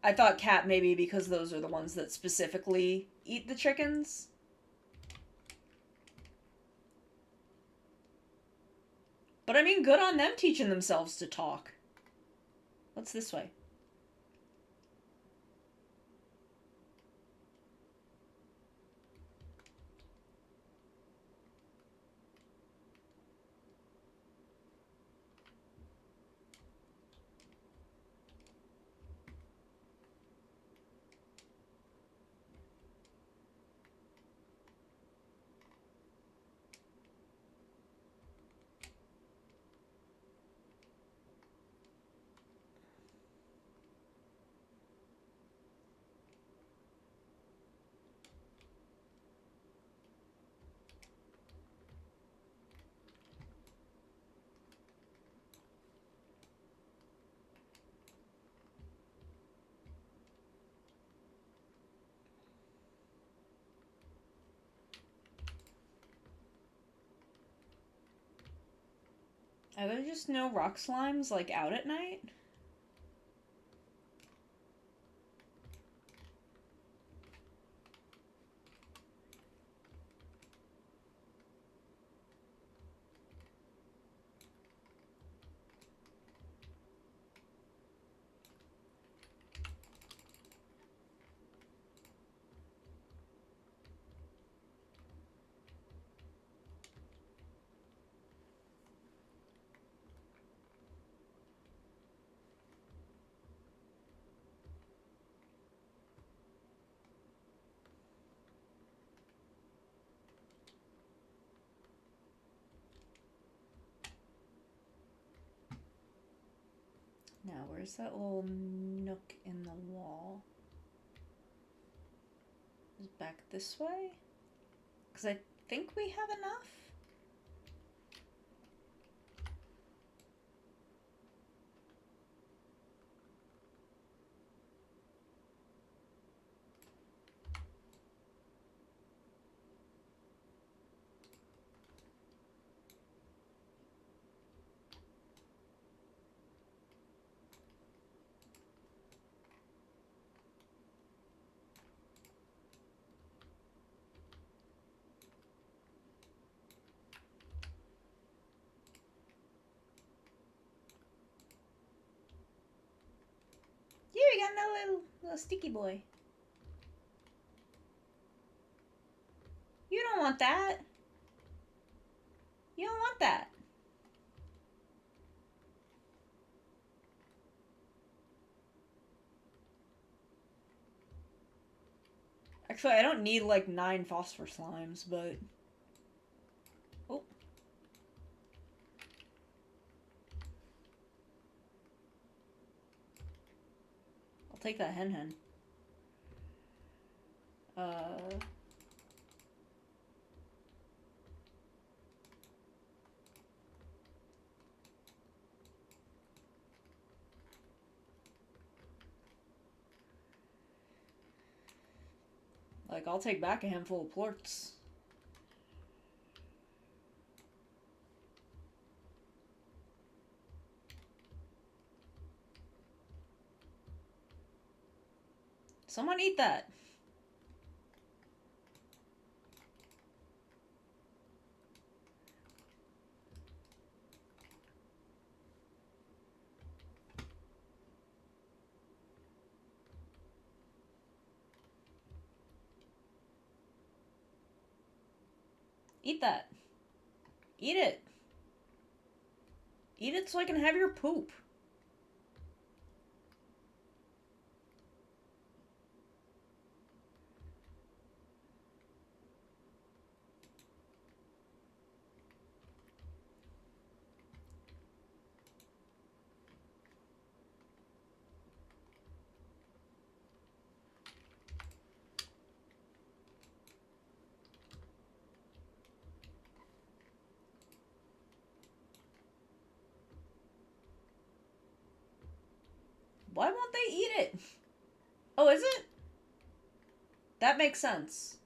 I thought cat maybe because those are the ones that specifically eat the chickens. But I mean, good on them teaching themselves to talk. What's this way? Are there just no rock slimes, like, out at night? Now, where's that little nook in the wall? Is it back this way? Because I think we have enough. Yeah, we got another little sticky boy. You don't want that. You don't want that. Actually, I don't need like 9 phosphor slimes, but... Oh. I'll take that hen. Like, I'll take back a handful of plorts. Someone eat that. Eat that. Eat it. Eat it so I can have your poop. Why won't they eat it? Oh, is it? That makes sense.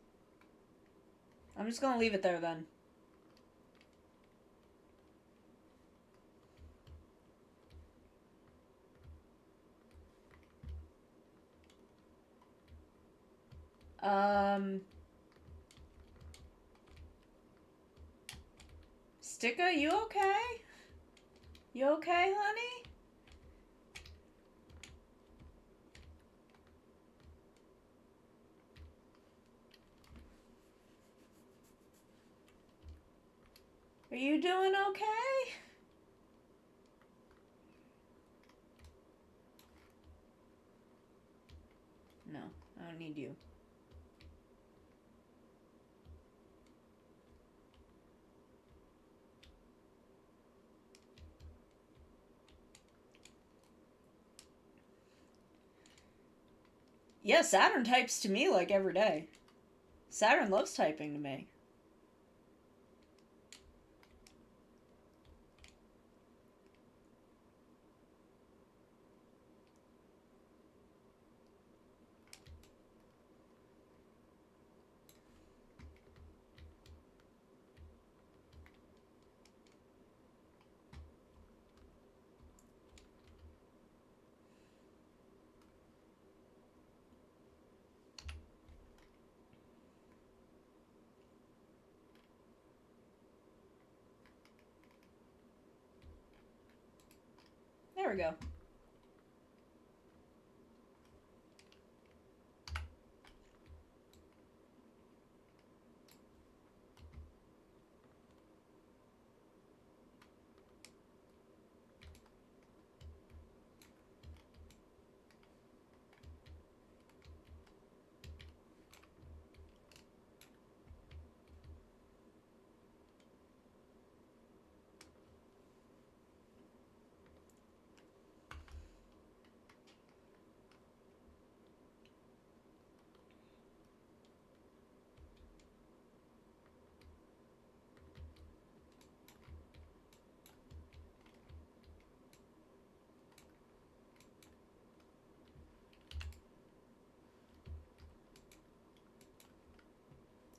I'm just gonna leave it there then. Sticka, you okay? You okay, honey? Are you doing okay? No, I don't need you. Yeah, Saturn types to me like every day. Saturn loves typing to me. we go.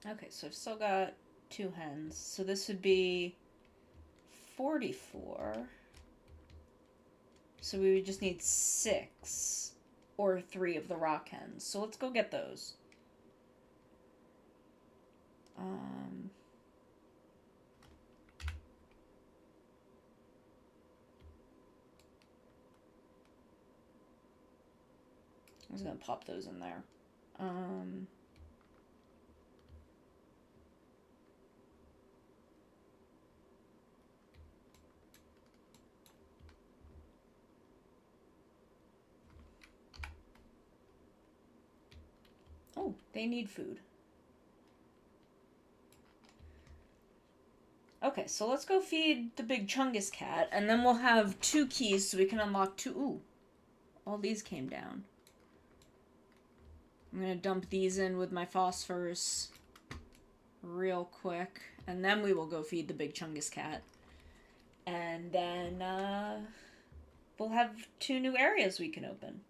Okay, so I've still got 2 hens. So this would be 44. So we would just need 6 or 3 of the rock hens. So let's go get those. I'm just gonna pop those in there. Oh, they need food. Okay, so let's go feed the big Chungus cat, and then we'll have 2 keys so we can unlock 2. Ooh, all these came down. I'm gonna dump these in with my phosphors real quick, and then we will go feed the big Chungus cat. And then, we'll have 2 new areas we can open.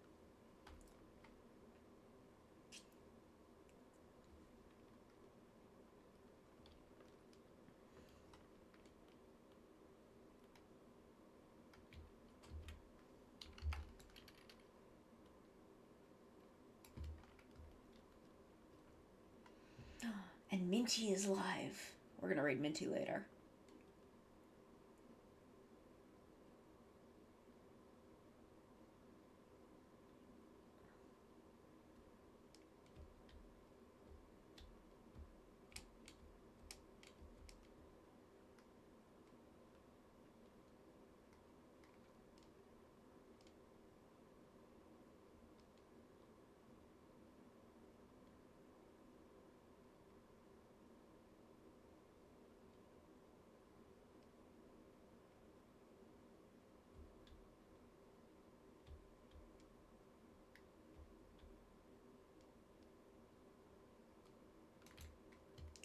And Minty is live. We're gonna raid Minty later.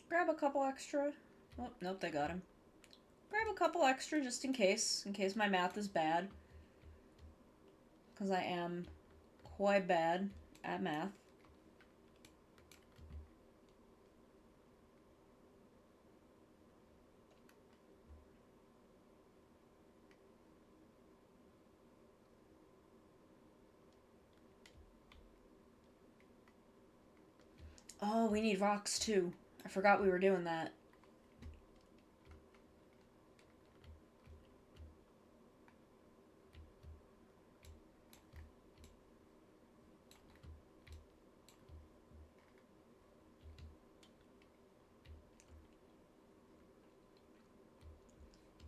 Grab a couple extra. Oh, nope, they got him. Grab a couple extra just in case my math is bad. Because I am quite bad at math. Oh, we need rocks too. I forgot we were doing that.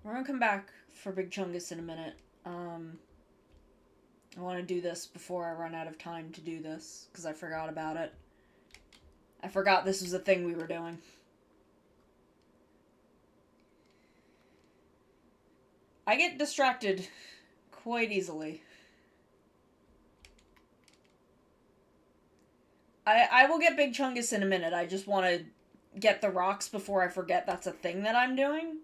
We're gonna come back for Big Chungus in a minute. I want to do this before I run out of time to do this, because I forgot about it. I forgot this was a thing we were doing. I get distracted quite easily. I will get Big Chungus in a minute. I just want to get the rocks before I forget that's a thing that I'm doing.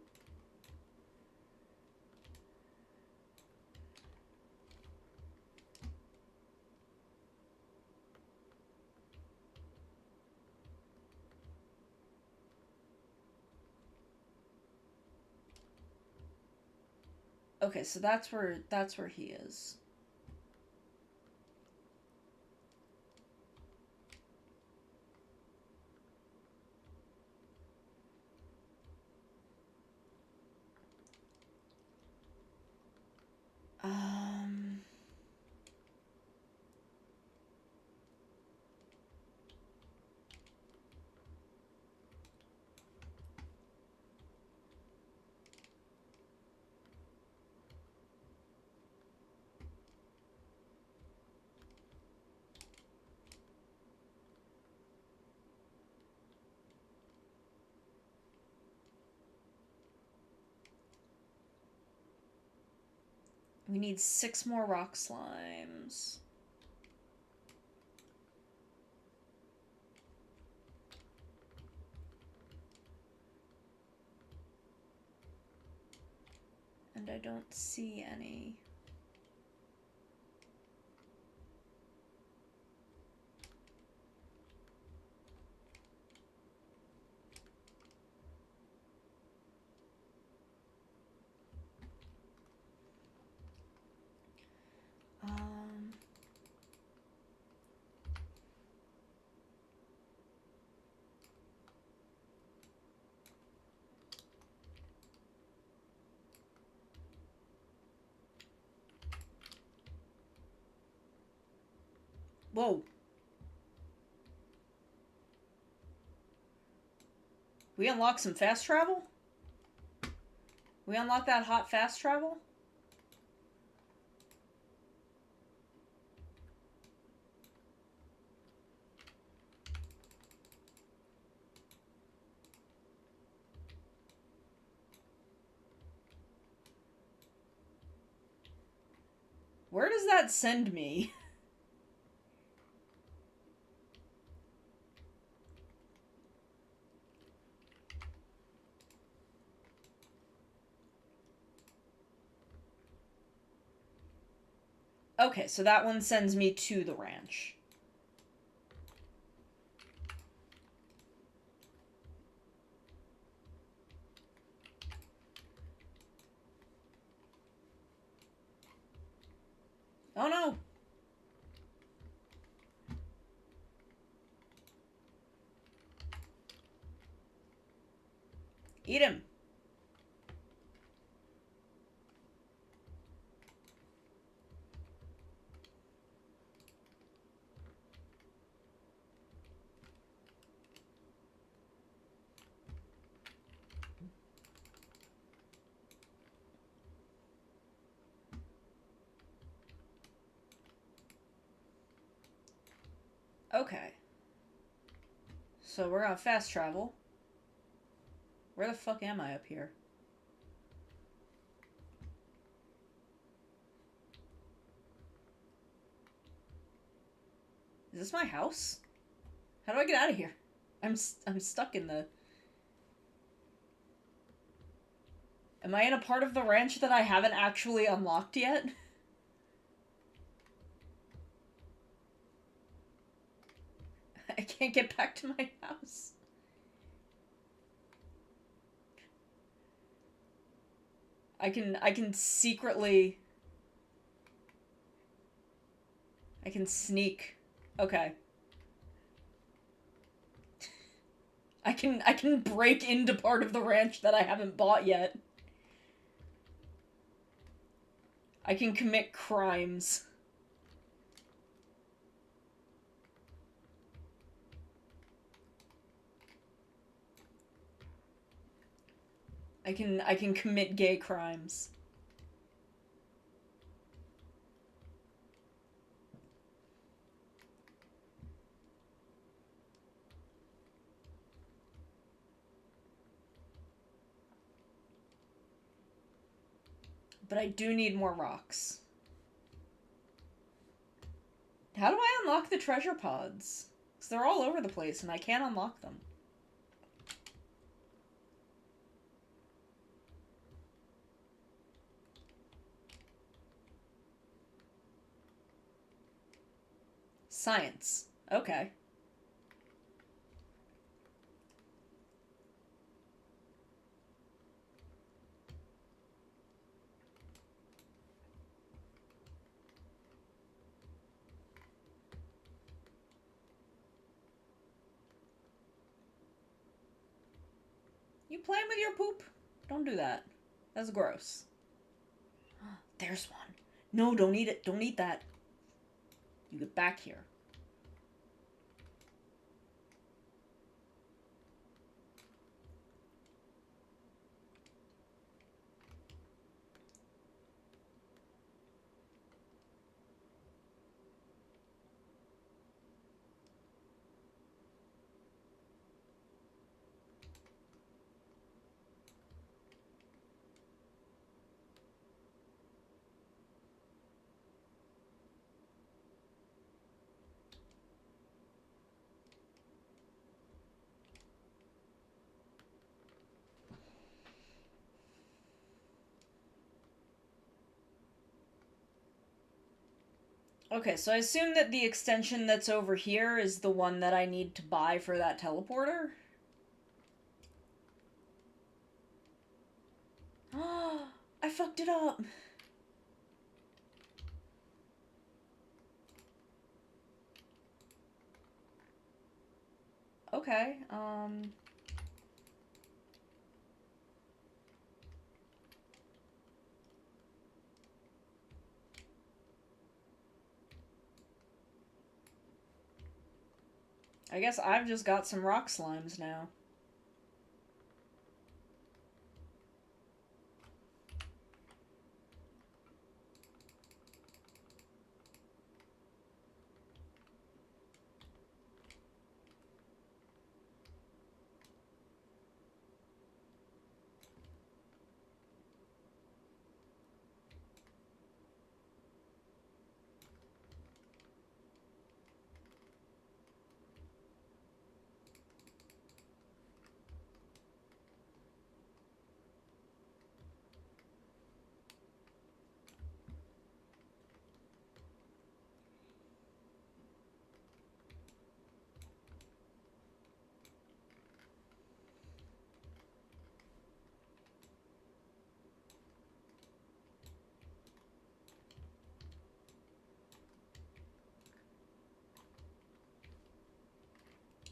Okay, so that's where he is. We need 6 more rock slimes. And I don't see any. Whoa. We unlock some fast travel? We unlock that hot fast travel? Where does that send me? Okay, so that one sends me to the ranch. Oh no! Eat him! Okay. So we're gonna fast travel. Where the fuck am I up here? Is this my house? How do I get out of here? I'm stuck in the... Am I in a part of the ranch that I haven't actually unlocked yet? I can't get back to my house. I can secretly... I can sneak. Okay. I can break into part of the ranch that I haven't bought yet. I can commit crimes. I can commit gay crimes. But I do need more rocks. How do I unlock the treasure pods? Because they're all over the place and I can't unlock them. Science. Okay. You playing with your poop? Don't do that. That's gross. There's one. No, don't eat it. Don't eat that. You get back here. Okay, so I assume that the extension that's over here is the one that I need to buy for that teleporter? I fucked it up! Okay, I guess I've just got some rock slimes now.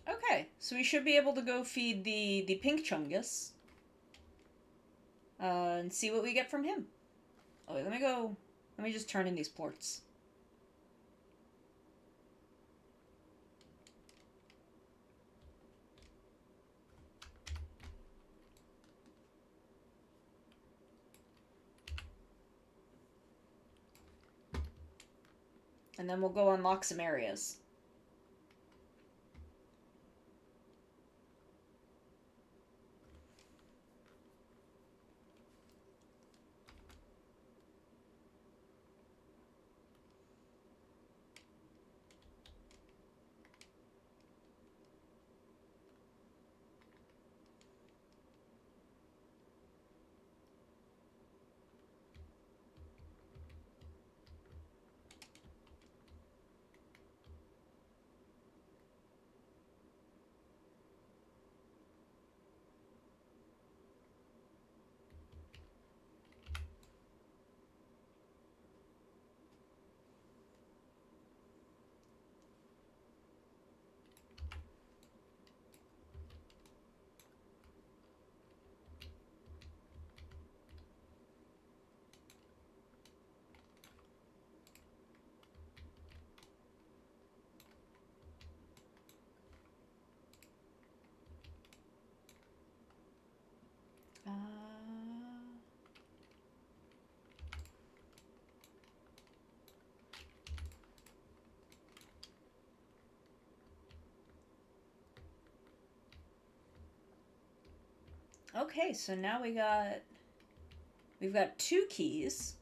Okay, so we should be able to go feed the pink chungus. And see what we get from him. Oh, wait, let me go. Let me just turn in these ports. And then we'll go unlock some areas. Uh... Okay, so now we've got 2 keys.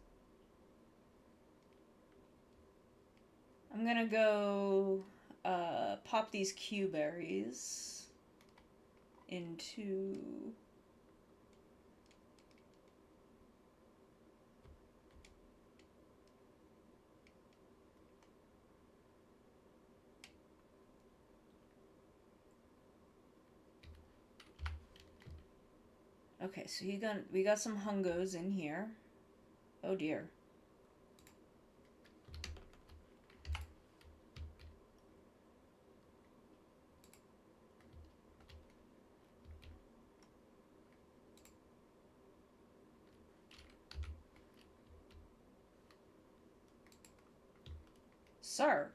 I'm gonna go pop these Q berries into. Okay, so we got some hungos in here. Oh dear. Sir.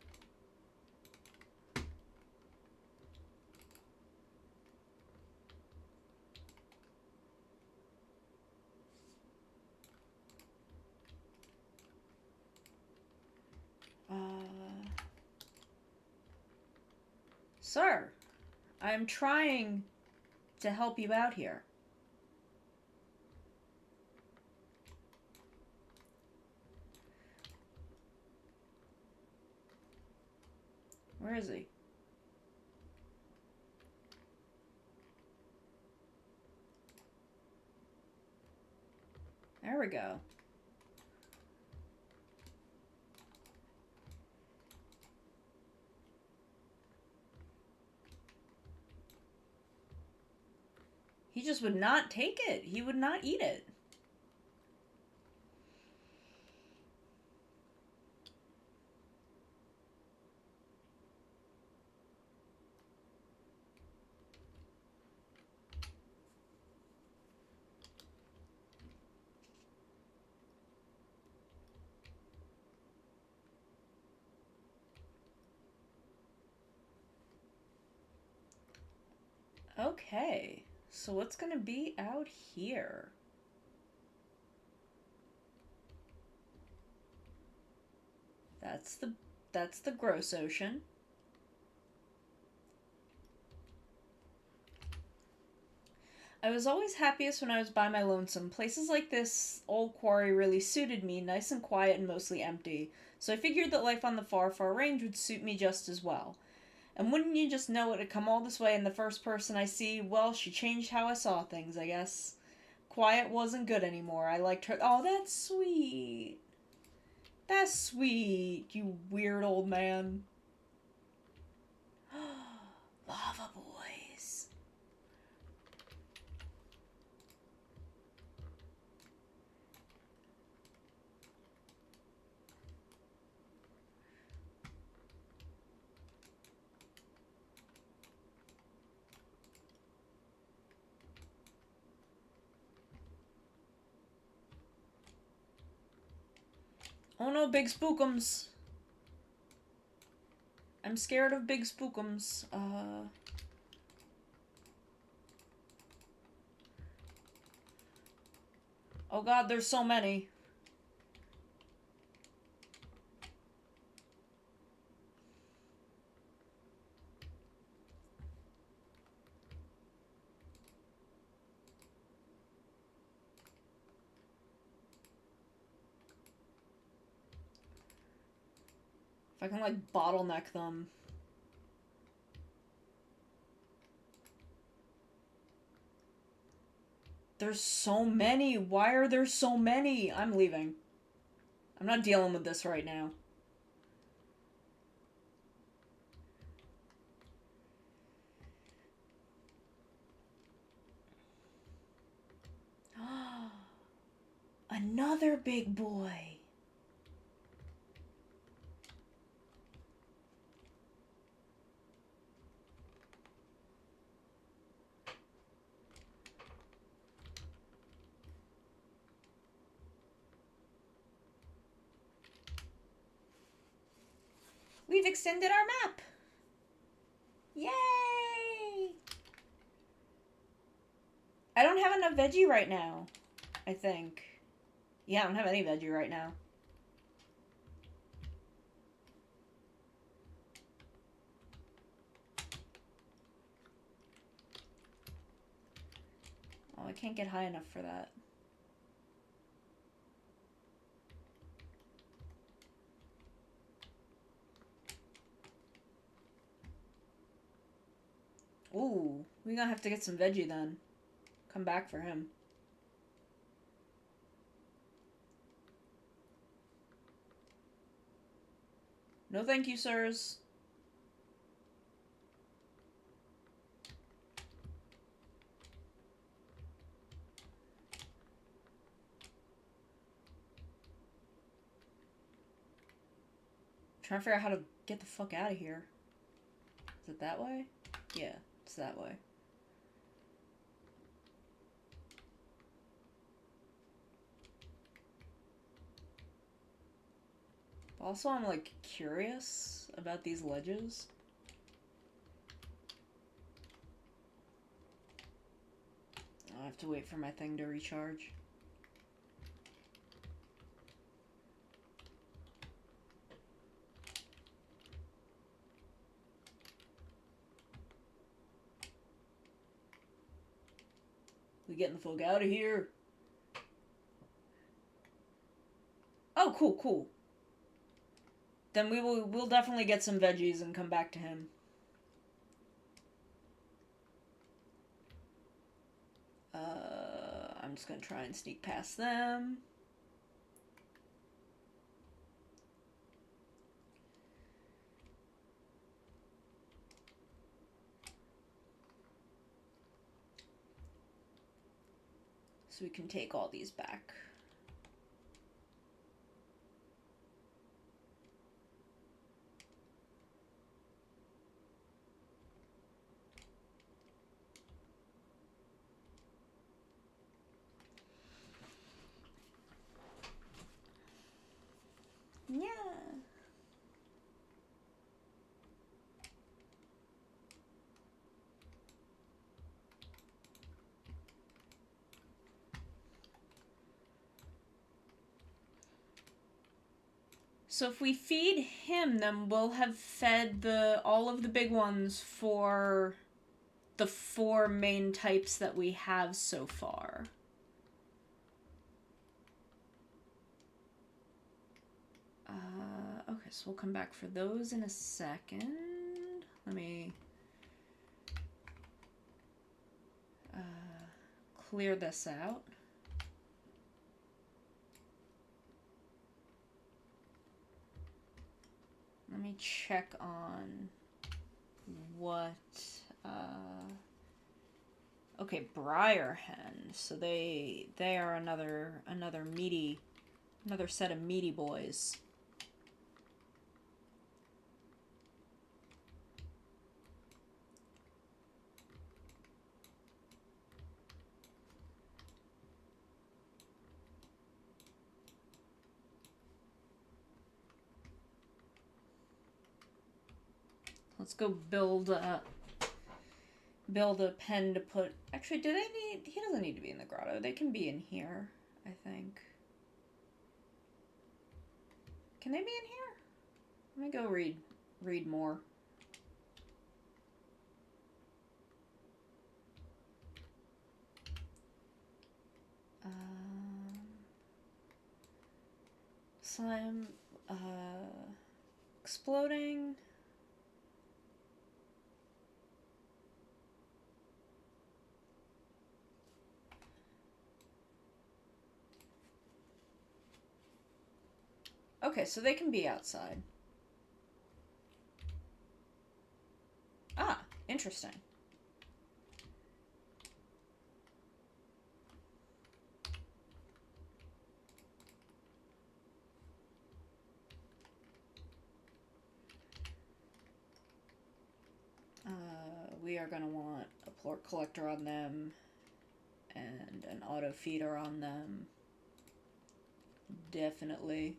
Sir, I'm trying to help you out here. Where is he? There we go. just would not take it. He would not eat it. Okay, so what's gonna be out here? That's the gross ocean. I was always happiest when I was by my lonesome. Places like this old quarry really suited me, nice and quiet and mostly empty. So I figured that life on the far, far range would suit me just as well. And wouldn't you just know it, to come all this way and the first person I see, well, she changed how I saw things, I guess. Quiet wasn't good anymore. I liked her. Oh, that's sweet. That's sweet, you weird old man. Lava boys. Oh no, big spookums. I'm scared of big spookums. Oh god, there's so many. If I can, like, bottleneck them. There's so many. Why are there so many? I'm leaving. I'm not dealing with this right now. Another big boy. We've extended our map. Yay! I don't have enough veggie right now, I think. Yeah, I don't have any veggie right now. Oh, I can't get high enough for that. Ooh, we're gonna have to get some veggie then. Come back for him. No thank you, sirs. Trying to figure out how to get the fuck out of here. Is it that way? Yeah, it's that way. Also, I'm, like, curious about these ledges. I have to wait for my thing to recharge. We getting the fuck out of here. Oh, cool, cool. Then we'll definitely get some veggies and come back to him. I'm just gonna try and sneak past them. So we can take all these back. Yeah. So if we feed him, then we'll have fed all of the big ones for the 4 main types that we have so far. Okay, so we'll come back for those in a second. Let me clear this out. Let me check on what, okay, Briarhen. So they are another set of meaty boys. Let's go build a pen to put... Actually, do they need... He doesn't need to be in the grotto. They can be in here, I think. Can they be in here? Let me go read more. Slime, exploding. Okay, so they can be outside. Ah, interesting. We are going to want a plort collector on them and an auto feeder on them. Definitely.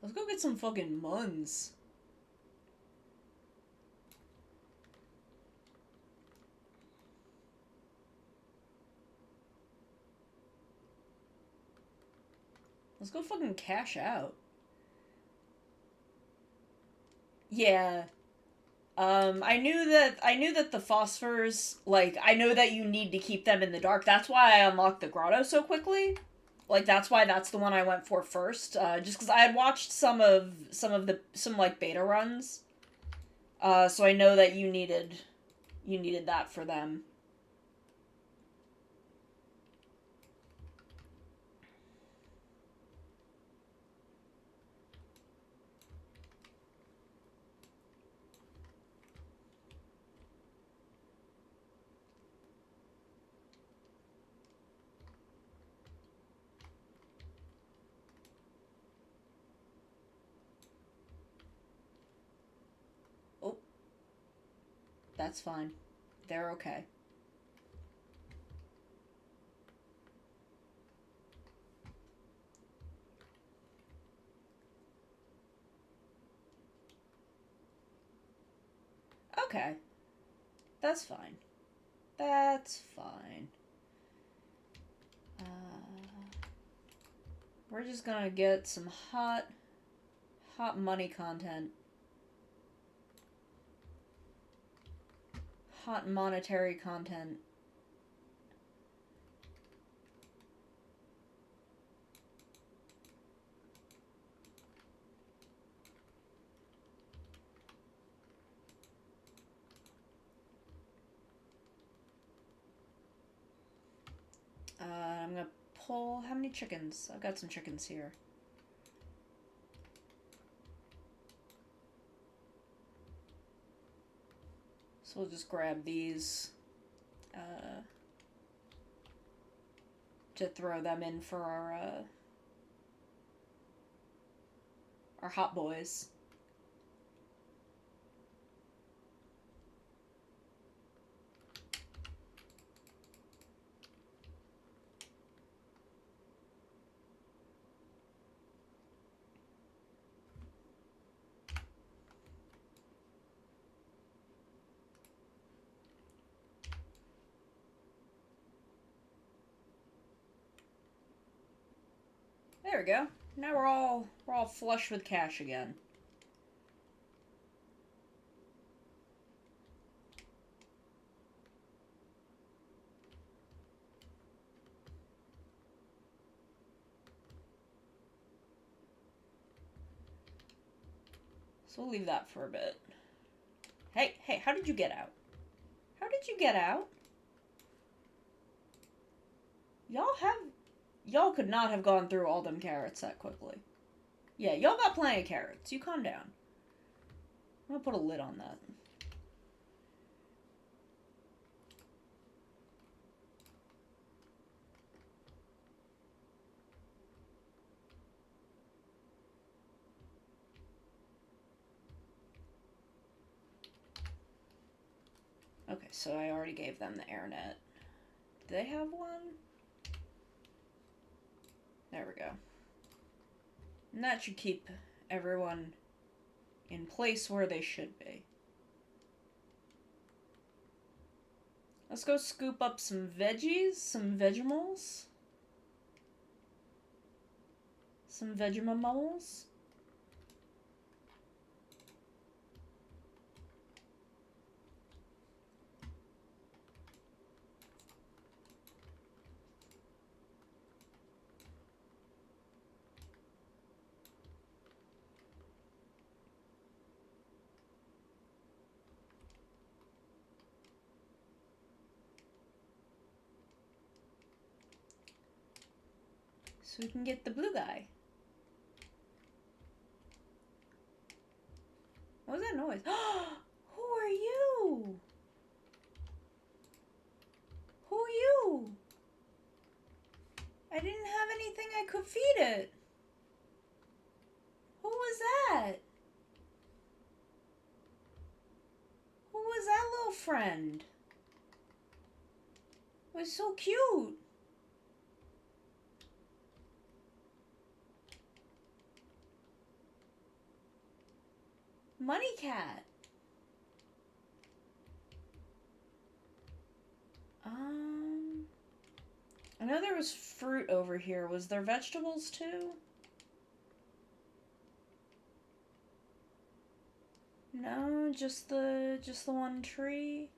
Let's go get some fucking muns. Let's go fucking cash out. Yeah. I knew that the phosphors, like, I know that you need to keep them in the dark. That's why I unlocked the grotto so quickly. Like, that's why that's the one I went for first. Just because I had watched some like beta runs. So I know that you needed that for them. Oh. That's fine. They're okay. Okay. That's fine. That's fine. We're just gonna get some hot money content. Hot monetary content. I'm gonna pull... How many chickens? I've got some chickens here. So we'll just grab these to throw them in for our hot boys. There we go. Now we're all flush with cash again. So we'll leave that for a bit. Hey, how did you get out? How did you get out? Y'all could not have gone through all them carrots that quickly. Yeah, y'all got plenty of carrots. You calm down. I'm gonna put a lid on that. Okay, so I already gave them the air net. Do they have one? There we go. And that should keep everyone in place where they should be. Let's go scoop up some veggies, some Vegemals. Some Vegemamals. So we can get the blue guy. What was that noise? Who are you? Who are you? I didn't have anything I could feed it. Who was that? Who was that little friend? It was so cute. Money cat. I know there was fruit over here. Was there vegetables too? No, just the one tree.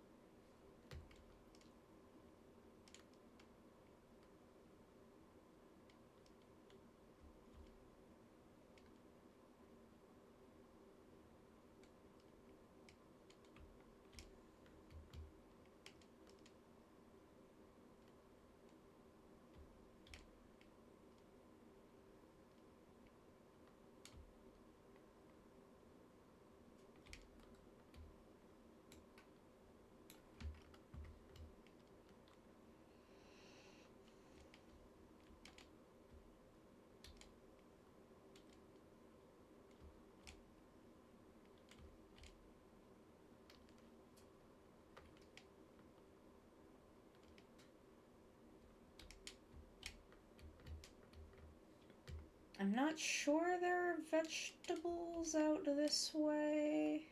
I'm not sure there are vegetables out this way.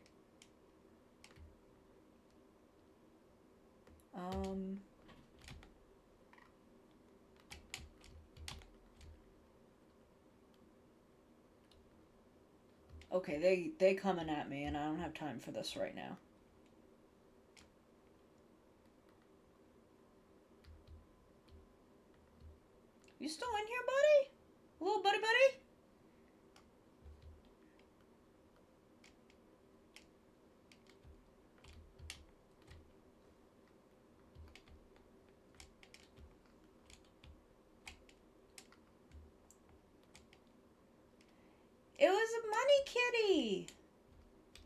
Okay, they coming at me, and I don't have time for this right now. You still in here, buddy? Little buddy buddy? It was a money kitty.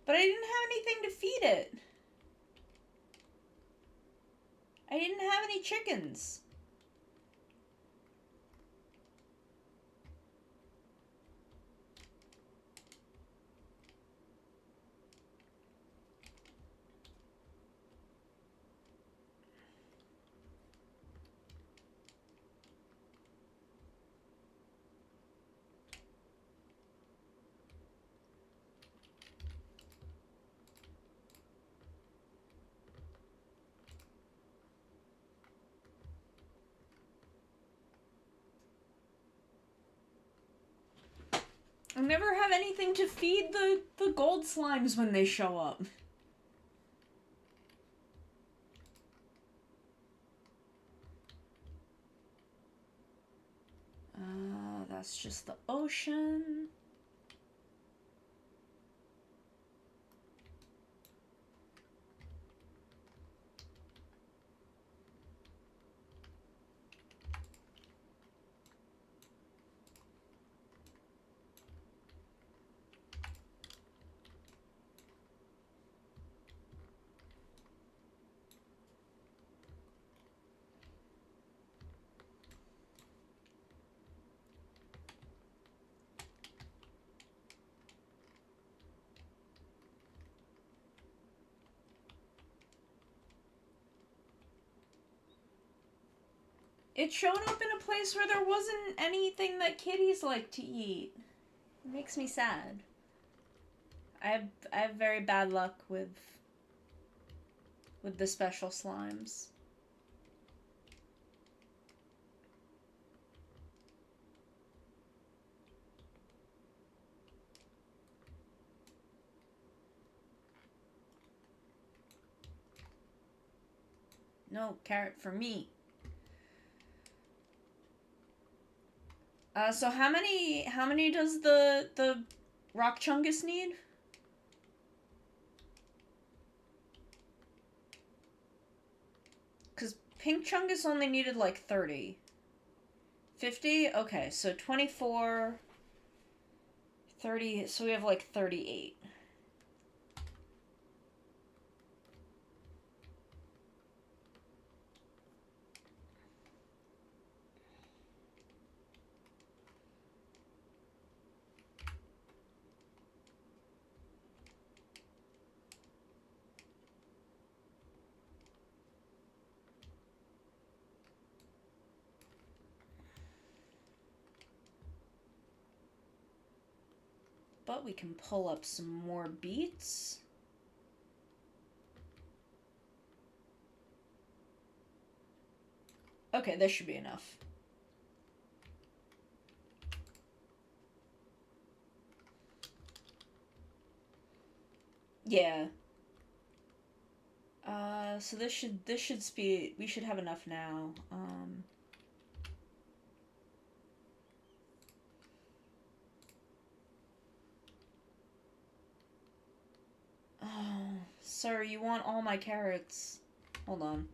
But I didn't have anything to feed it. I didn't have any chickens. I never have anything to feed the gold slimes when they show up. That's just the ocean. It showed up in a place where there wasn't anything that kitties like to eat. It makes me sad. I have very bad luck with the special slimes. No carrot for me. So how many does the rock chungus need? Cause pink chungus only needed like 30. 50? Okay, so 24, 30, so we have like 38. But we can pull up some more beets. Okay, this should be enough. Yeah. So this should be, we should have enough now. Oh, sir, you want all my carrots. Hold on.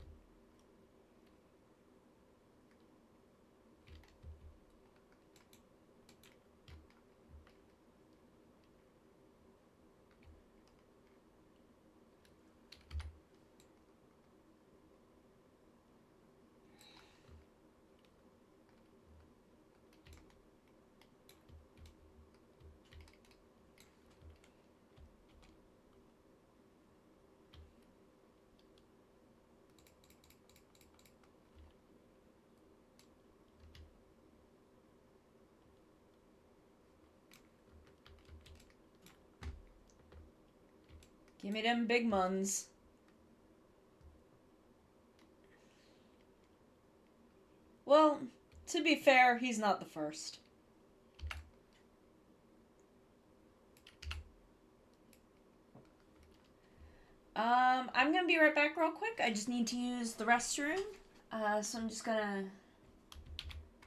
Give me them big muns. Well, to be fair, he's not the first. I'm gonna be right back real quick. I just need to use the restroom. So I'm just gonna.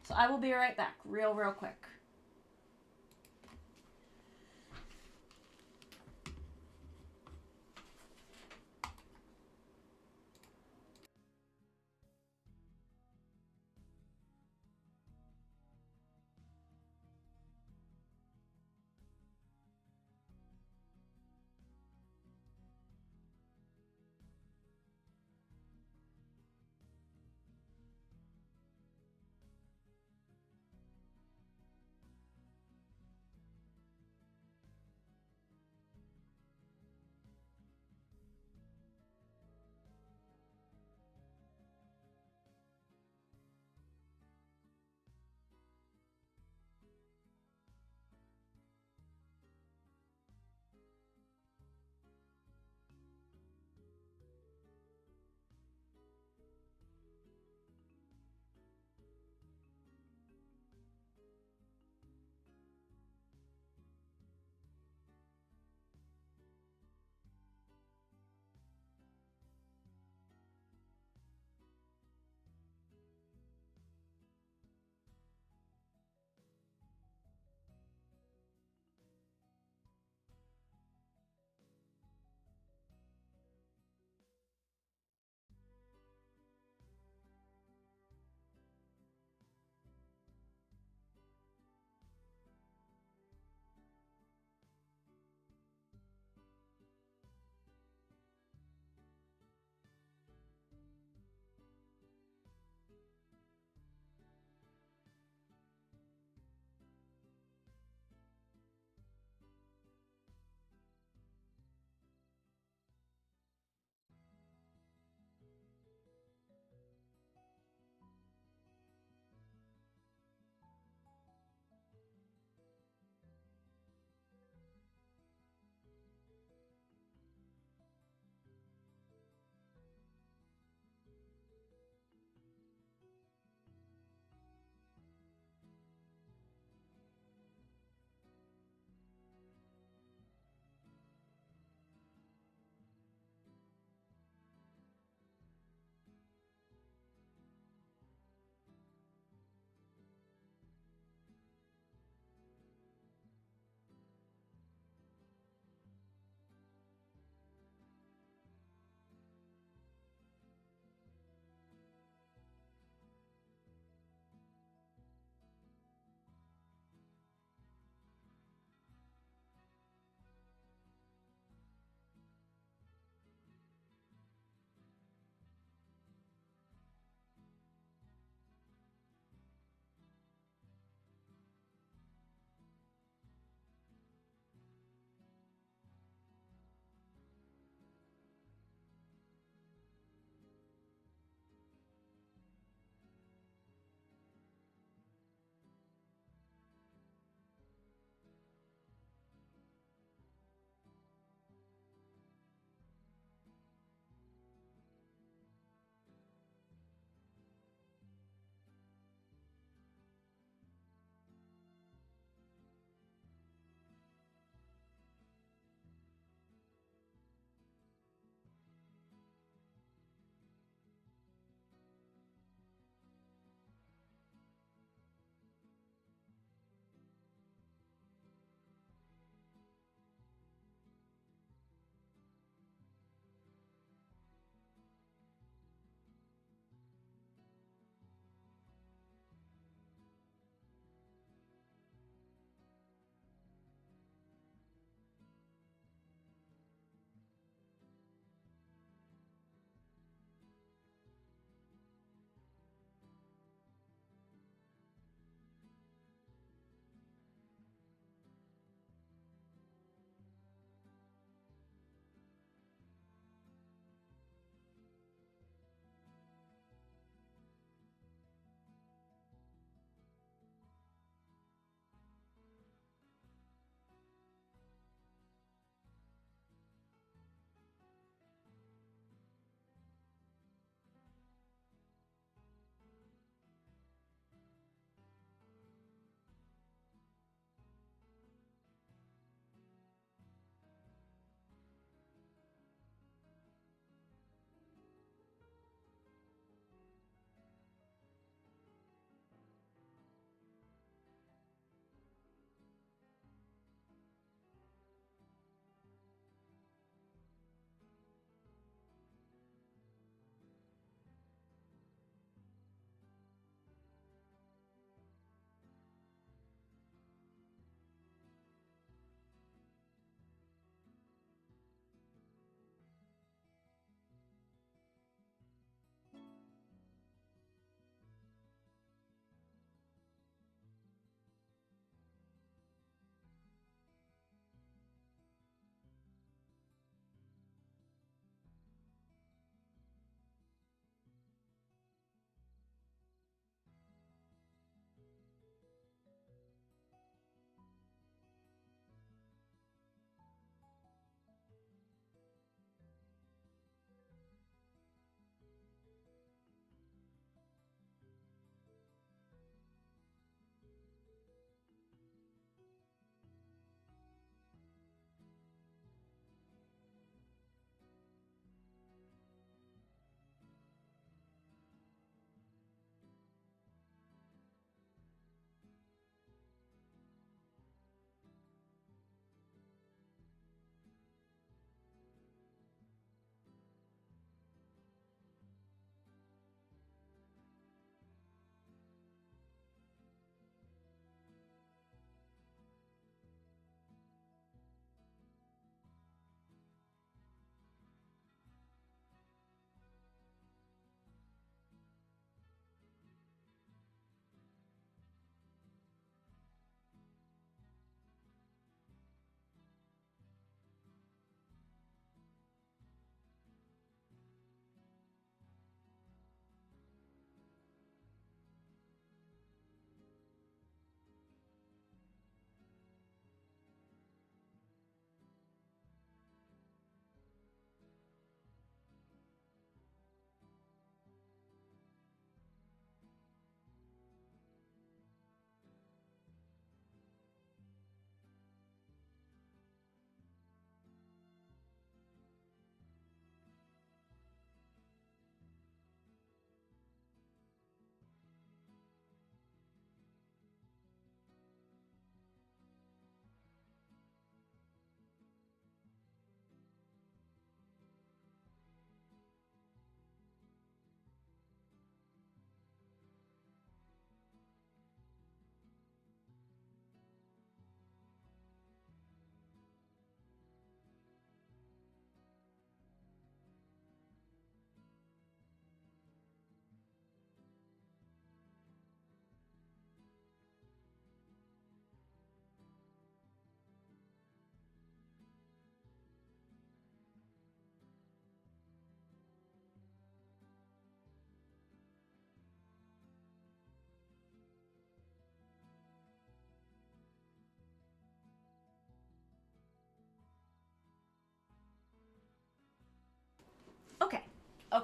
So I will be right back, real quick.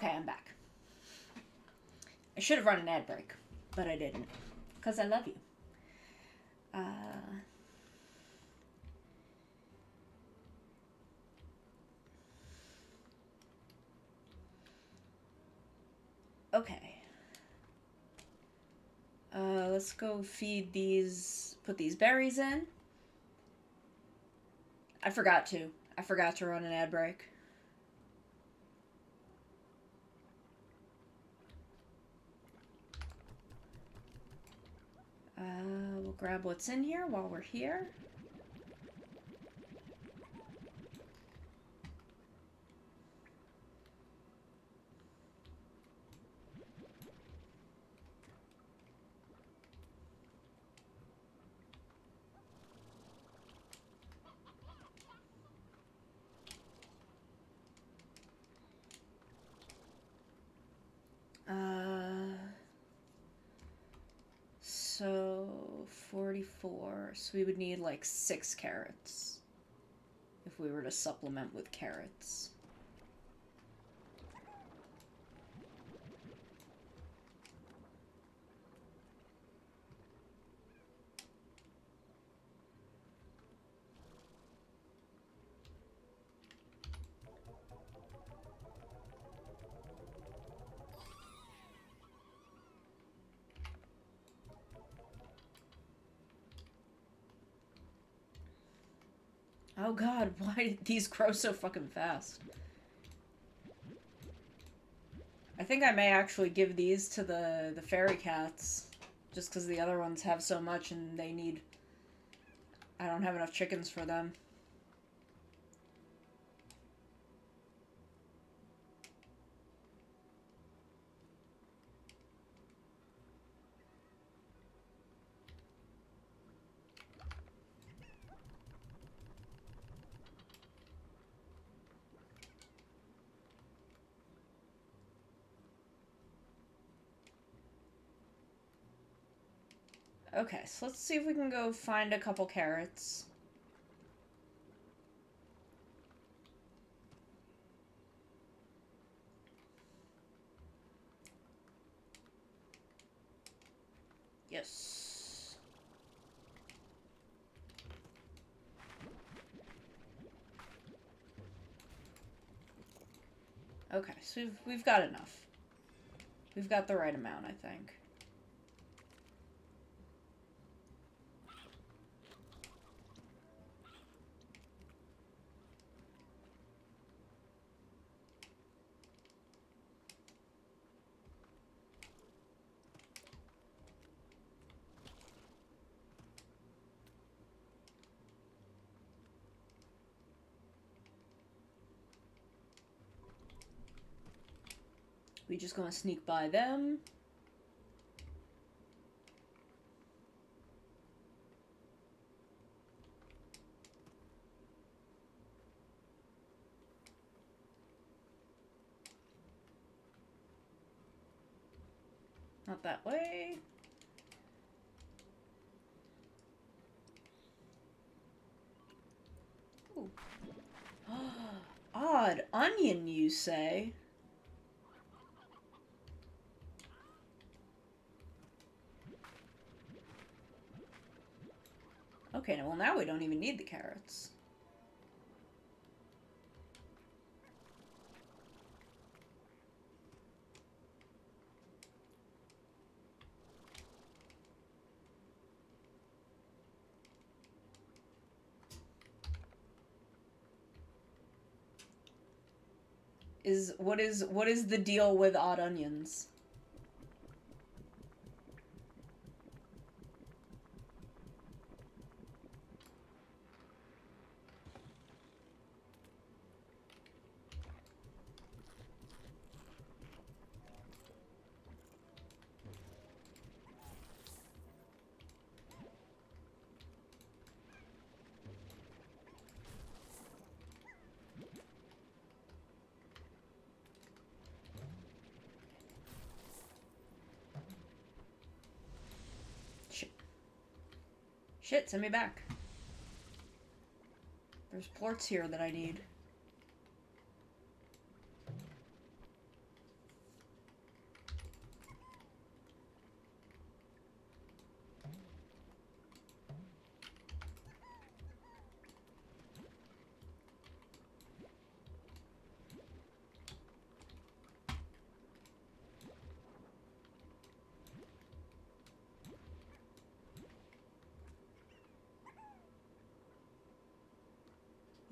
Okay, I'm back. I should have run an ad break, but I didn't. Because I love you. Okay. Let's go feed these, put these berries in. I forgot to run an ad break. We'll grab what's in here while we're here. So 44. So we would need like 6 carrots if we were to supplement with carrots. Oh god, why did these grow so fucking fast? I think I may actually give these to the fairy cats. Just because the other ones have so much and they need... I don't have enough chickens for them. Okay, so let's see if we can go find a couple carrots. Yes. Okay, so we've got enough. We've got the right amount, I think. We just gonna sneak by them. Not that way. Ooh. Odd onion, you say? Okay, well now we don't even need the carrots. What is the deal with odd onions? Shit, send me back. There's plorts here that I need.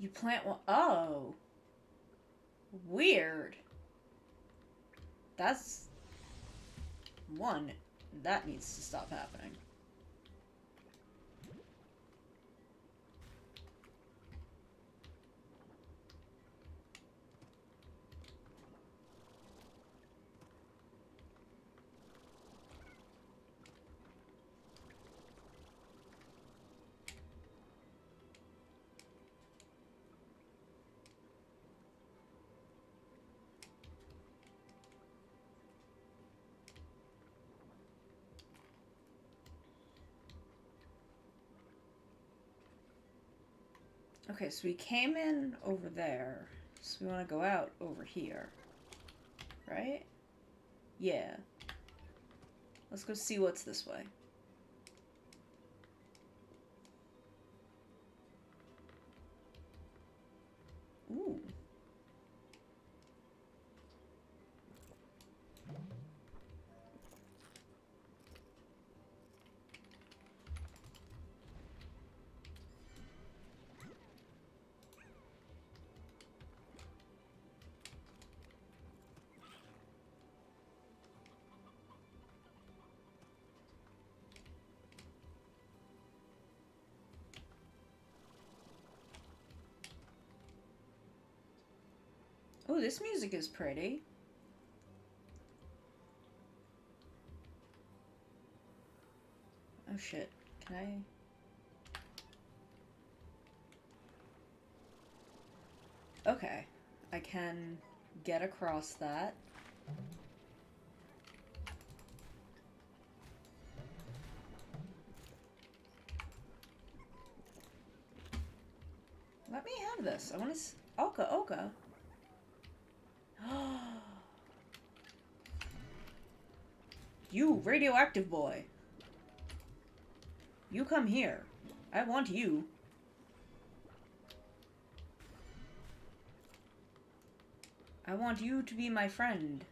You plant one. Oh. Weird. That's one. That needs to stop happening. Okay, so we came in over there. So we want to go out over here. Right? Yeah. Let's go see what's this way. Ooh. Oh, this music is pretty. Oh shit. Can I? Okay. I can get across that. Let me have this. I want to. Oka, Oka. You, radioactive boy. You come here. I want you. I want you to be my friend.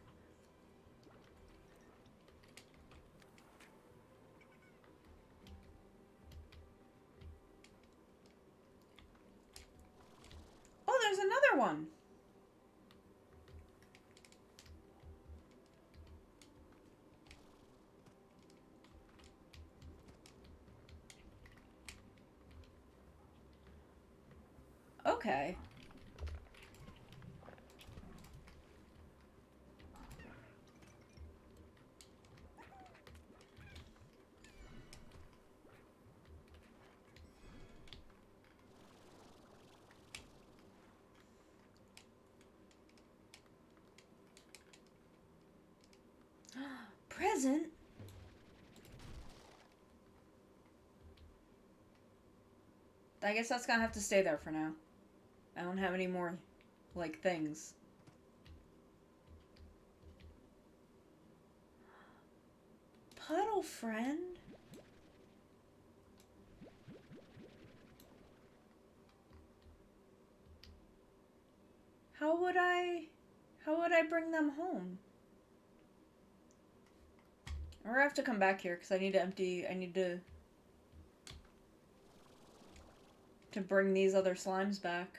Oh, there's another one. Okay. Present? I guess that's gonna have to stay there for now. I don't have any more, like, things. Puddle friend? How would I bring them home? Or I have to come back here because I need to bring these other slimes back.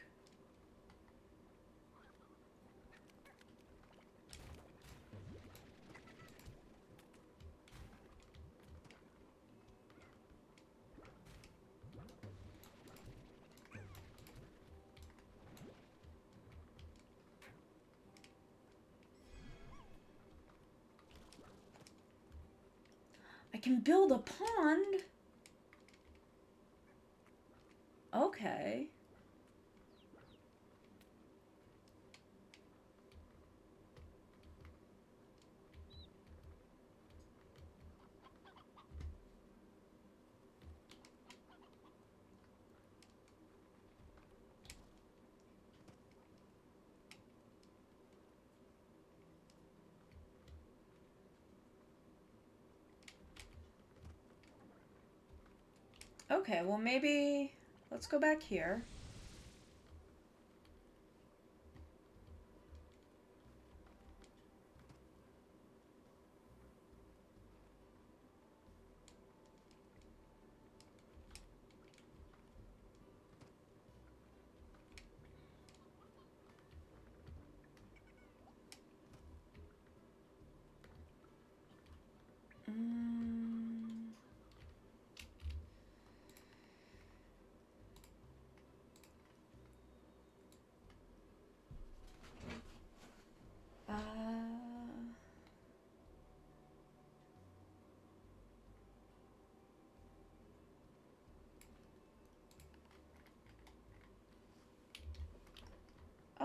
I can build a pond? Okay. Okay, well maybe let's go back here.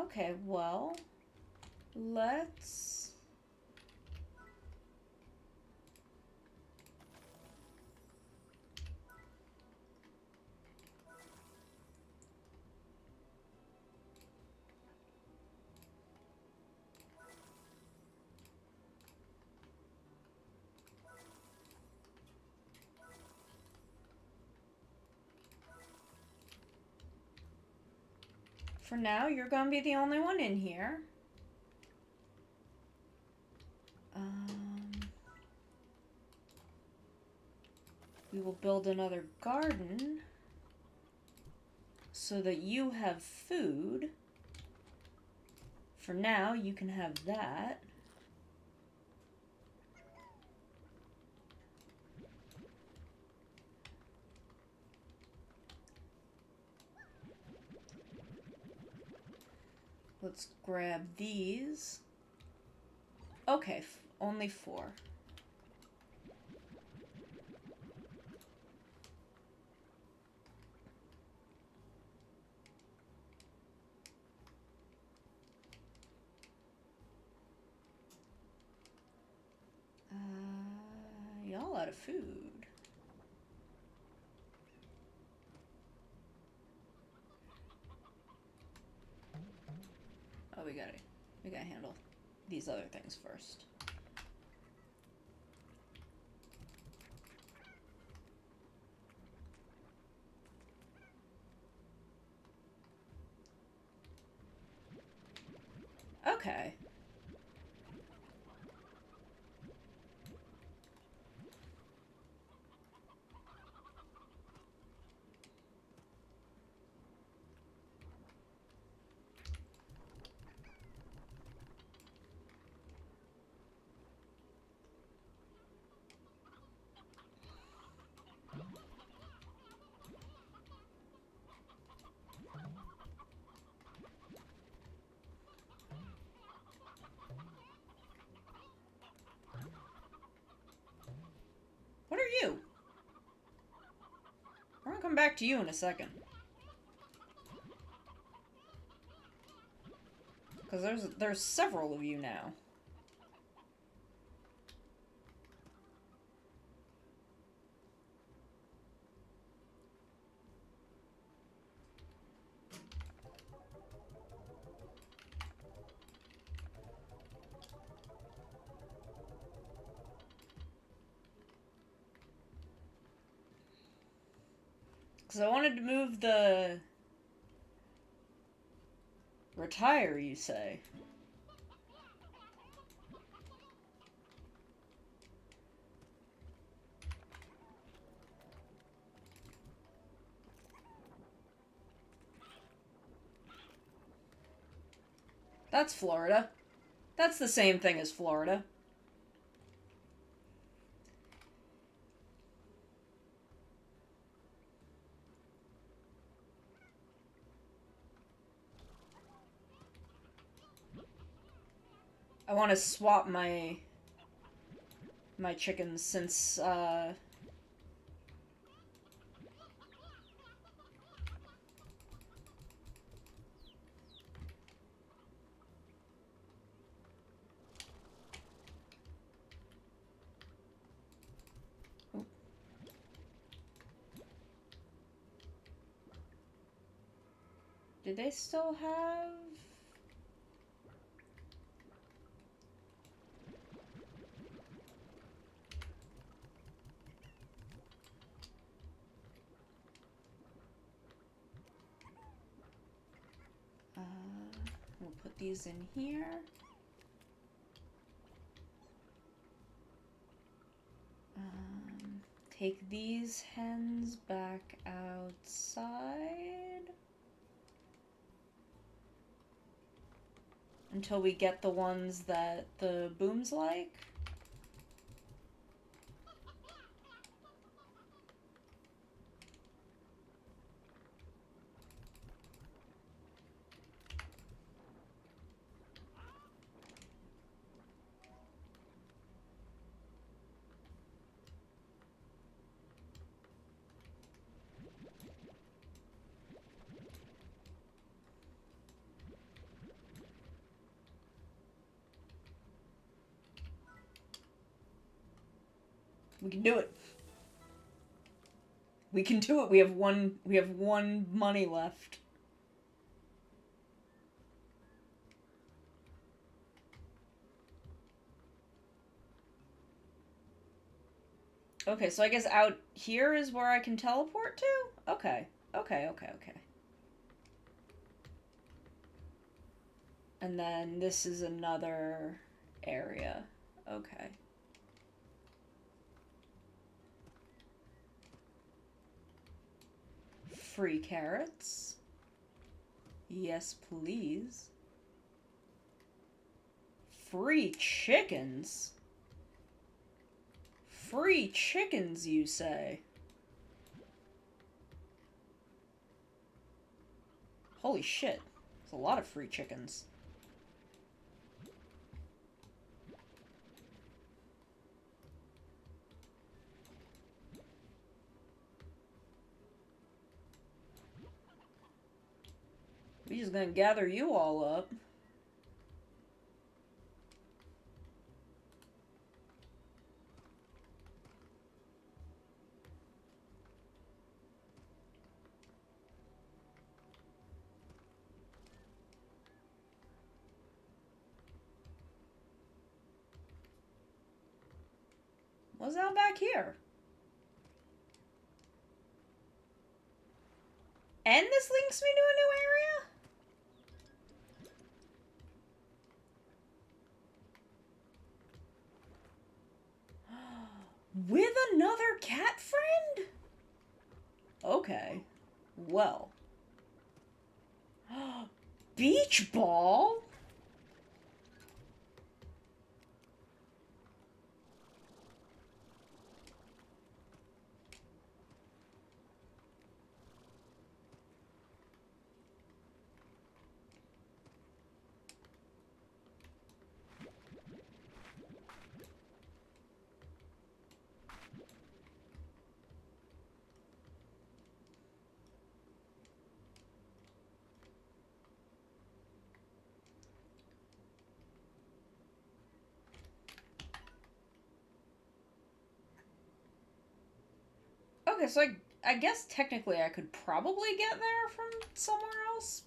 Okay, well, let's... For now, you're gonna be the only one in here. We will build another garden so that you have food. For now, you can have that. Let's grab these. Okay, only 4. Y'all out of food. Oh, we gotta handle these other things first. Okay. What are you? We're gonna come back to you in a second. Because there's several of you now. Because I wanted to move the... Retire, you say? That's Florida. That's the same thing as Florida. I want to swap my chickens since did they still have... we'll put these in here. Take these hens back outside. Until we get the ones that the booms like. We can do it. We can do it. We have one money left. Okay, so I guess out here is where I can teleport to? Okay. Okay. And then this is another area. Okay. Free carrots. Yes, please. Free chickens? Free chickens, you say? Holy shit. There's a lot of free chickens. We're just gonna gather you all up. What's out back here? And this links me to a new area? With another cat friend? Okay. Well. Beach ball? Okay, so I guess technically I could probably get there from somewhere else.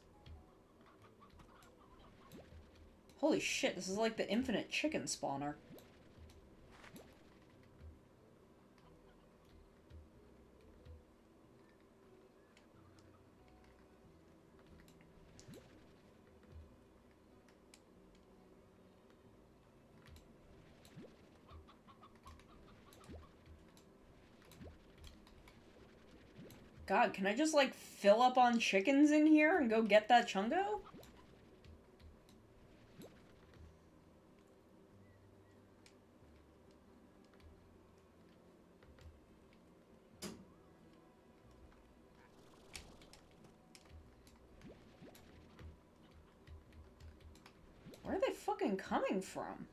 Holy shit, this is like the infinite chicken spawner. God, can I just like fill up on chickens in here and go get that chungo? Where are they fucking coming from?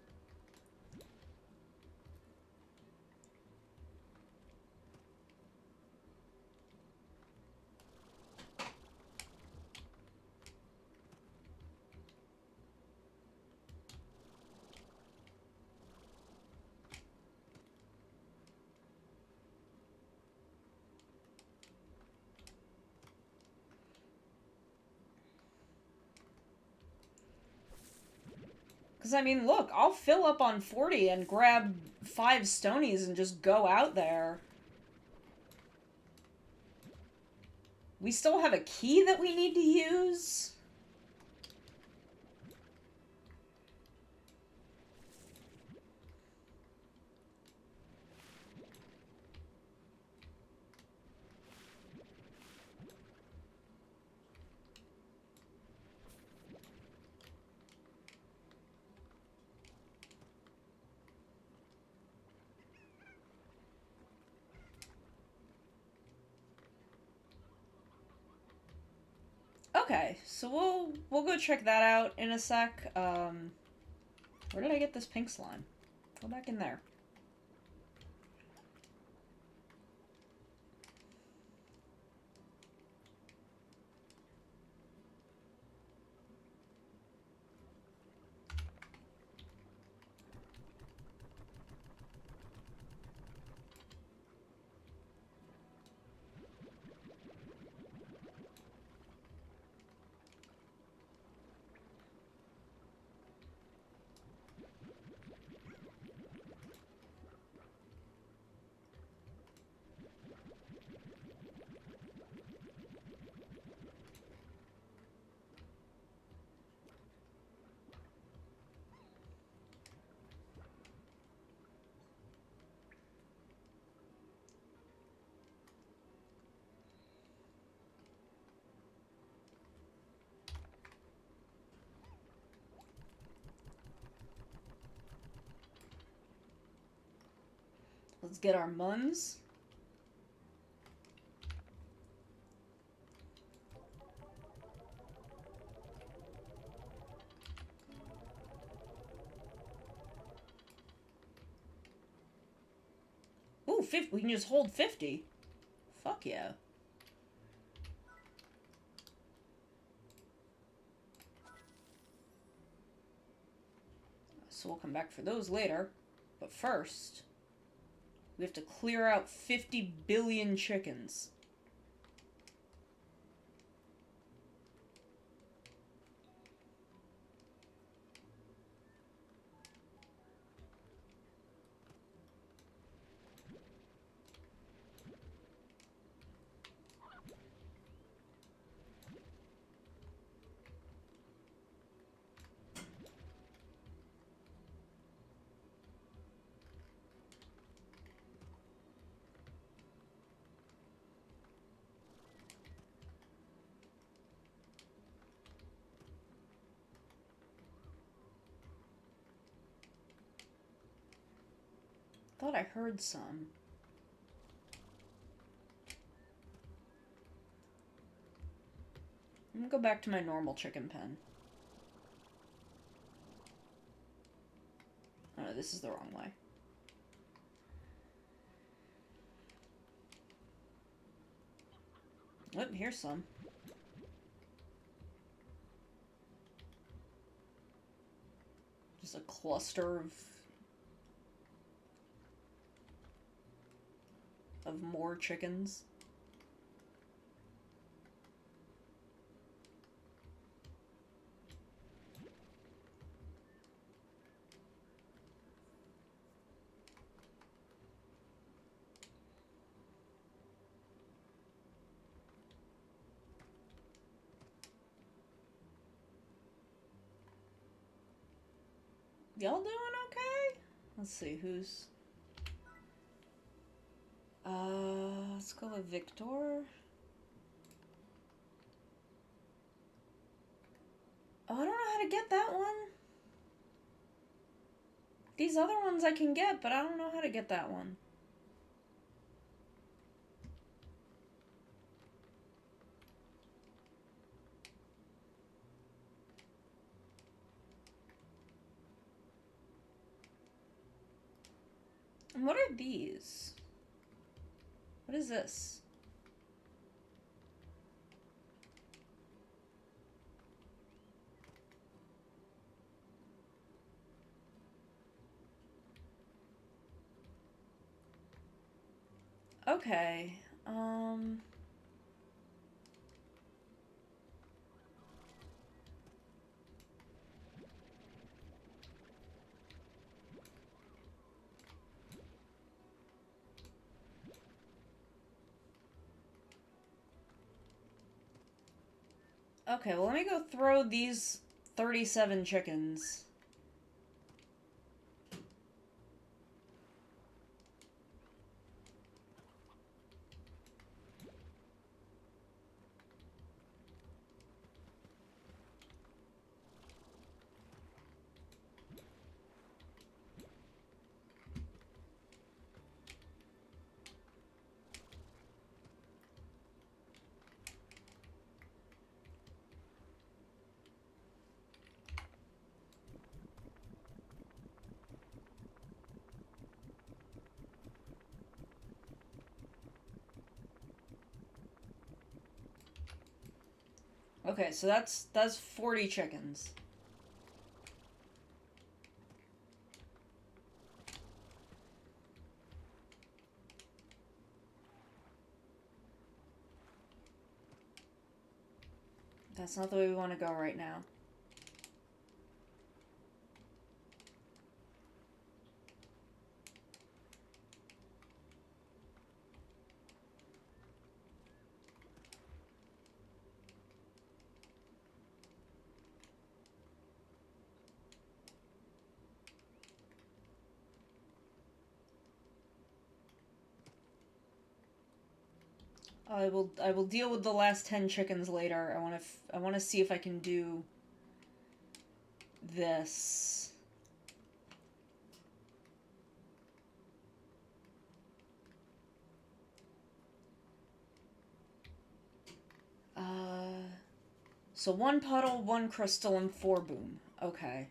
Because, I mean, look, I'll fill up on 40 and grab 5 stonies and just go out there. We still have a key that we need to use? Okay, so we'll go check that out in a sec. Where did I get this pink slime? Go back in there. get our muns. Ooh, 50. We can just hold 50. Fuck yeah. So we'll come back for those later. But first, we have to clear out 50 billion chickens. Thought I heard some. I'm gonna go back to my normal chicken pen. Oh, no, this is the wrong way. Oh, here's some. Just a cluster of more chickens. Y'all doing okay? Let's see, who's... let's go with Victor. Oh, I don't know how to get that one. These other ones I can get, but I don't know how to get that one. And what are these? What is this? Okay, Okay, well, let me go throw these 37 chickens. Okay, so that's 40 chickens. That's not the way we want to go right now. I will deal with the last 10 chickens later. I want to see if I can do this. So 1 puddle, 1 crystal, and 4 boom. Okay.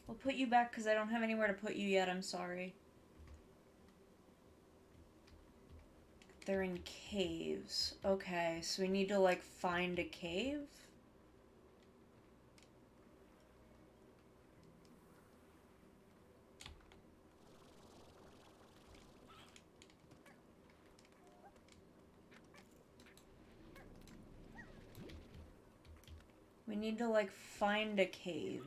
We'll put you back because I don't have anywhere to put you yet. I'm sorry. They're in caves. Okay, so we need to, like, find a cave? We need to, like, find a cave.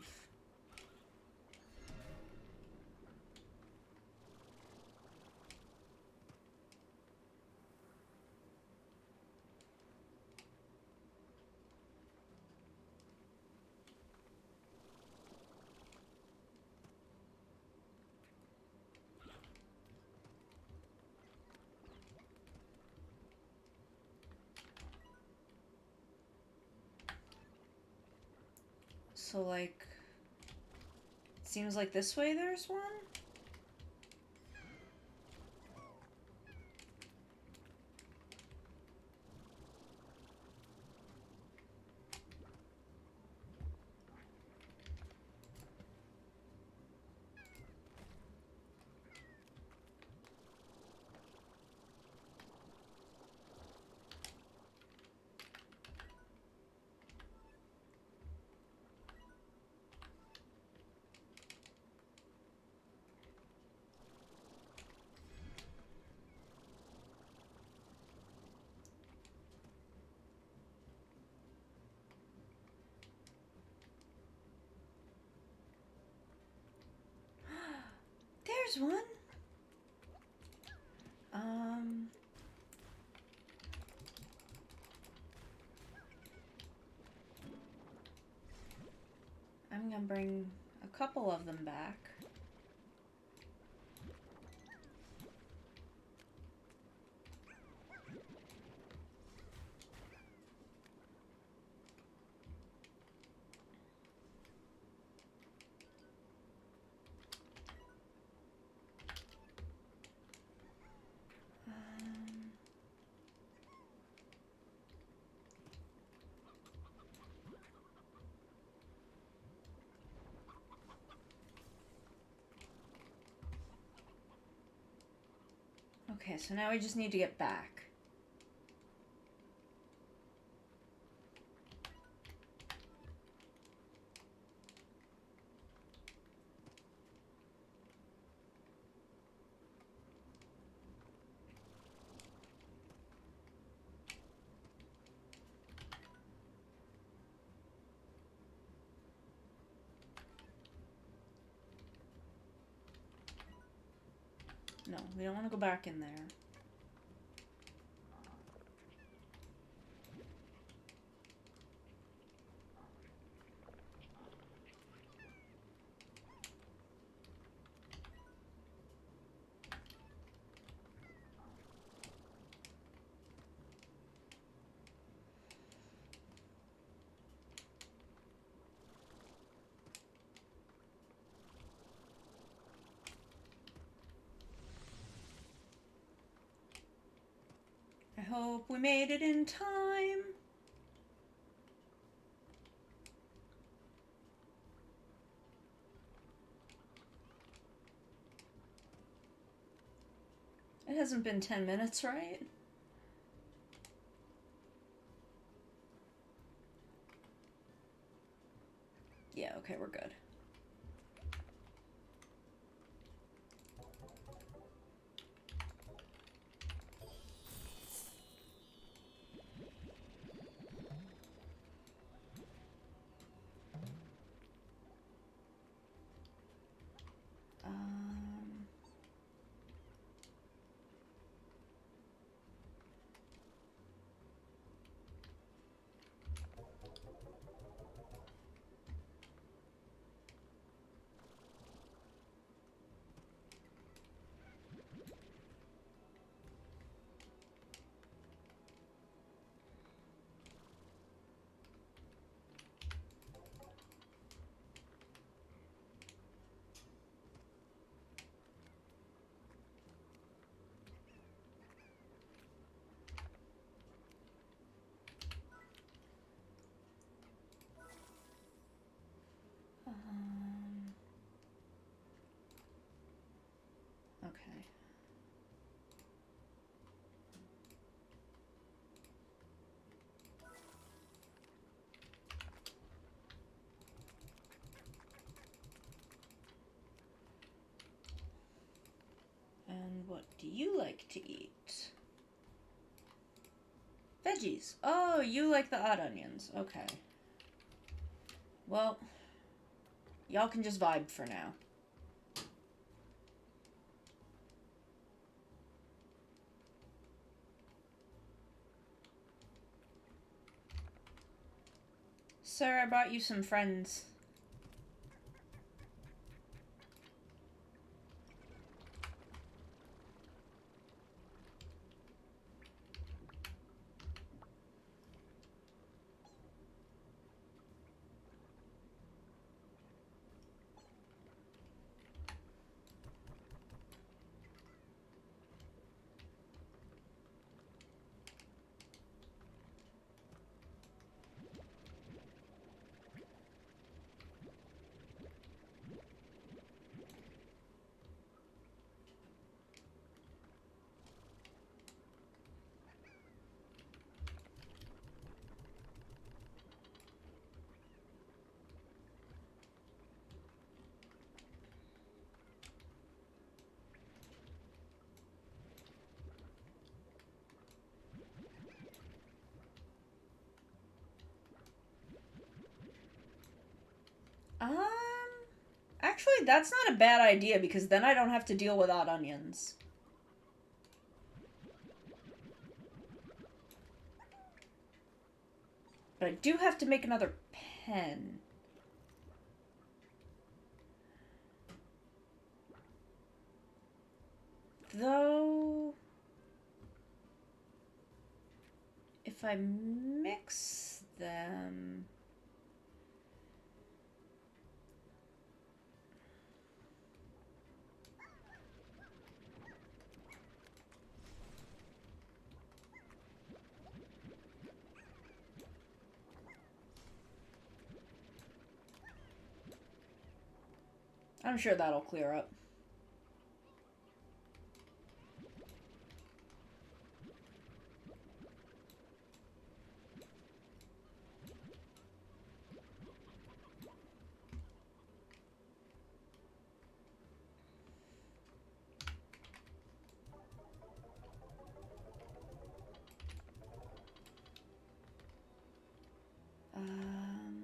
So, like, it seems like this way there's one? There's one. I'm gonna bring a couple of them back. Okay, so now we just need to get back. No, we don't want to go back in there. I hope we made it in time. It hasn't been 10 minutes, right? Yeah, okay, we're good. Okay. And what do you like to eat? Veggies. Oh, you like the odd onions. Okay. Well, y'all can just vibe for now. Sir, I brought you some friends. Um, Actually, that's not a bad idea because then I don't have to deal with odd onions. But I do have to make another pen. Though, if I mix them... I'm sure that'll clear up.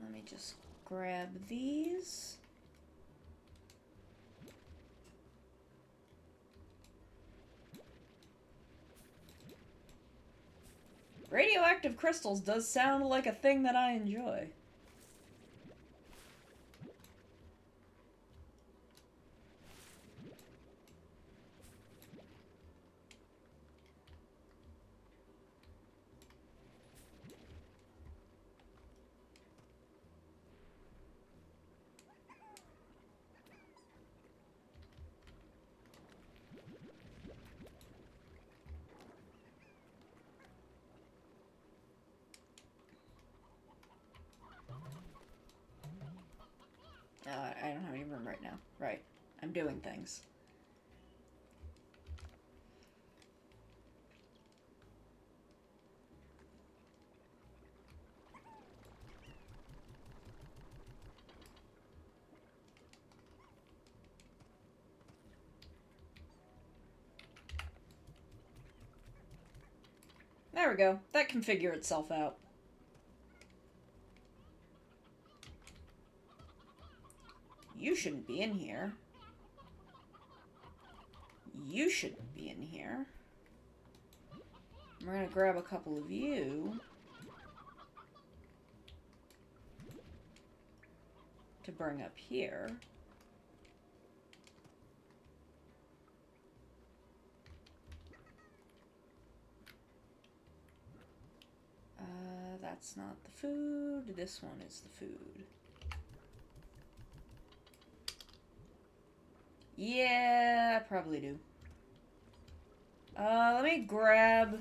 Let me just grab these. Radioactive crystals does sound like a thing that I enjoy. right now. Right. I'm doing things. There we go. That can figure itself out. You shouldn't be in here. You shouldn't be in here. We're gonna grab a couple of you to bring up here. That's not the food. This one is the food. Yeah, I probably do. Let me grab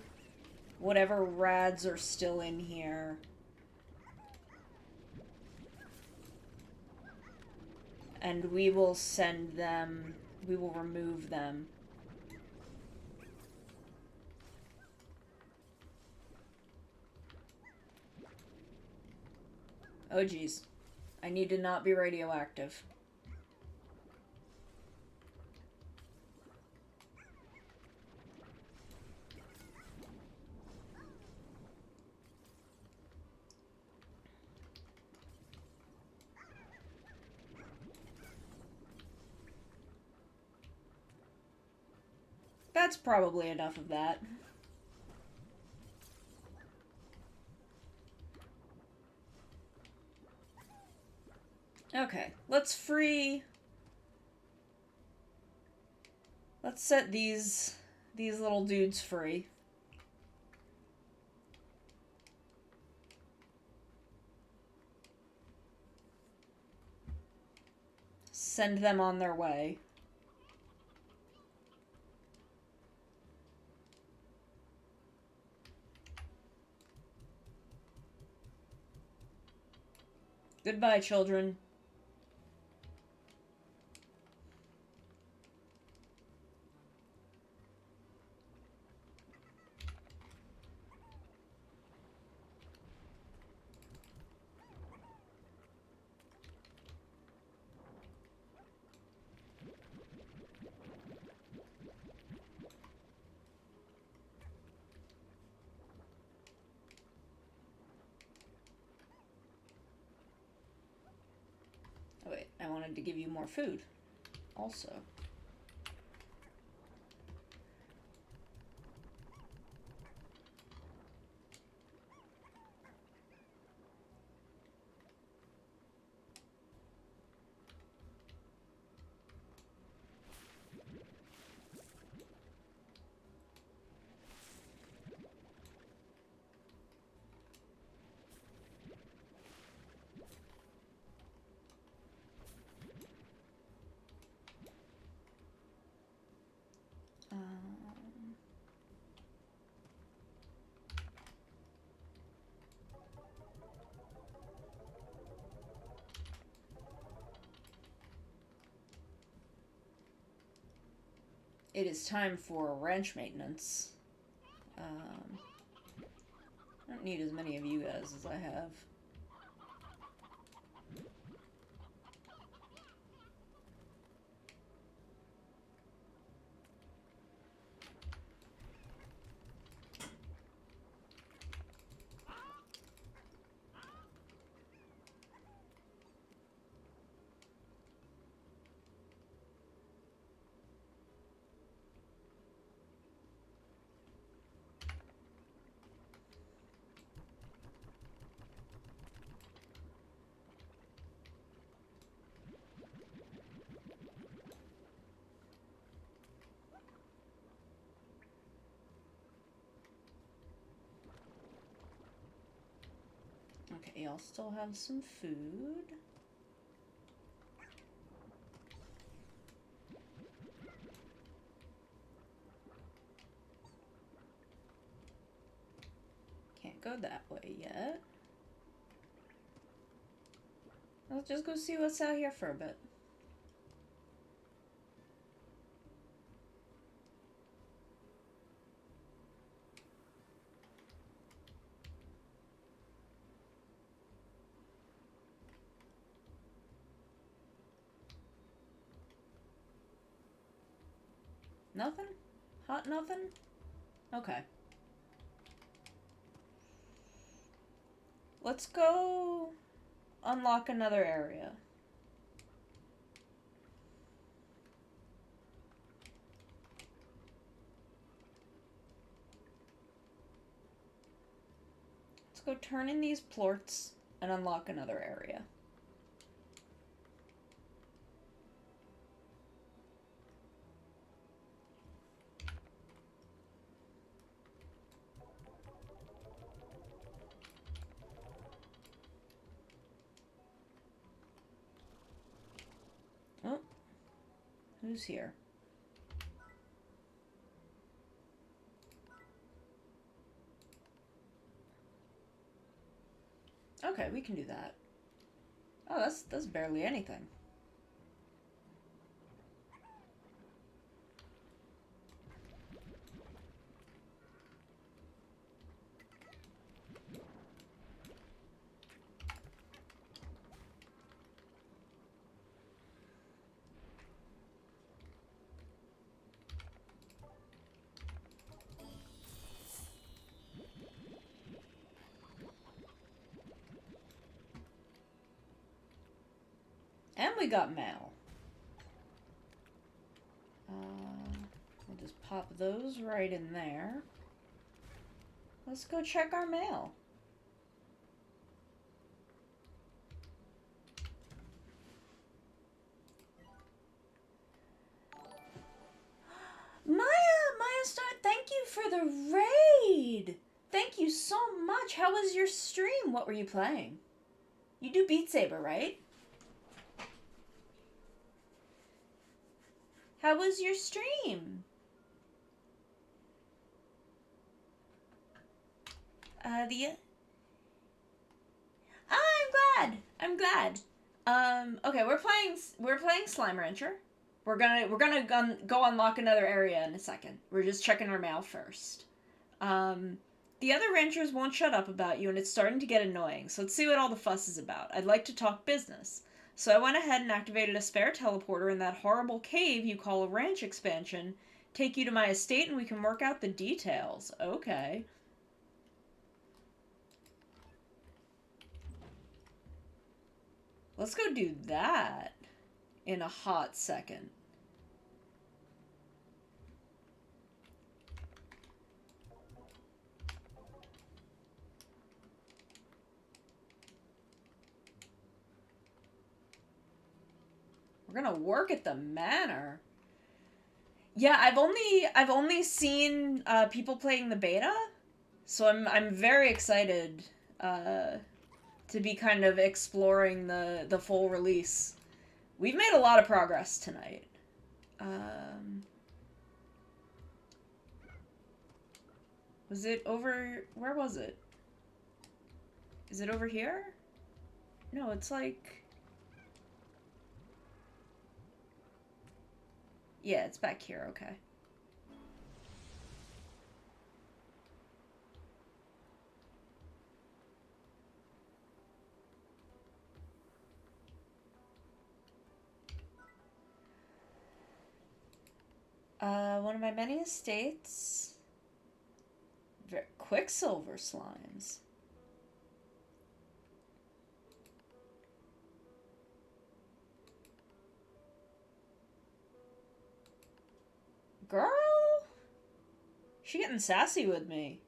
whatever rads are still in here. And we will send them, we will remove them. Oh geez. I need to not be radioactive. That's probably enough of that. Okay, let's free... Let's set these little dudes free. Send them on their way. Goodbye, children. Oh wait, I wanted to give you more food. Also. It is time for ranch maintenance. I don't need as many of you guys as I have. Okay, y'all still have some food. Can't go that way yet. Let's just go see what's out here for a bit. Nothing? Hot nothing? Okay. Let's go unlock another area. Let's go turn in these plorts and unlock another area. Oh, who's here? Okay, we can do that. Oh, that's barely anything. And we got mail. We'll just pop those right in there. Let's go check our mail. Maya Star, thank you for the raid. Thank you so much. How was your stream? What were you playing? You do Beat Saber, right? How was your stream? I'm glad. Okay, we're playing Slime Rancher. We're gonna go unlock another area in a second. We're just checking our mail first. The other ranchers won't shut up about you, and it's starting to get annoying. So let's see what all the fuss is about. I'd like to talk business. So I went ahead and activated a spare teleporter in that horrible cave you call a ranch expansion. Take you to my estate, and we can work out the details. Okay. Let's go do that in a hot second. We're gonna work at the manor. Yeah, I've only seen people playing the beta, so I'm very excited to be kind of exploring the full release. We've made a lot of progress tonight. Was it over... Where was it? Is it over here? No, it's like... Yeah, it's back here, okay. One of my many estates. Quicksilver slimes. Girl? She getting sassy with me.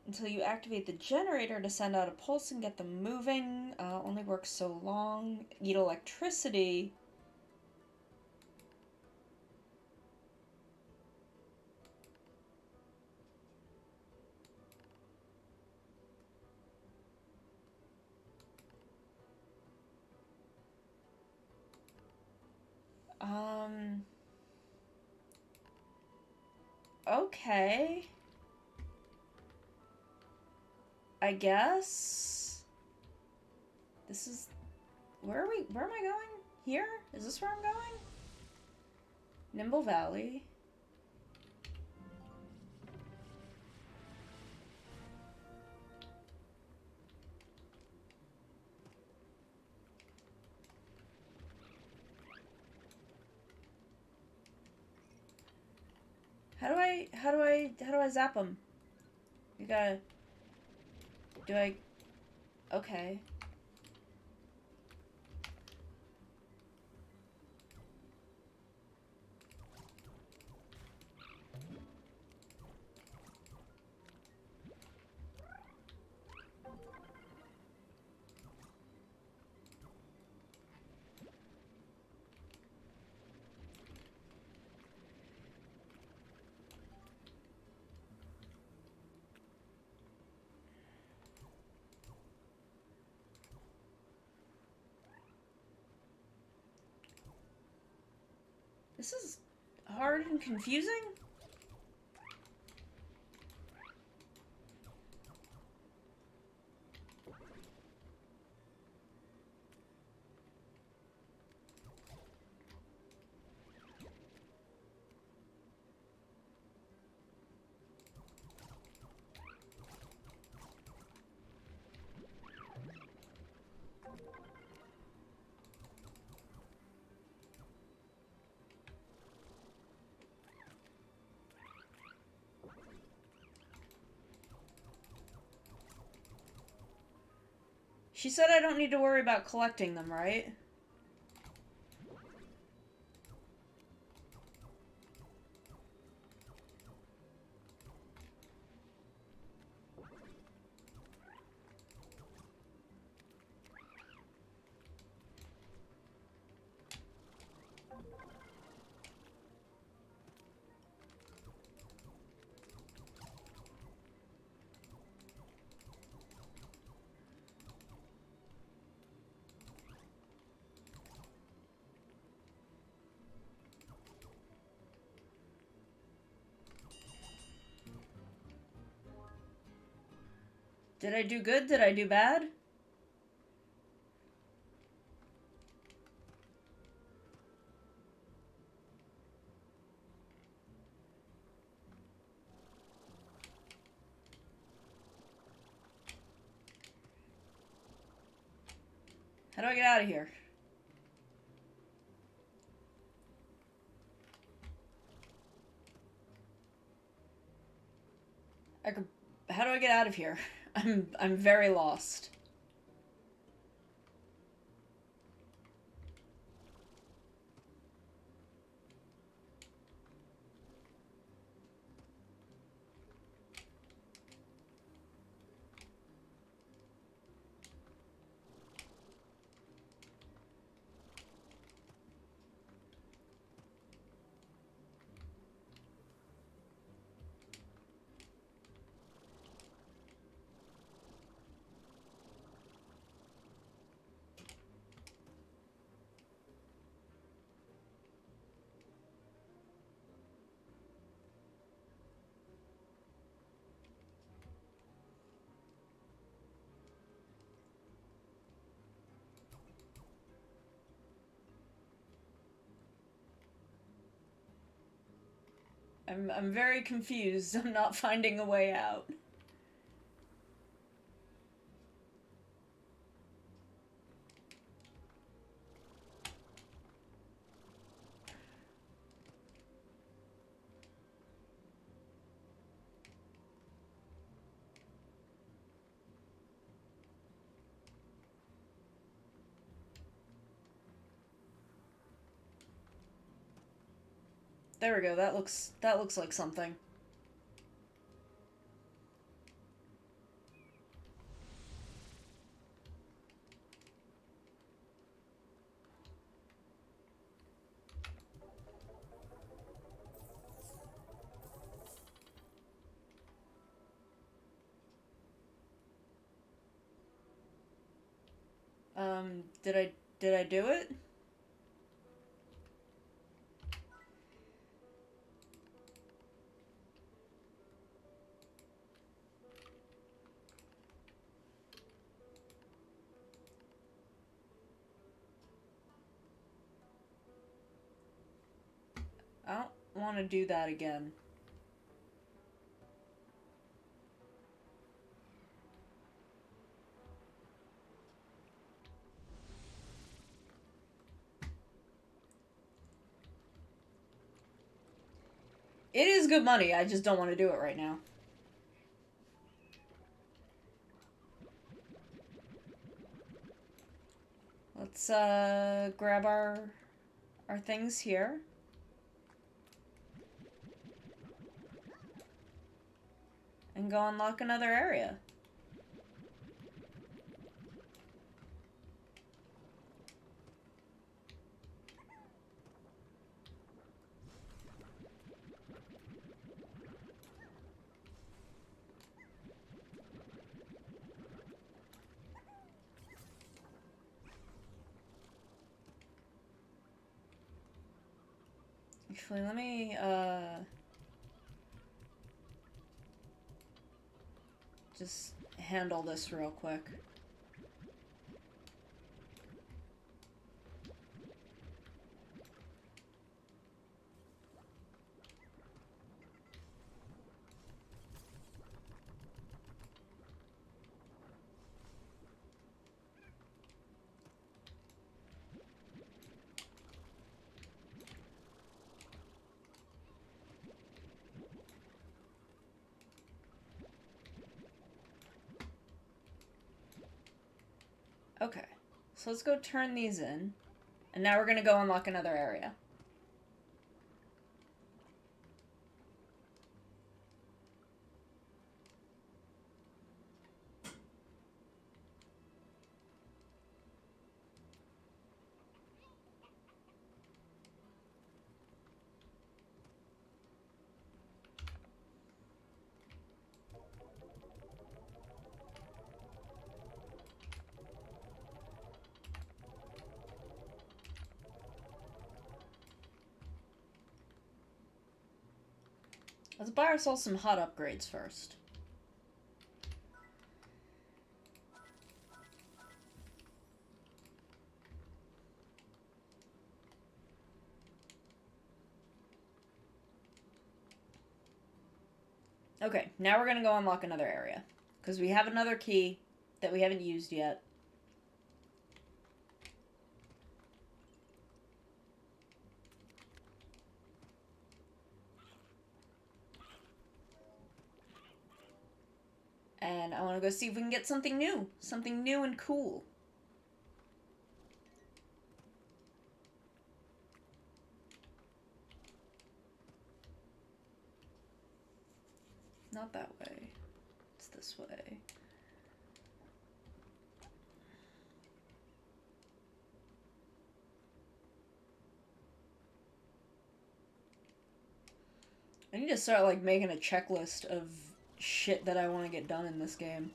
Until you activate the generator to send out a pulse and get them moving. Only works so long. Eat electricity. Okay. I guess. This is... Where are we? Where am I going? Here? Is this where I'm going? Nimble Valley. How do I zap them? You gotta... Do I... Okay. This is hard and confusing. She said I don't need to worry about collecting them, right? Did I do good? Did I do bad? How do I get out of here? How do I get out of here? I'm very lost. I'm very confused. I'm not finding a way out. There we go. That looks like something. Did I do it? want to do that again. It is good money, I just don't want to do it right now. Let's grab our things here. And go unlock another area. Actually, let me, just handle this real quick. Okay, so let's go turn these in. And now we're gonna go unlock another area. Let's buy ourselves some hot upgrades first. Okay, now we're gonna go unlock another area. Because we have another key that we haven't used yet. And I want to go see if we can get something new. Something new and cool. Not that way. It's this way. I need to start, like, making a checklist of shit that I want to get done in this game.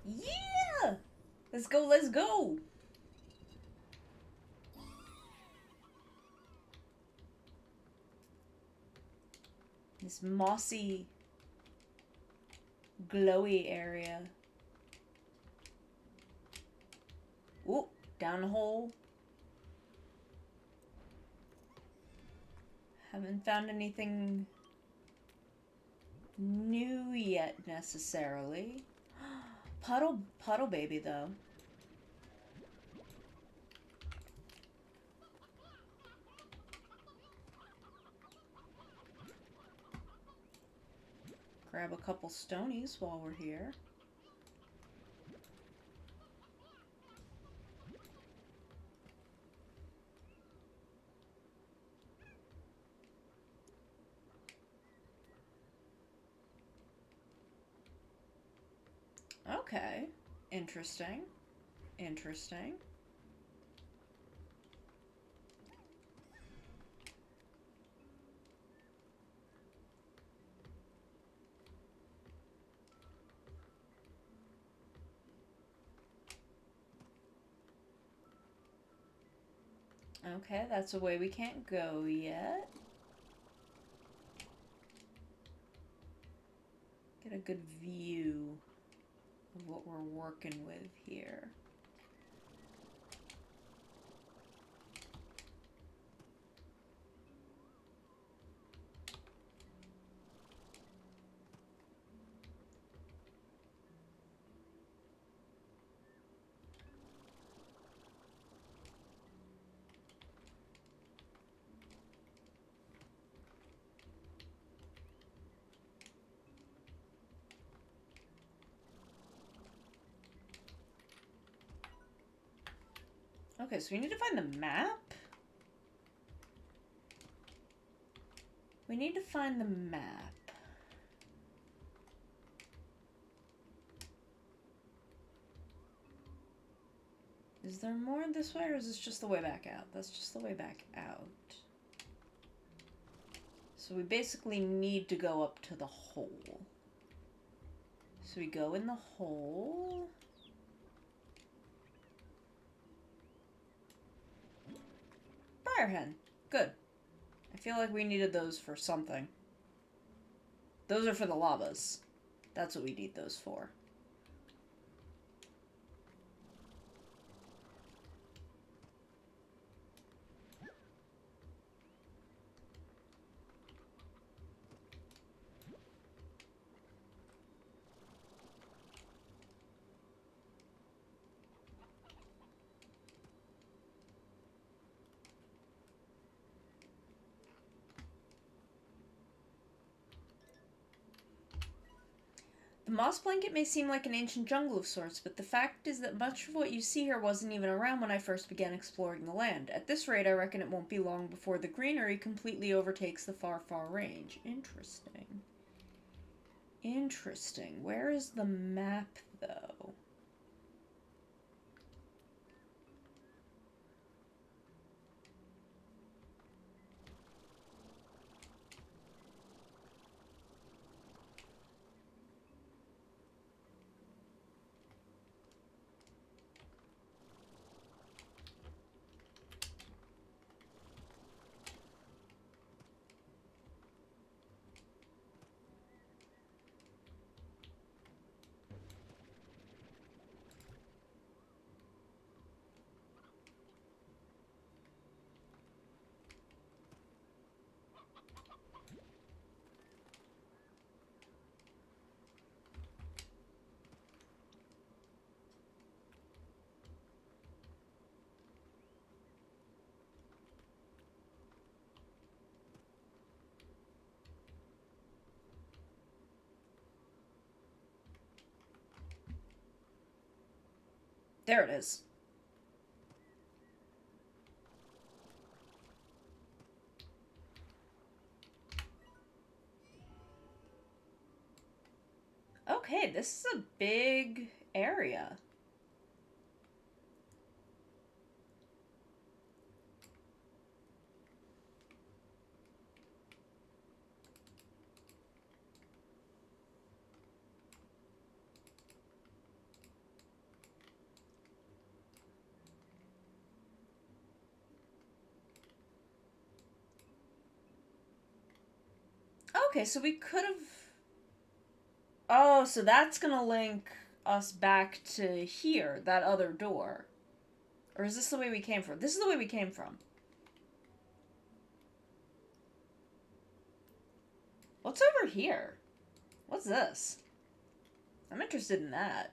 Yeah! Let's go, let's go! This mossy, glowy area. Ooh, down the hole. Haven't found anything new yet, necessarily. Puddle baby, though. Grab a couple stonies while we're here. Okay. Interesting. Interesting. Okay, that's a way we can't go yet. Get a good view of what we're working with here. Okay, so we need to find the map. We need to find the map. Is there more this way, or is this just the way back out? That's just the way back out. So we basically need to go up to the hole. So we go in the hole. Firehead. Good. I feel like we needed those for something. Those are for the lavas. That's what we need those for. The moss blanket may seem like an ancient jungle of sorts, but the fact is that much of what you see here wasn't even around when I first began exploring the land. At this rate, I reckon it won't be long before the greenery completely overtakes the far, far range. Interesting. Interesting. Where is the map, though? There it is. Okay, this is a big area. Okay, so we could have... Oh, so that's gonna link us back to here, that other door. Or is this the way we came from? This is the way we came from. What's over here? What's this? I'm interested in that.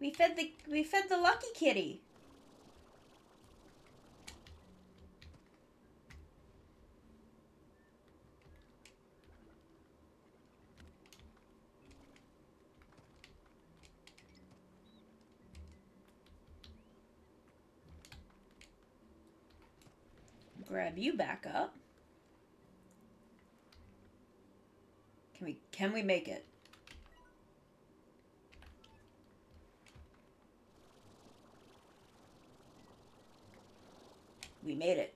We fed the lucky kitty. Grab you back up. Can we make it? We made it.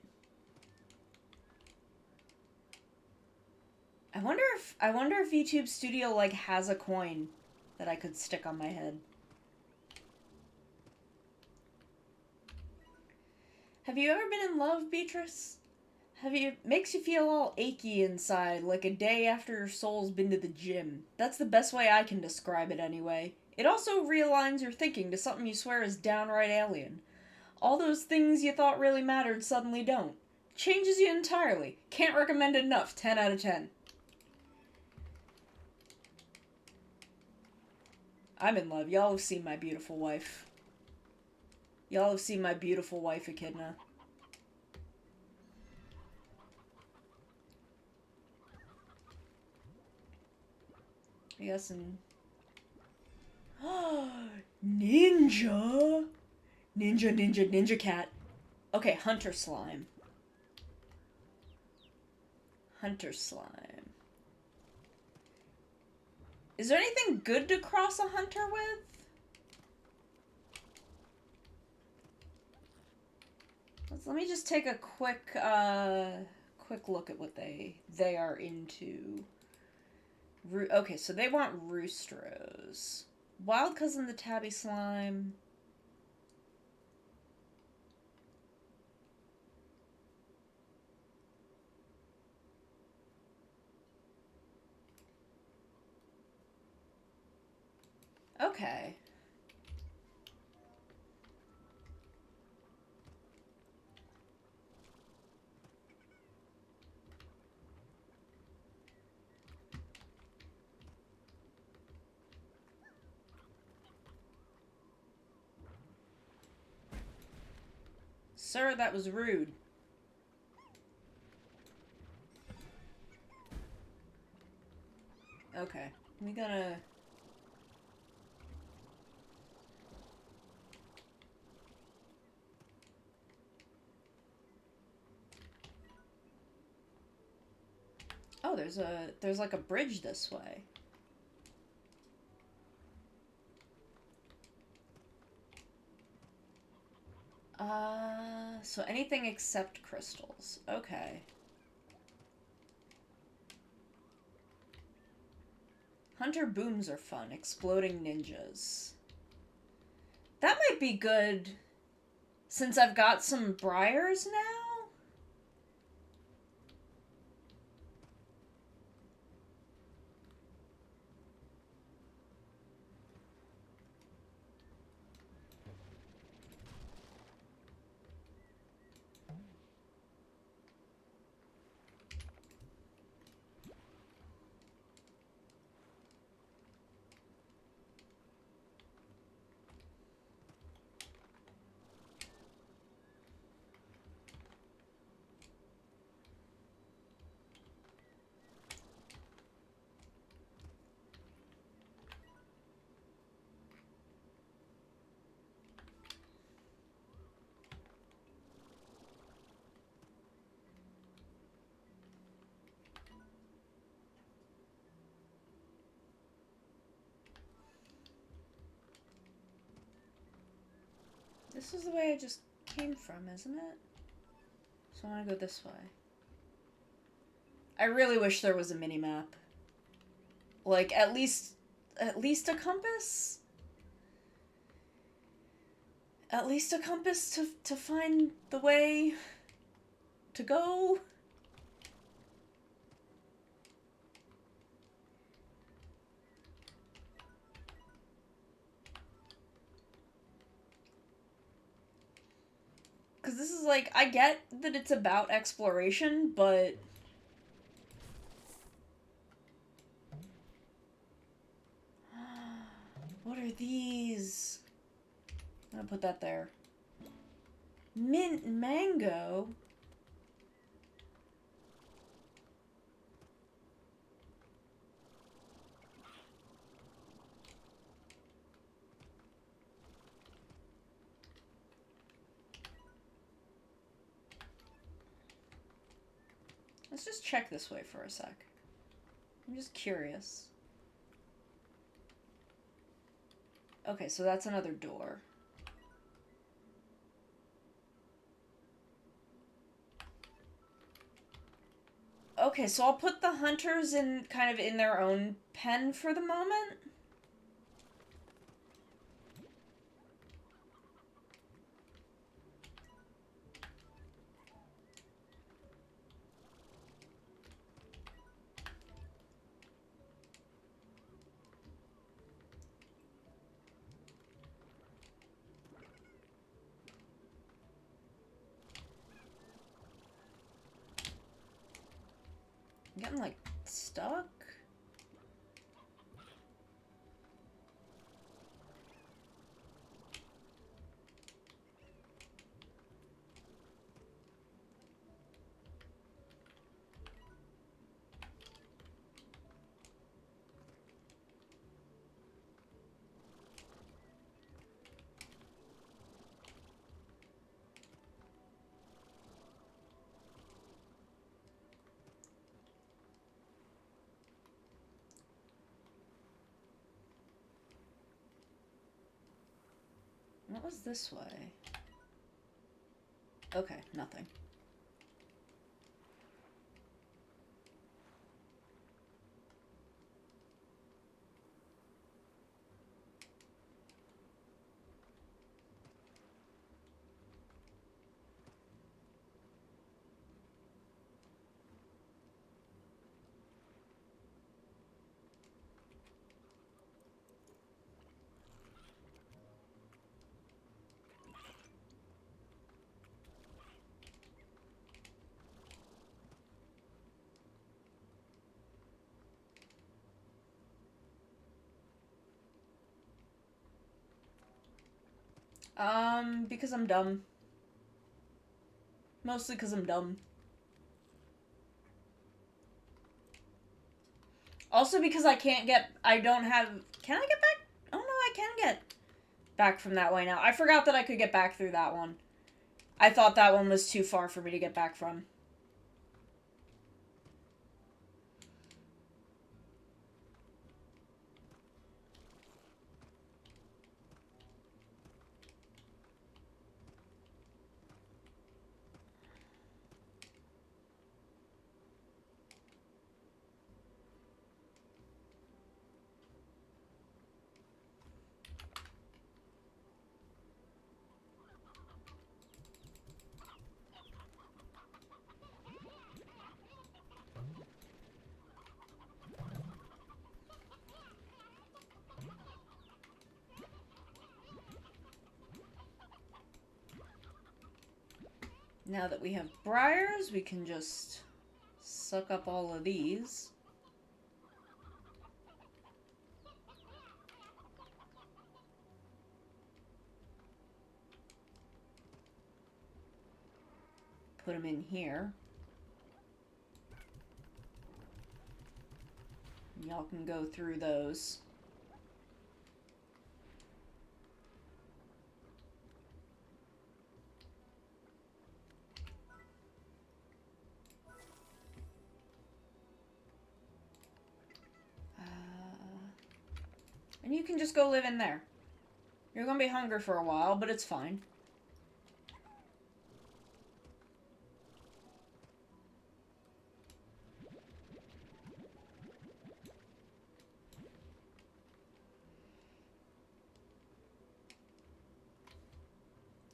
I wonder if YouTube Studio like has a coin that I could stick on my head. Have you ever been in love, Beatrice? Makes you feel all achy inside, like a day after your soul's been to the gym. That's the best way I can describe it anyway. It also realigns your thinking to something you swear is downright alien. All those things you thought really mattered suddenly don't. Changes you entirely. Can't recommend it enough. 10 out of 10. I'm in love. Y'all have seen my beautiful wife. Y'all have seen my beautiful wife, Echidna. Yes, and... Ninja! Ninja cat. Okay, hunter slime. Hunter slime. Is there anything good to cross a hunter with? Let me just take a quick look at what they are into. Okay, so they want Roostros. Wild Cousin the Tabby Slime. Okay. Sir, that was rude. Okay. We gotta... Oh, there's like a bridge this way. So anything except crystals. Okay. Hunter booms are fun. Exploding ninjas. That might be good since I've got some briars now. This is the way I just came from, isn't it? So I want to go this way. I really wish there was a mini-map. Like, at least a compass? At least a compass to find the way to go? Because this is like, I get that it's about exploration, but... What are these? I'm gonna put that there. Mint mango? Let's just check this way for a sec. I'm just curious. Okay, so that's another door. Okay, so I'll put the hunters in kind of in their own pen for the moment. I'm getting, like, stuck. What was this way? Okay, nothing. Because I'm dumb. Mostly because I'm dumb. Also because I can't get... I don't have... Can I get back? Oh, no, I can get back from that way now. I forgot that I could get back through that one. I thought that one was too far for me to get back from. Now that we have briars, we can just suck up all of these. Put them in here. Y'all can go through those. And you can just go live in there. You're gonna be hungry for a while, but it's fine.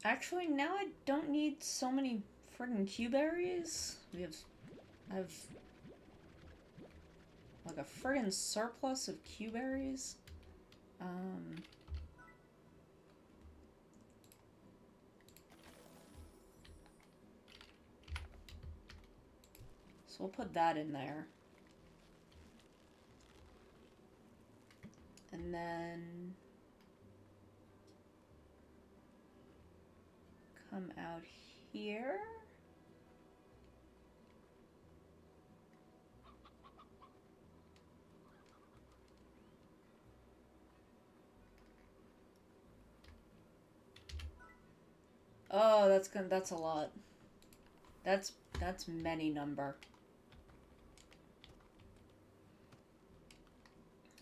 Actually, now I don't need so many friggin' Q-berries. I have like a friggin' surplus of Q-berries. So we'll put that in there. And then... come out here. Oh, that's a lot. That's many number.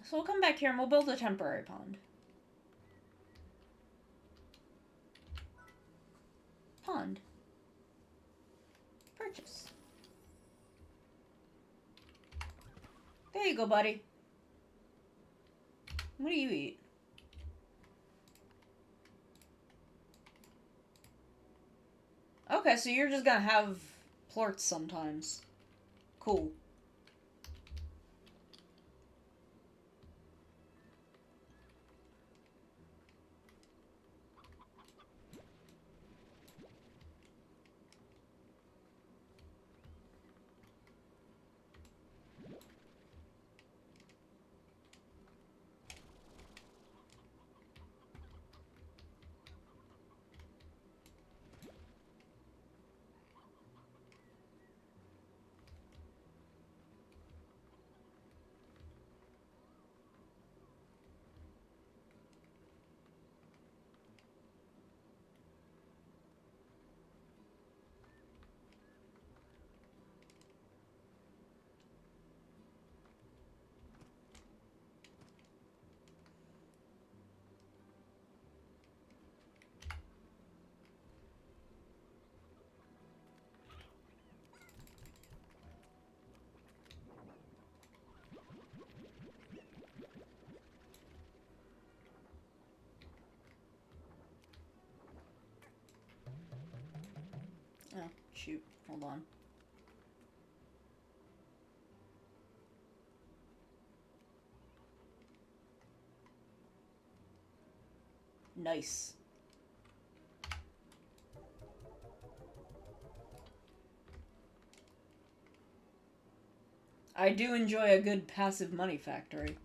So we'll come back here and we'll build a temporary pond. Pond. Purchase. There you go, buddy. What do you eat? Okay, so you're just gonna have plorts sometimes. Cool. Oh, shoot. Hold on. Nice. I do enjoy a good passive money factory.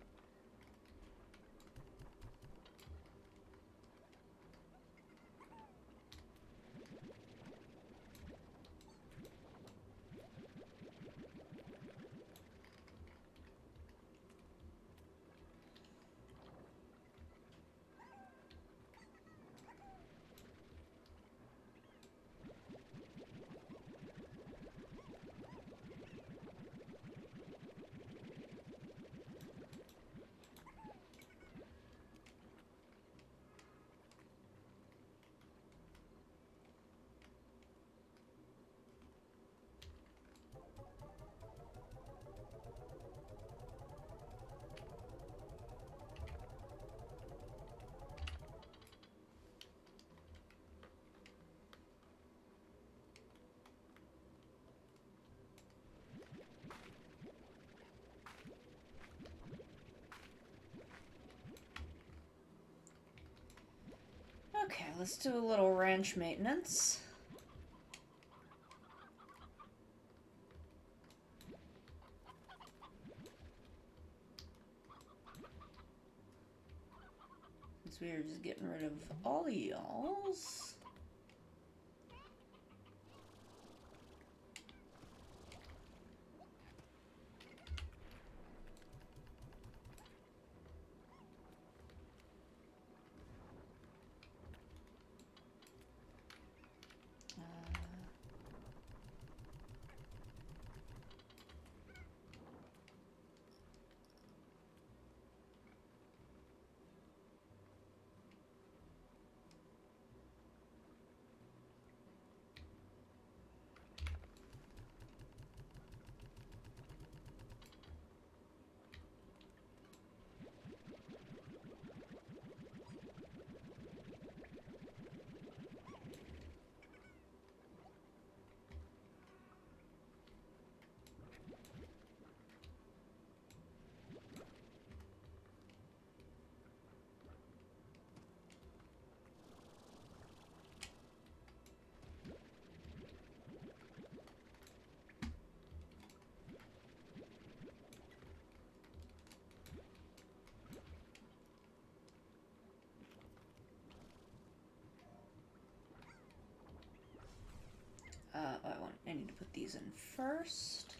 Okay, let's do a little ranch maintenance. Since we are just getting rid of all y'alls. these in first.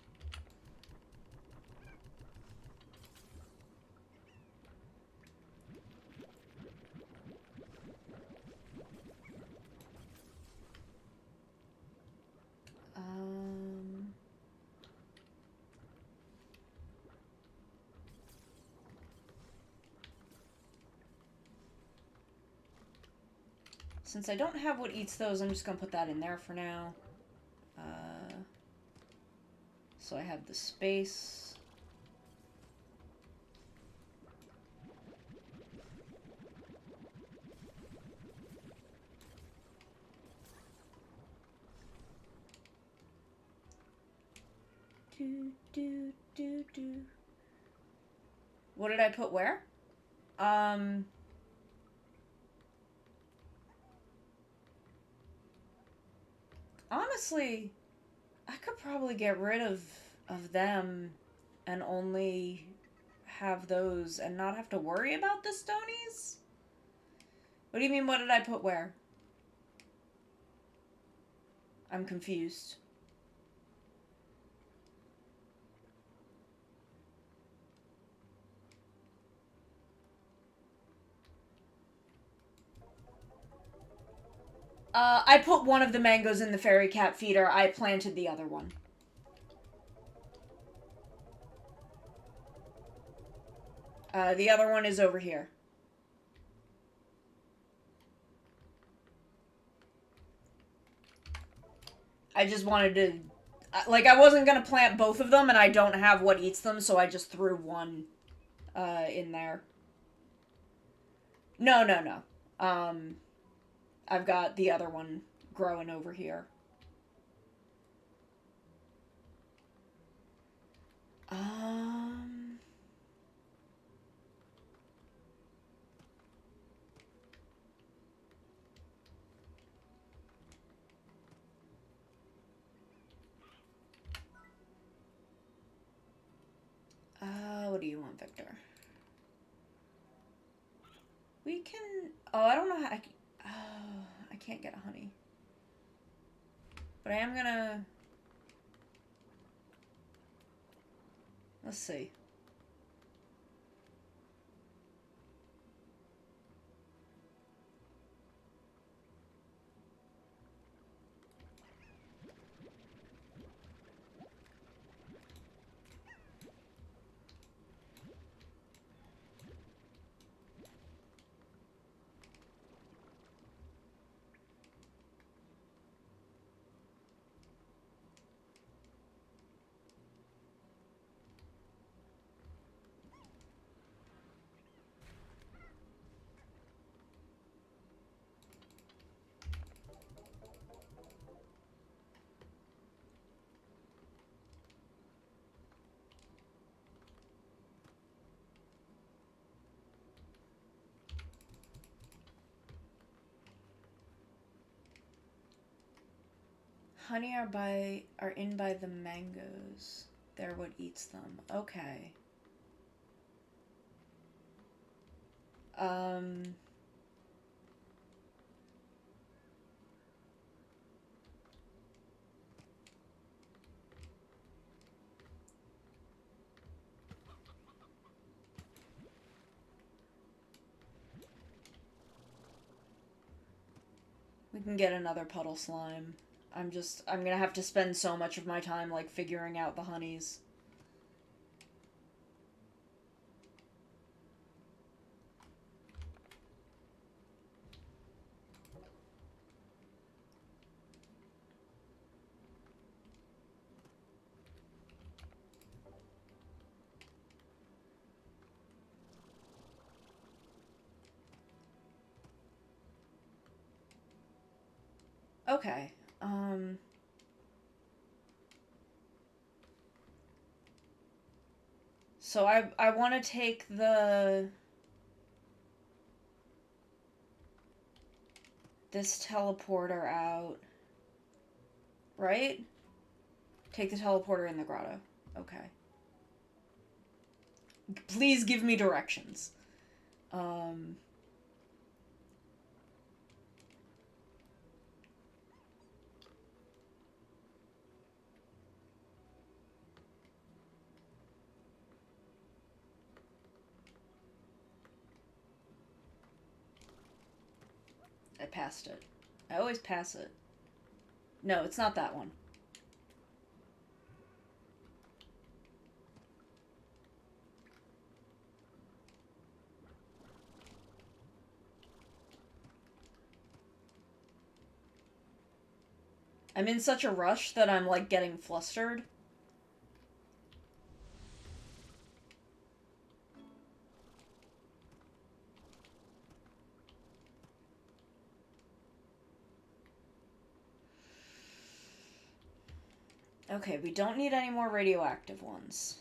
Since I don't have what eats those, I'm just gonna put that in there for now. So I have the space. Do. What did I put where? Honestly, I could probably get rid of them and only have those and not have to worry about the stonies? What do you mean, what did I put where? I'm confused. I put one of the mangoes in the fairy cat feeder. I planted the other one. The other one is over here. I just wanted to... Like, I wasn't gonna plant both of them, and I don't have what eats them, so I just threw one in there. No. I've got the other one growing over here. What do you want, Victor? We can... Oh, I don't know how... I can't get a honey. But I am gonna... Let's see. Honey are in by the mangoes. They're what eats them. Okay. We can get another puddle slime. I'm gonna have to spend so much of my time, like, figuring out the honeys. Okay, so I want to take this teleporter out, right? Take the teleporter in the grotto. Okay. Please give me directions. I passed it. I always pass it. No, it's not that one. I'm in such a rush that I'm, like, getting flustered. Okay, we don't need any more radioactive ones.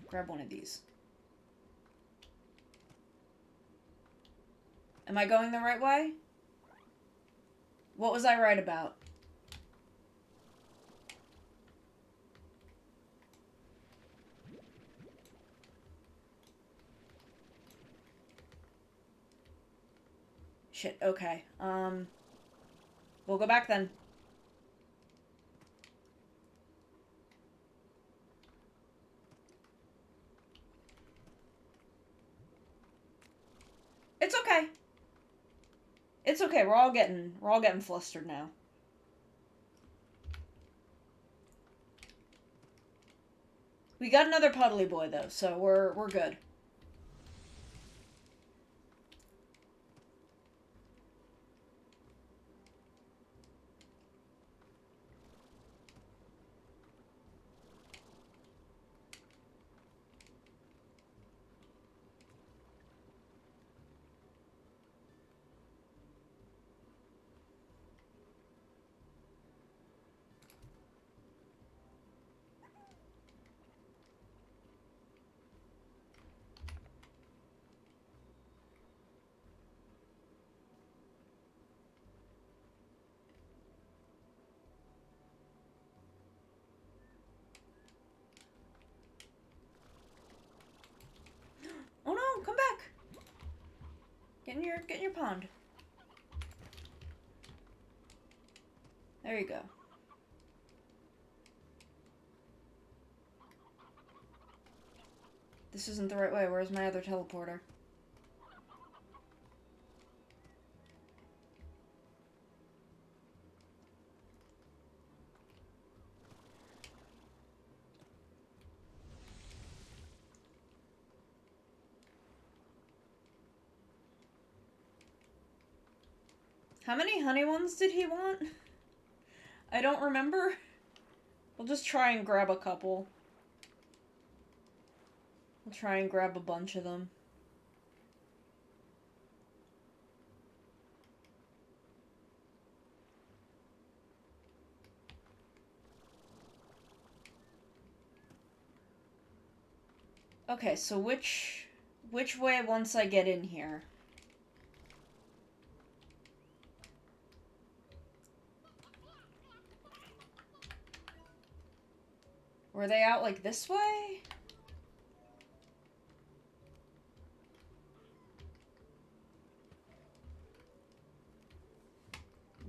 Grab one of these. Am I going the right way? What was I right about? Shit, okay. We'll go back then. It's okay. It's okay. We're all getting flustered now. We got another Puddly Boy though, so we're good. Oh no, come back. Get in your pond. There you go. This isn't the right way. Where's my other teleporter? How many honey ones did he want? I don't remember. We'll just try and grab a couple. We'll try and grab a bunch of them. Okay, so which way once I get in here? Were they out like this way?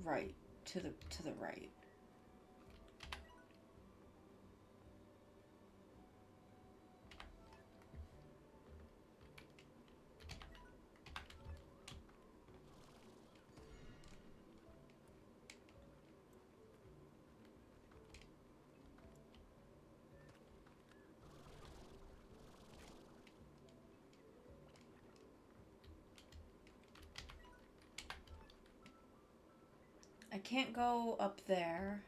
Right, to the right. I can't go up there.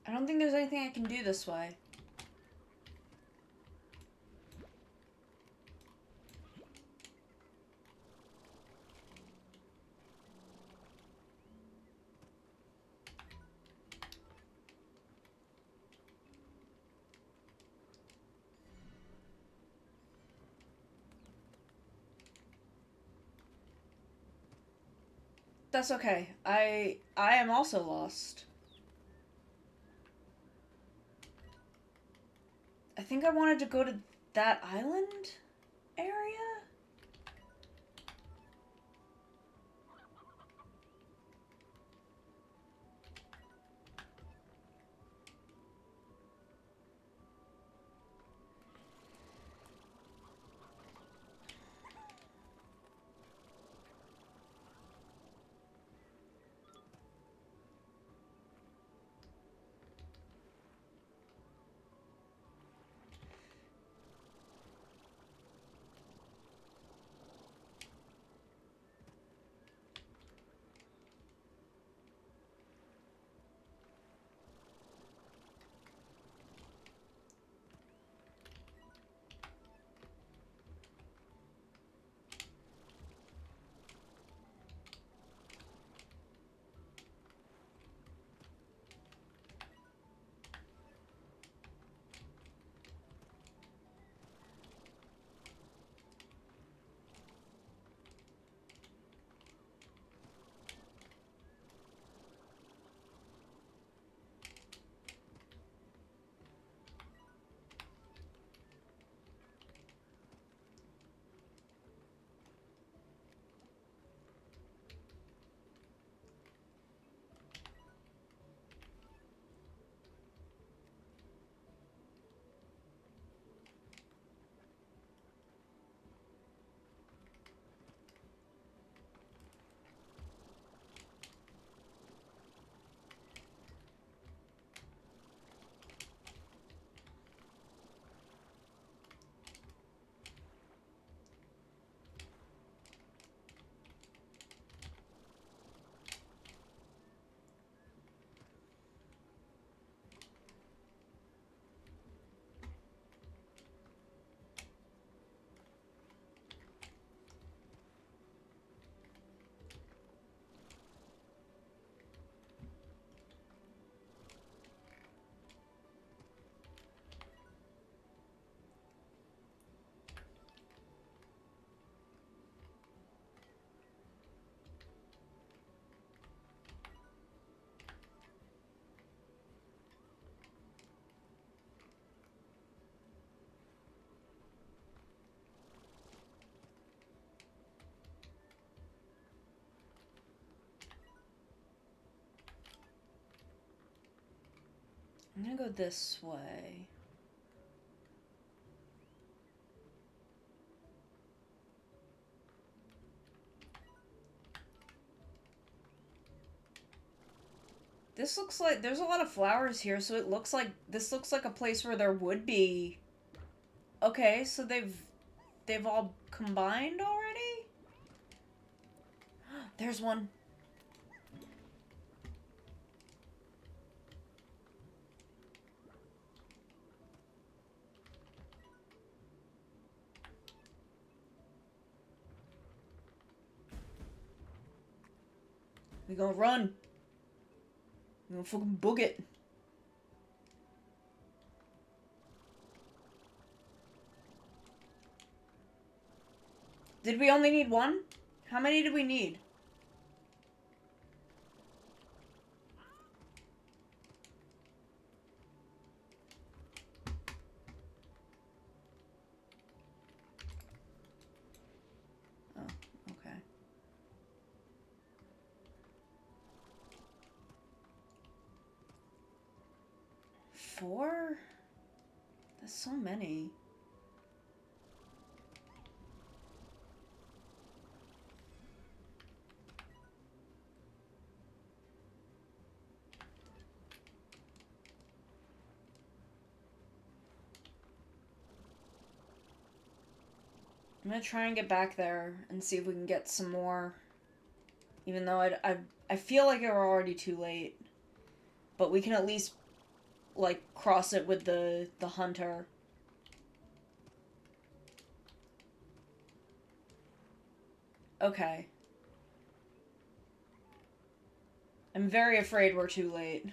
I don't think there's anything I can do this way. that's okay. I am also lost. I think I wanted to go to that island area? I'm gonna go this way. This looks like there's a lot of flowers here, so it looks like this looks like a place where there would be. Okay, so they've all combined already? There's one. We gonna run. We gonna fucking book it. Did we only need one? How many did we need? Oh, okay. 4? That's so many. I'm gonna try and get back there and see if we can get some more. Even though I feel like we're already too late. But we can at least, like, cross it with the hunter. Okay. I'm very afraid we're too late.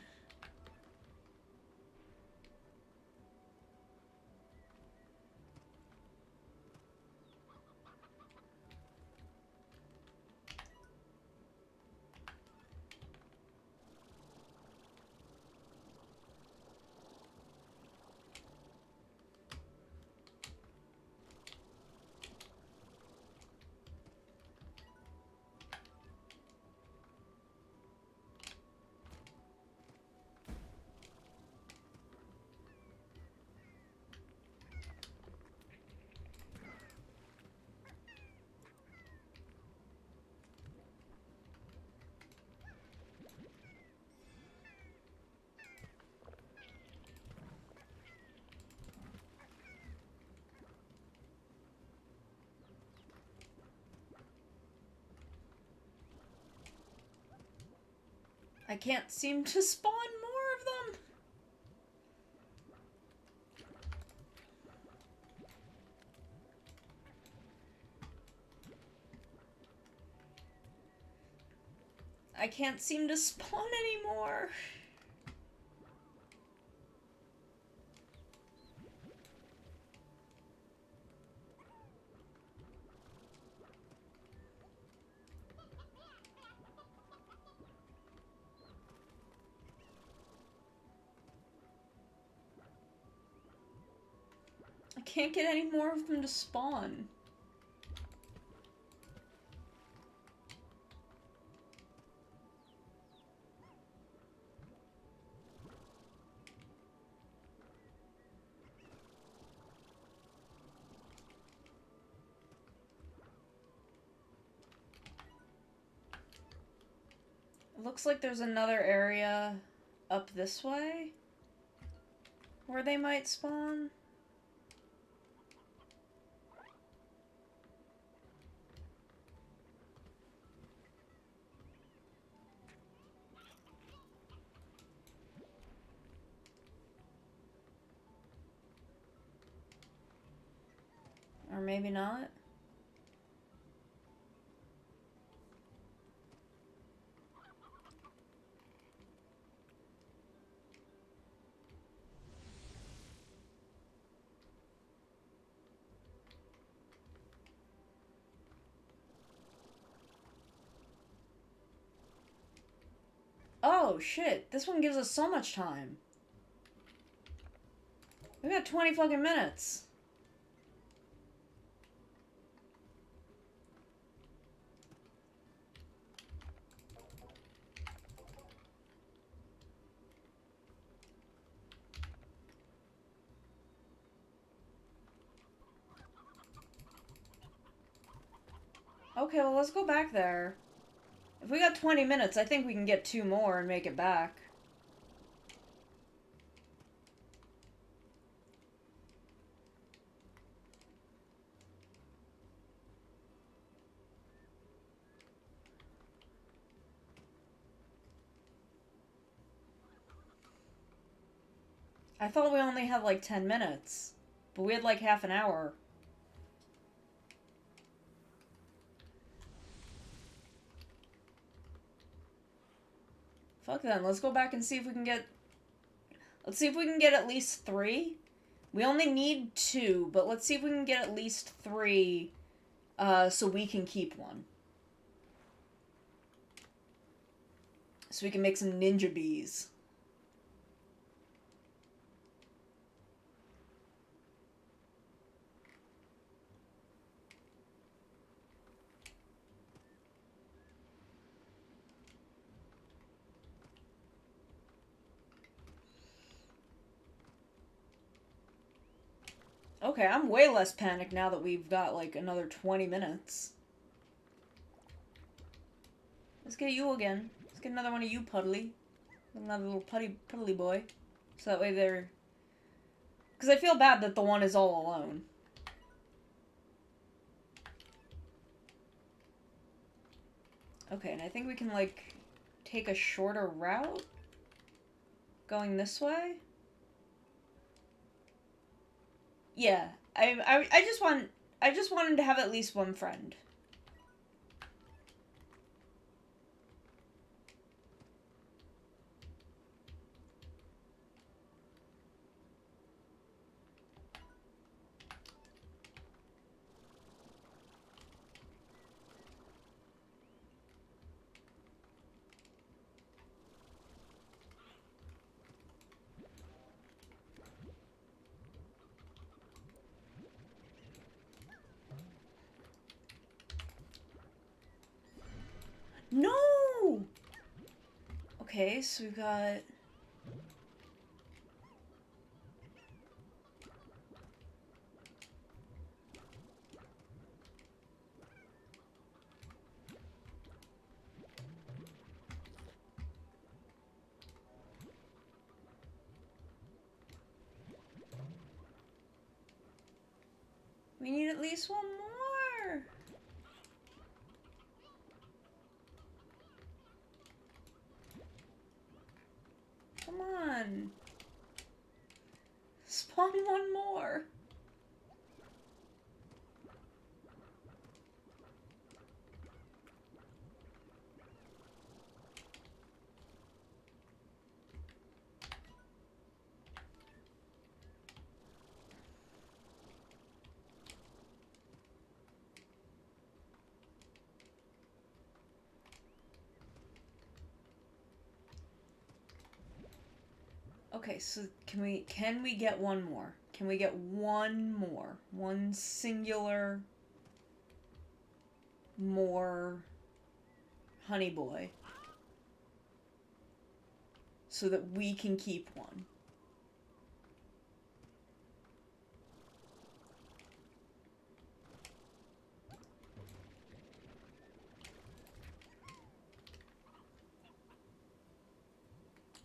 I can't seem to spawn more of them. I can't seem to spawn anymore. I can't get any more of them to spawn. It looks like there's another area up this way where they might spawn. Or maybe not. Oh, shit. This one gives us so much time. We got 20 fucking minutes. Okay, well, let's go back there. If we got 20 minutes, I think we can get 2 more and make it back. I thought we only had like 10 minutes, but we had like half an hour. Fuck then, let's go back and see if we can get... Let's see if we can get at least 3. We only need 2, but let's see if we can get at least 3, so we can keep one. So we can make some ninja bees. Okay, I'm way less panicked now that we've got, like, another 20 minutes. Let's get you again. Let's get another one of you, Puddly. Another little puddly boy. So that way they're... Because I feel bad that the one is all alone. Okay, and I think we can, like, take a shorter route? Going this way? Yeah, I just wanted to have at least one friend. No! Okay, so we've got... We need at least one more! on. Spawn one more. Okay, so can we get one more? Can we get one more? One singular more honey boy so that we can keep one.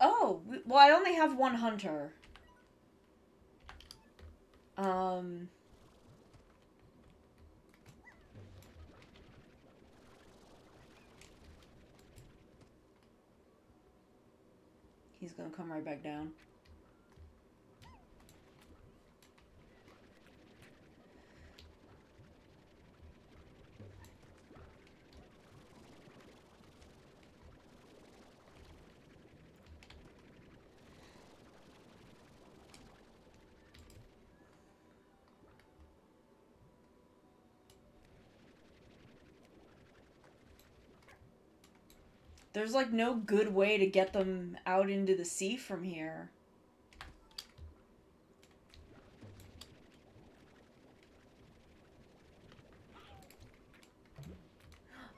Oh, well, I only have one hunter. He's gonna come right back down. There's like no good way to get them out into the sea from here.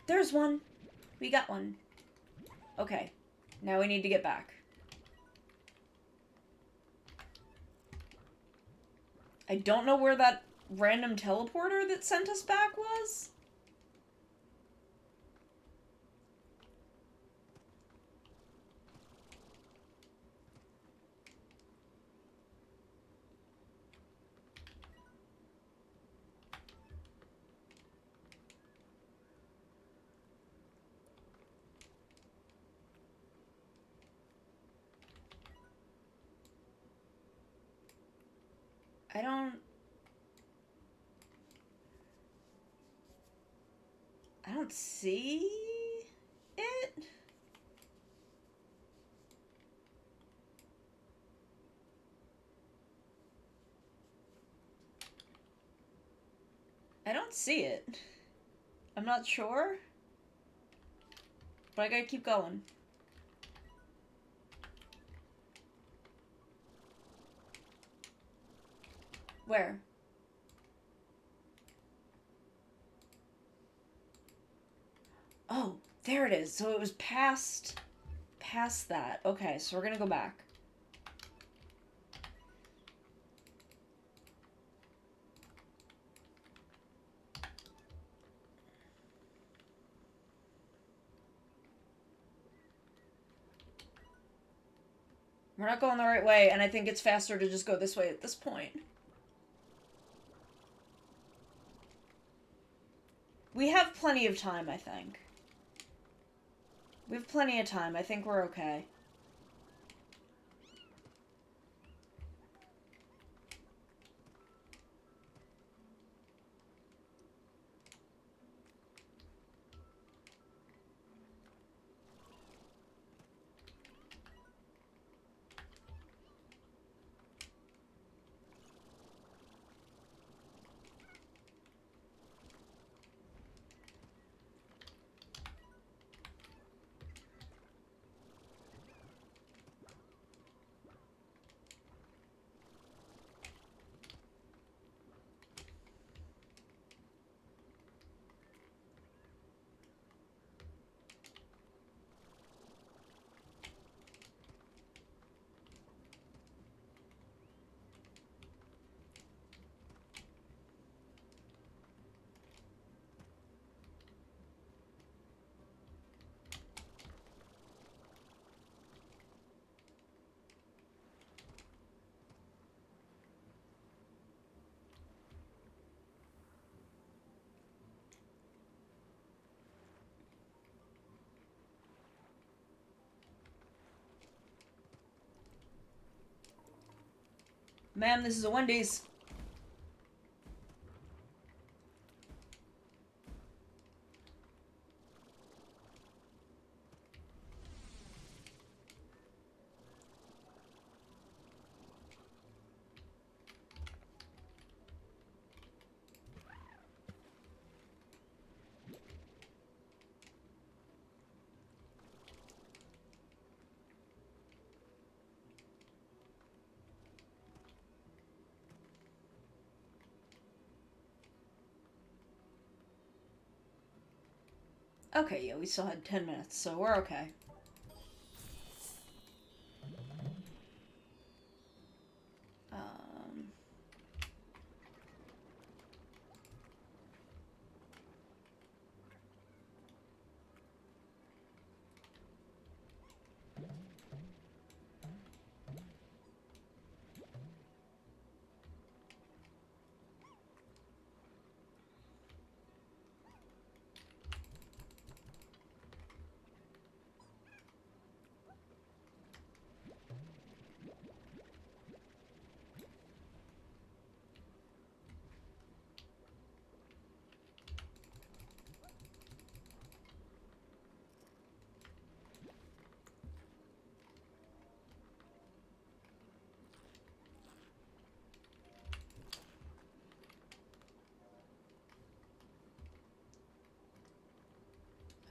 There's one. We got one. Okay. Now we need to get back. I don't know where that random teleporter that sent us back was. I don't see it. I don't see it. I'm not sure. But I gotta keep going. Where? Oh, there it is. So it was past that. Okay, so we're gonna go back. We're not going the right way, and I think it's faster to just go this way at this point. We have plenty of time, I think. We have plenty of time. I think we're okay. Ma'am, this is a Wendy's. Okay, yeah, we still had 10 minutes, so we're okay.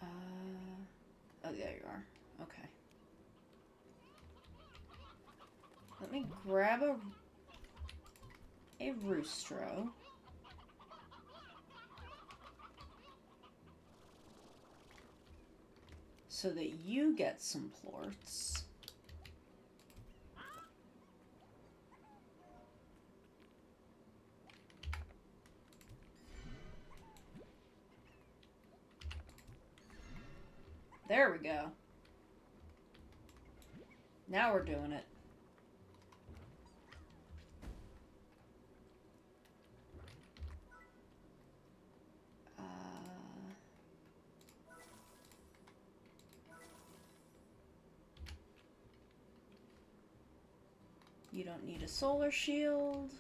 Um, oh, there you are. Okay. Let me grab a Roostro. So that you get some plorts. There we go. Now we're doing it. You don't need a solar shield.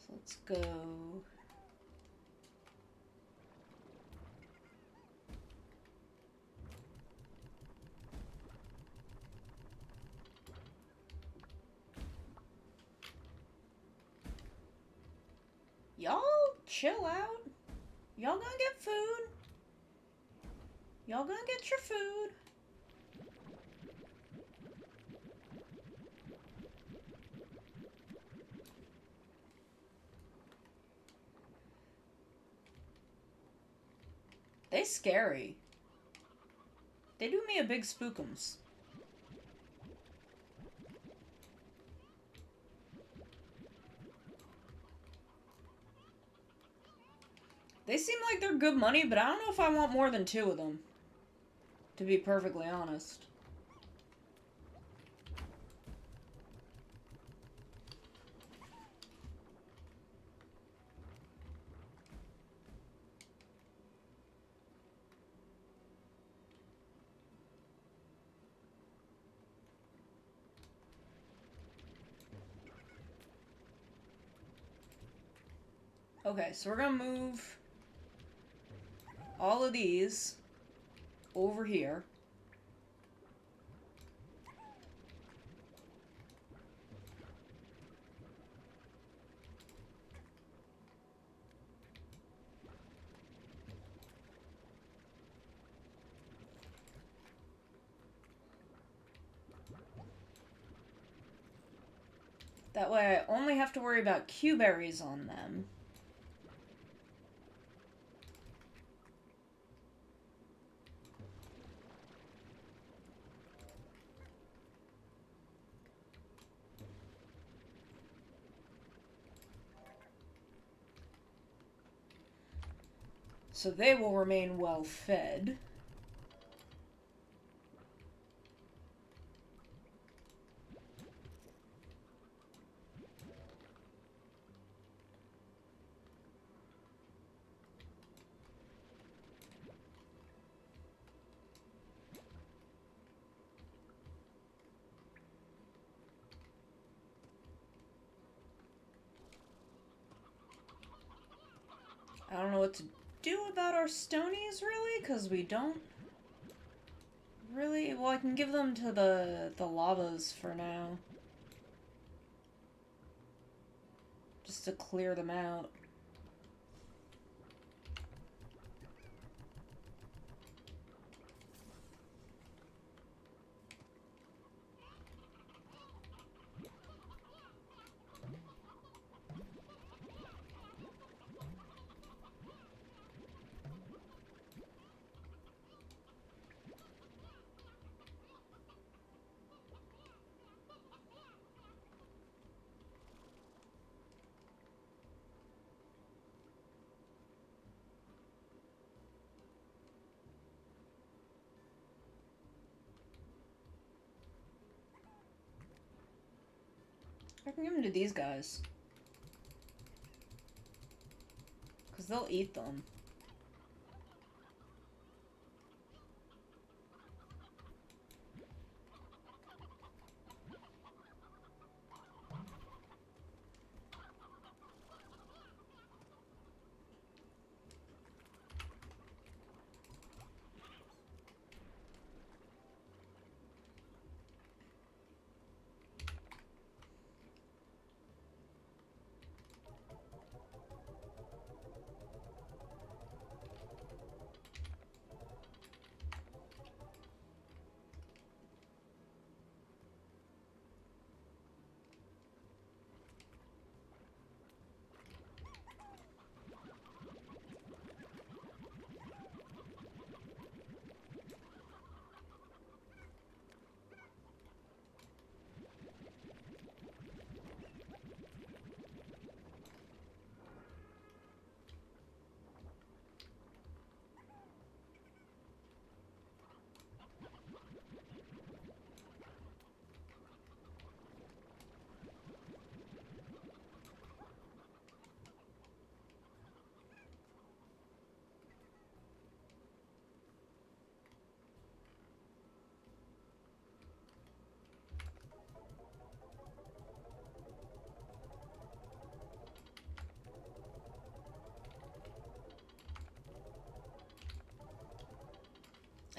So let's go. Y'all chill out. Y'all gonna get food. Y'all gonna get your food. They scary. They do me a big spookums. They seem like they're good money, but I don't know if I want more than 2 of them. To be perfectly honest. Okay, so we're gonna move all of these over here. That way I only have to worry about Q berries on them. So they will remain well fed. I don't know what to do about our stonies, really, because we don't really... Well, I can give them to the lavas for now. Just to clear them out. I can give them to these guys. Because they'll eat them.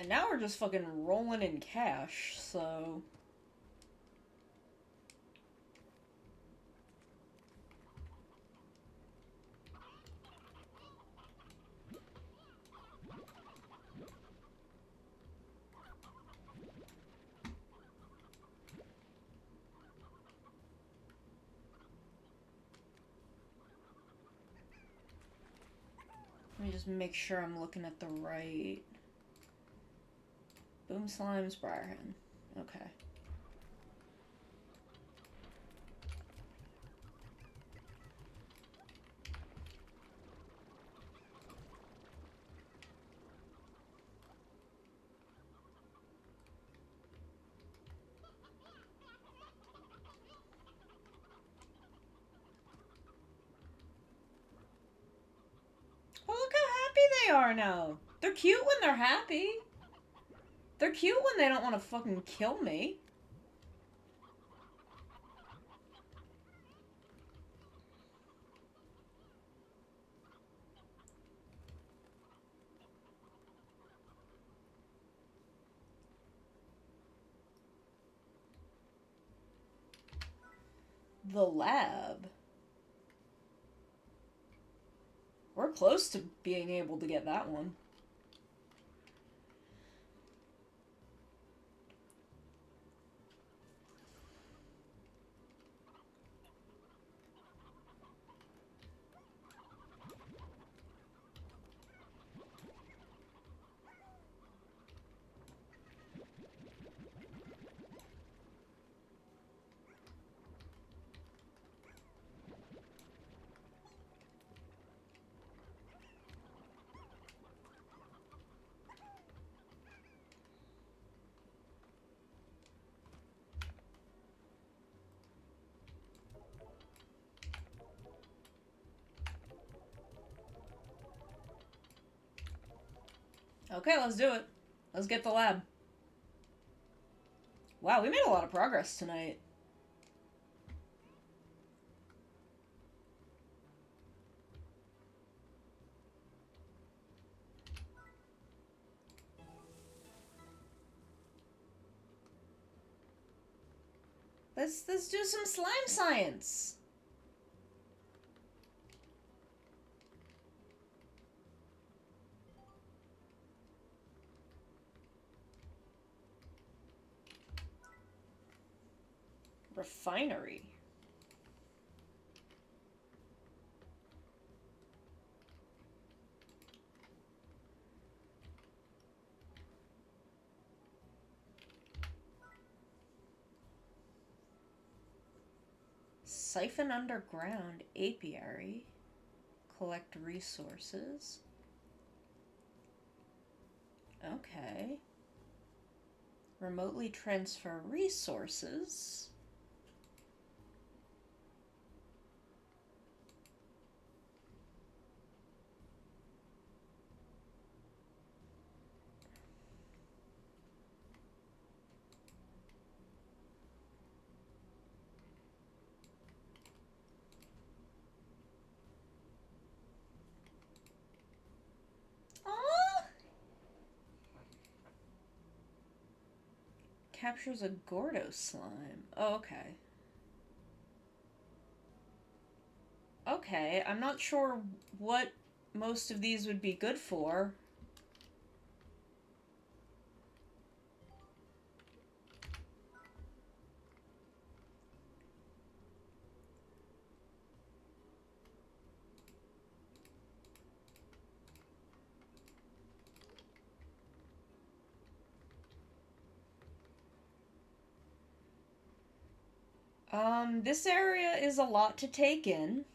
And now we're just fucking rolling in cash, so... Let me just make sure I'm looking at the right... Boom Slimes, Briarhen. Okay. Oh, look how happy they are now. They're cute when they're happy. They're cute when they don't want to fucking kill me. The lab. We're close to being able to get that one. Okay, let's do it. Let's get the lab. Wow, we made a lot of progress tonight. Let's do some slime science. Refinery. Siphon underground apiary. Collect resources. Okay. Remotely transfer resources. Aww. Captures a Gordo slime. Oh, okay. Okay, I'm not sure what most of these would be good for. This area is a lot to take in.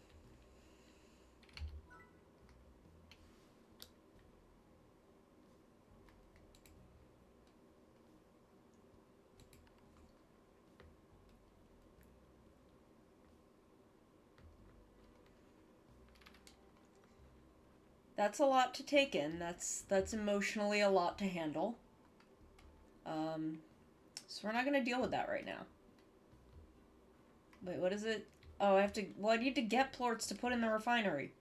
That's a lot to take in. That's emotionally a lot to handle. So we're not gonna deal with that right now. Wait, what is it? Oh, I have to. Well, I need to get plorts to put in the refinery.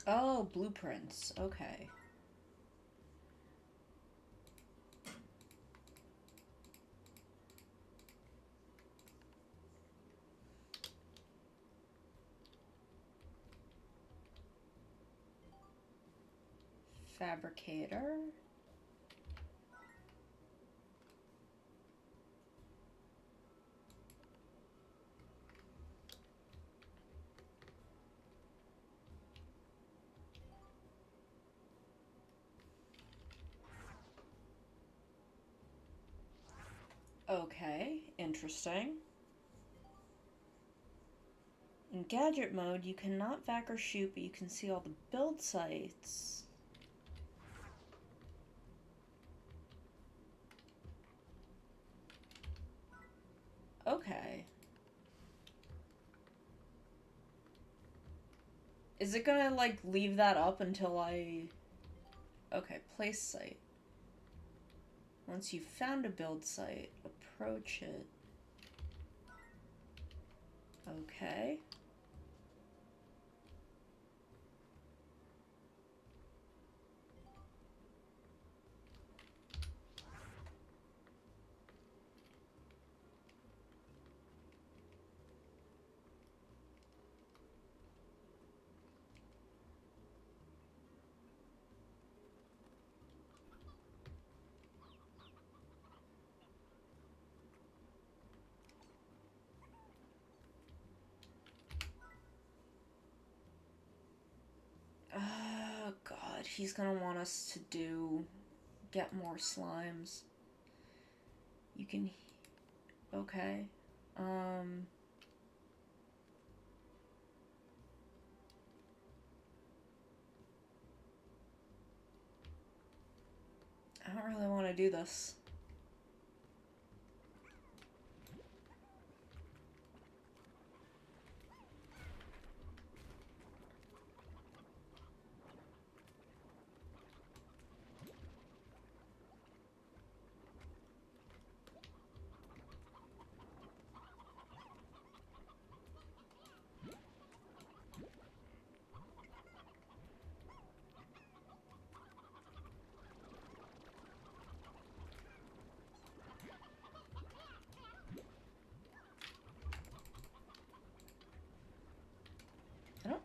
Oh, blueprints. Okay. Fabricator. Okay, interesting. In gadget mode, you cannot vac or shoot, but you can see all the build sites. Okay. Is it gonna, like, leave that up until I... Okay, place site. Once you've found a build site, approach it. Okay. he's gonna want us to do... Get more slimes. You can... Okay. I don't really want to do this.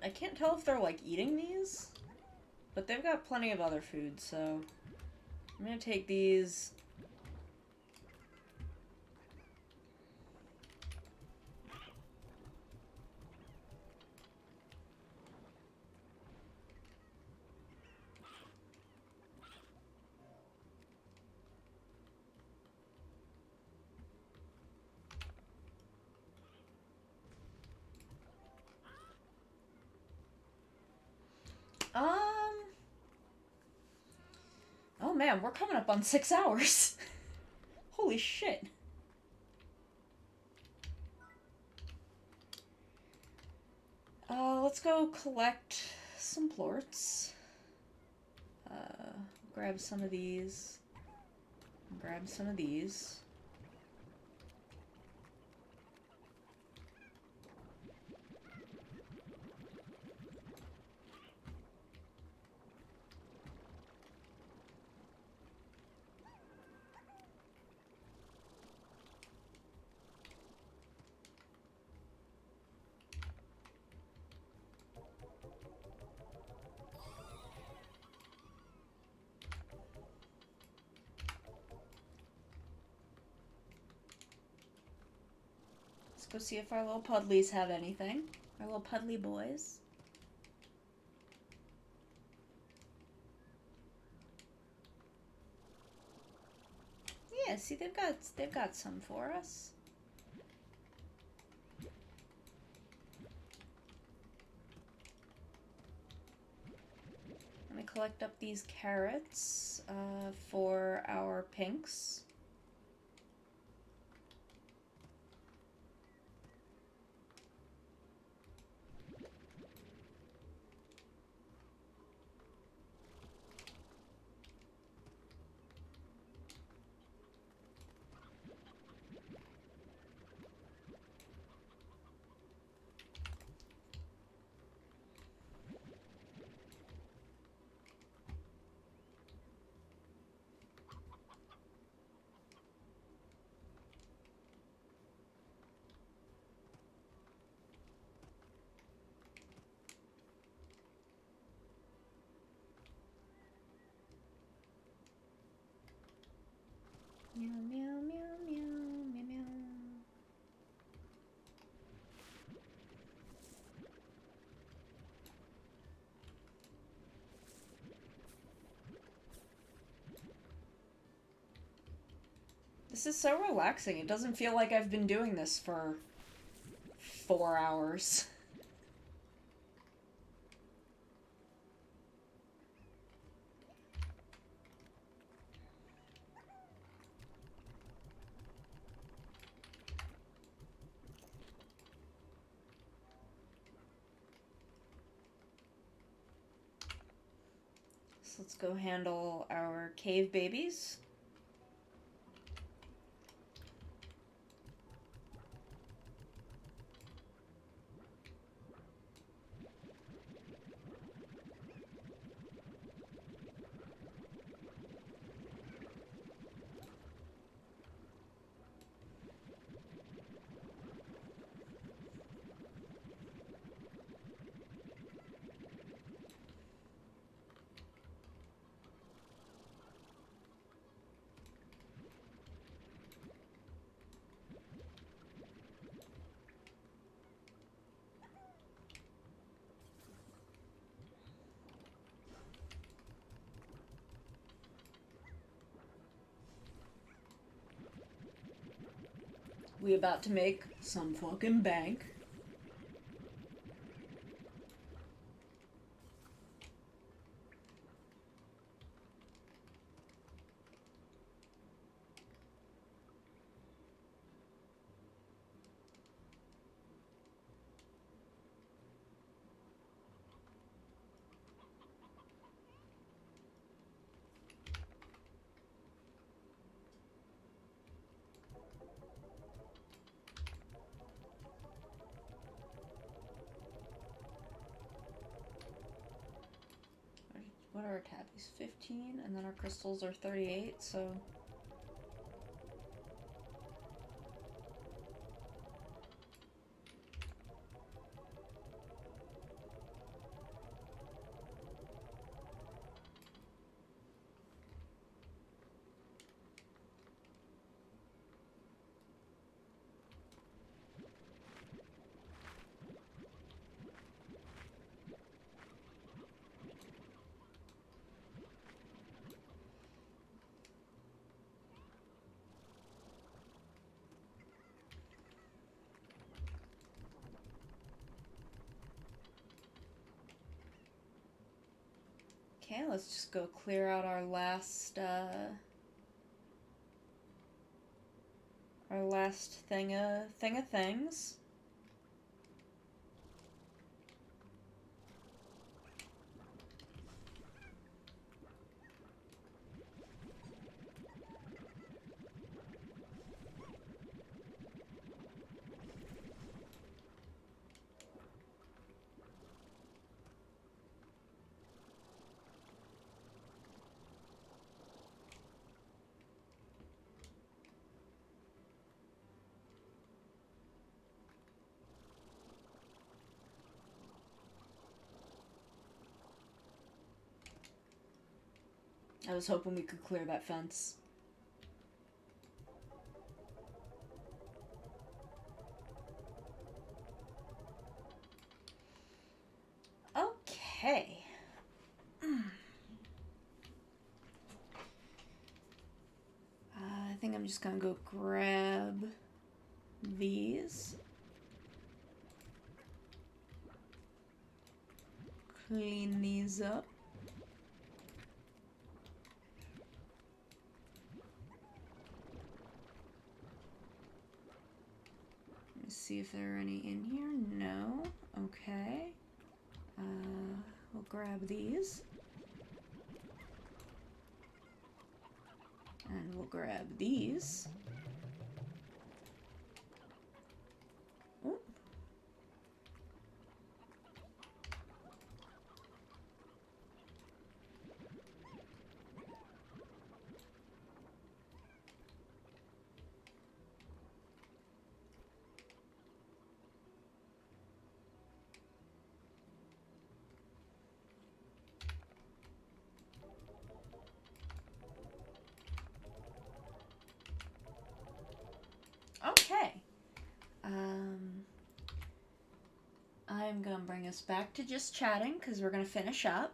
I can't tell if they're, like, eating these, but they've got plenty of other food, so I'm gonna take these. Oh man, we're coming up on 6 hours. Holy shit. Let's go collect some plorts. Grab some of these. Grab some of these. Go see if our little Pudleys have anything. Our little Pudley boys. Yeah, see they've got some for us. Let me collect up these carrots for our pinks. Meow, meow, meow, meow, meow, meow. This is so relaxing. It doesn't feel like I've been doing this for 4 hours. So let's go handle our cave babies. We about to make some fucking bank. What are our tabbies? 15, and then our crystals are 38, so... Okay, let's just go clear out our last thing of things. I was hoping we could clear that fence. Okay. I think I'm just gonna go grab these. Clean these up. Let's see if there are any in here. No. Okay. We'll grab these. And we'll grab these. Ooh. Okay. I'm gonna bring us back to just chatting because we're gonna finish up.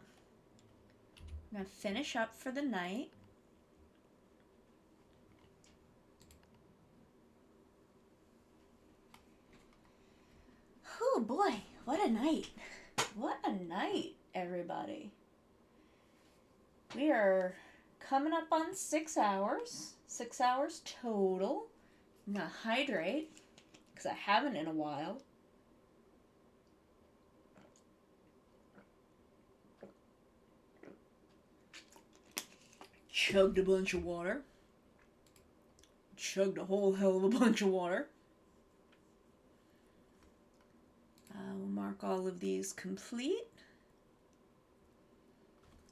I'm gonna finish up for the night. Oh boy, what a night. What a night, everybody. We are coming up on 6 hours. 6 hours total. I'm gonna hydrate because I haven't in a while. Chugged a bunch of water. Chugged a whole hell of a bunch of water. We'll mark all of these complete.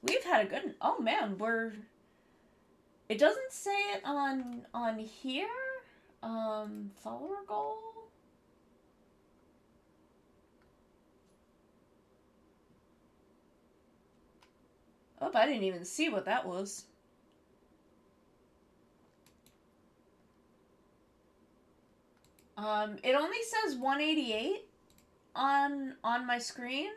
We've had a good... Oh man, we're... It doesn't say it on here. Follower goal. Oh, I didn't even see what that was. It only says 188 on my screen,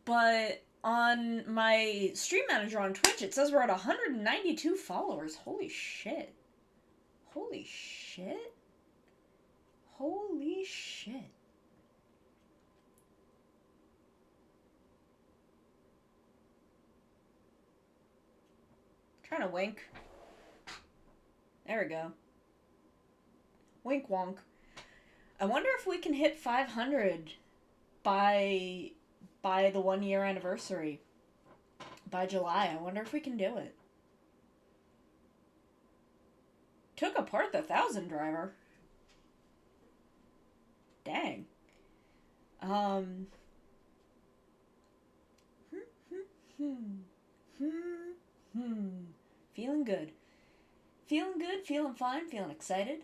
but on my stream manager on Twitch, it says we're at 192 followers. Holy shit. Holy shit. Holy shit. Trying to wink. There we go. Wink wonk. I wonder if we can hit 500 by the 1 year anniversary. By July. I wonder if we can do it. Took apart the 1,000 driver. Dang. Feeling good. Feeling good, feeling fine, feeling excited.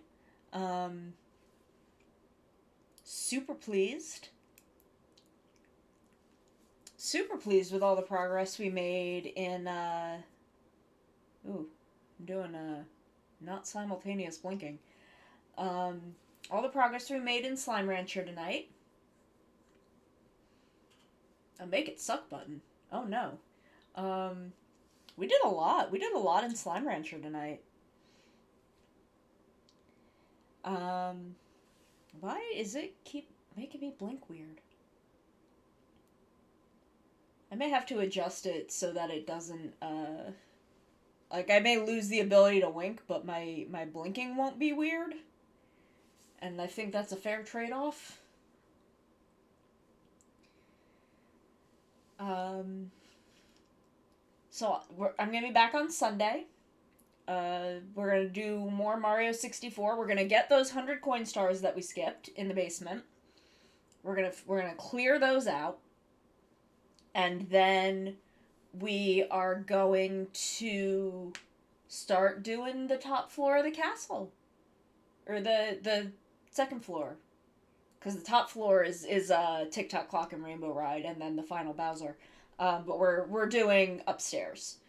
Super pleased. Super pleased with all the progress we made in, Ooh, I'm doing, not simultaneous blinking. All the progress we made in Slime Rancher tonight. A make it suck button. Oh no. We did a lot. We did a lot in Slime Rancher tonight. Why is it keep making me blink weird? I may have to adjust it so that it doesn't, like, I may lose the ability to wink, but my blinking won't be weird. And I think that's a fair trade-off. So, I'm gonna be back on Sunday. We're gonna do more Mario 64. We're gonna get those 100 coin stars that we skipped in the basement. We're gonna clear those out. And then we are going to start doing the top floor of the castle. Or the second floor. Because the top floor is TikTok Clock and Rainbow Ride, and then the final Bowser. But we're doing upstairs.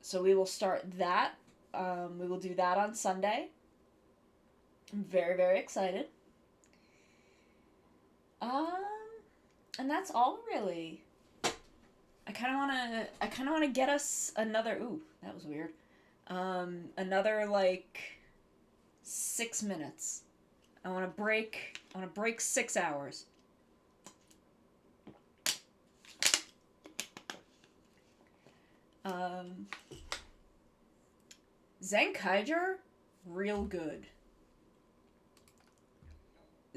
So we will start that. We will do that on Sunday. I'm very, very excited. And that's all really. I kind of wanna get us another. Ooh, that was weird. Another like 6 minutes. I wanna break 6 hours. Zenkaiger, real good.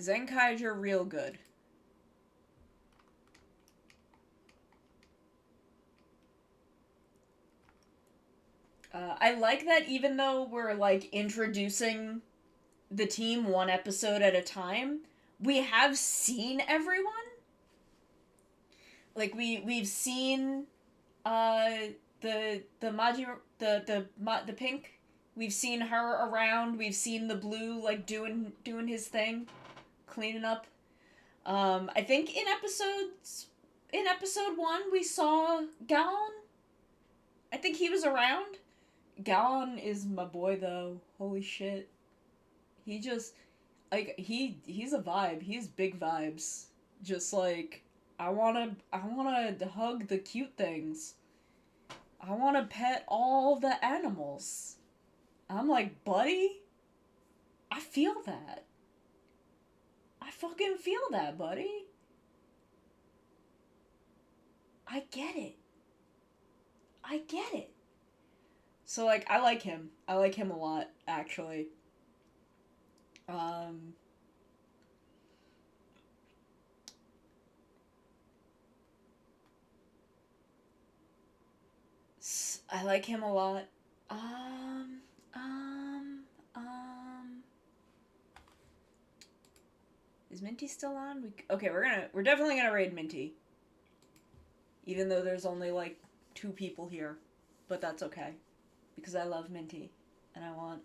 Zenkaiger, real good. I like that even though we're, like, introducing the team one episode at a time, we have seen everyone. Like, we've seen, the pink. We've seen her around. We've seen the blue, like, doing his thing. Cleaning up. I think in episode 1, we saw Gaon. I think he was around. Gaon is my boy, though. Holy shit. He just, like, he's a vibe. He's big vibes. Just, like, I wanna hug the cute things. I wanna pet all the animals. I'm like, buddy, I feel that. I fucking feel that, buddy. I get it. I get it. So, like, I like him. I like him a lot, actually. I like him a lot. Is Minty still on? Okay, we're definitely gonna raid Minty. Even though there's only, like, 2 people here. But that's okay. Because I love Minty. And I want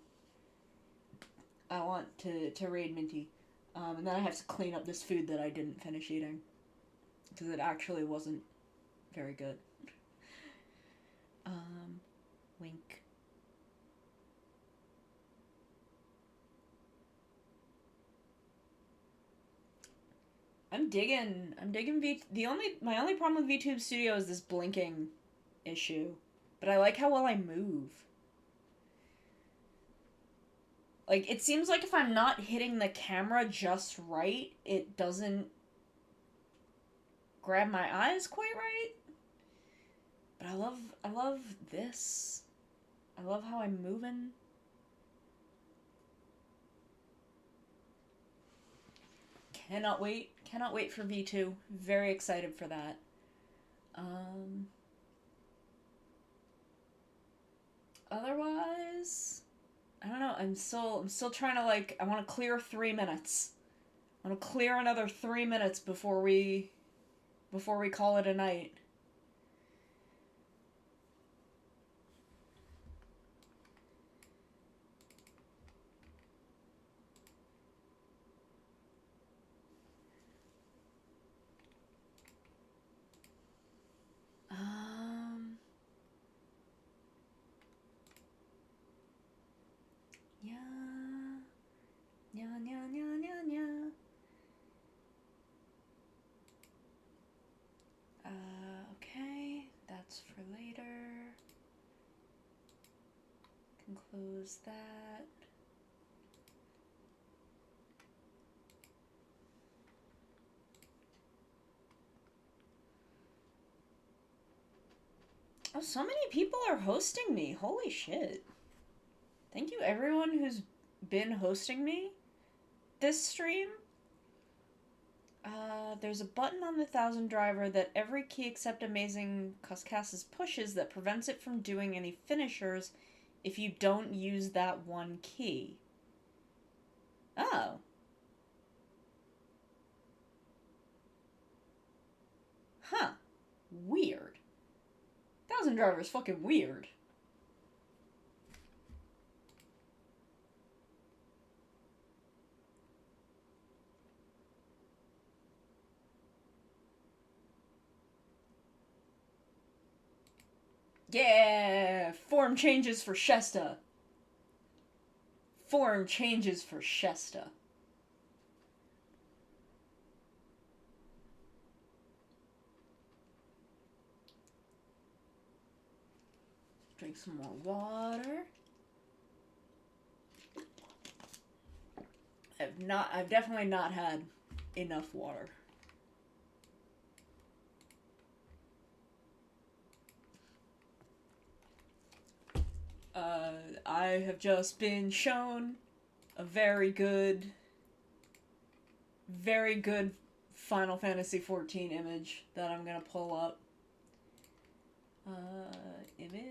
to raid Minty. And then I have to clean up this food that I didn't finish eating. Because it actually wasn't very good. Wink. I'm digging my only problem with VTube Studio is this blinking issue. But I like how well I move. Like, it seems like if I'm not hitting the camera just right, it doesn't grab my eyes quite right. But I love this. I love how I'm moving. Cannot wait. Cannot wait for V2. Very excited for that. Otherwise, I don't know. I'm still trying to, like, I want to clear 3 minutes. I want to clear another 3 minutes before we call it a night. Yeah. Nya, nya, nya, nya, nya. Okay, that's for later. Can close that. Oh, so many people are hosting me. Holy shit. Thank you everyone who's been hosting me this stream. There's a button on the 1000 driver that every key except Amazing Cuscassus pushes that prevents it from doing any finishers if you don't use that one key. Oh. Huh. Weird. 1000 driver is fucking weird. Yeah! Form changes for Shesta. Form changes for Shesta. Drink some more water. I've definitely not had enough water. I have just been shown a very good Final Fantasy XIV image that I'm gonna pull up. Image.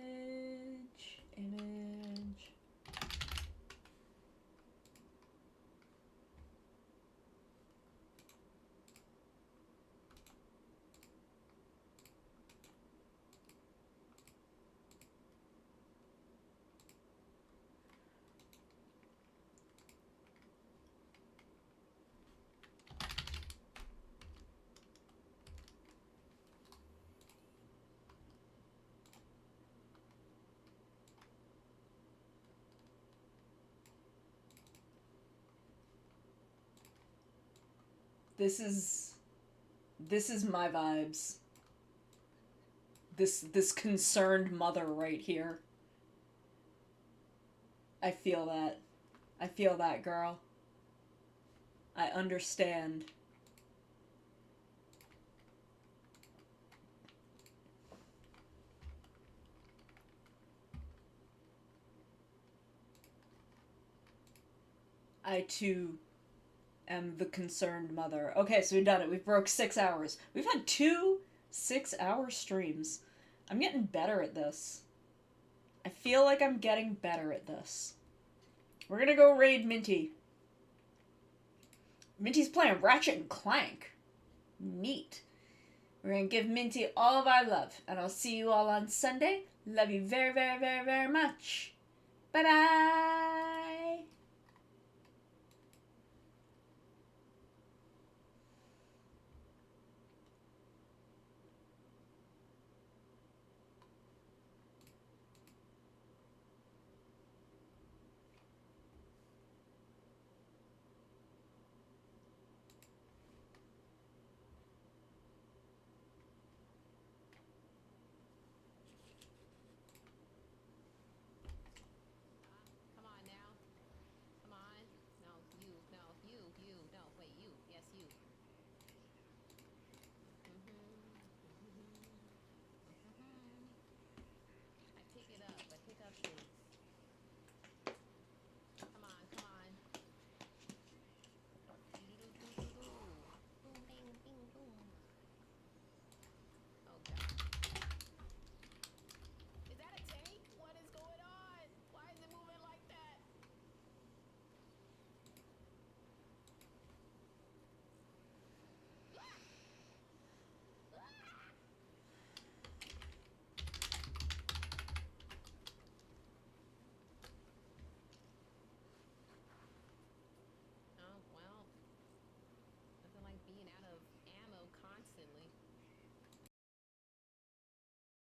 This is my vibes. This concerned mother right here. I feel that. I feel that, girl. I understand. I too am the concerned mother. Okay, so we've done it. We've broke 6 hours. We've had 2 6-hour streams. I'm getting better at this. I feel like I'm getting better at this. We're gonna go raid Minty. Minty's playing Ratchet and Clank. Neat. We're gonna give Minty all of our love, and I'll see you all on Sunday. Love you very, very, very, very much. Bye-bye!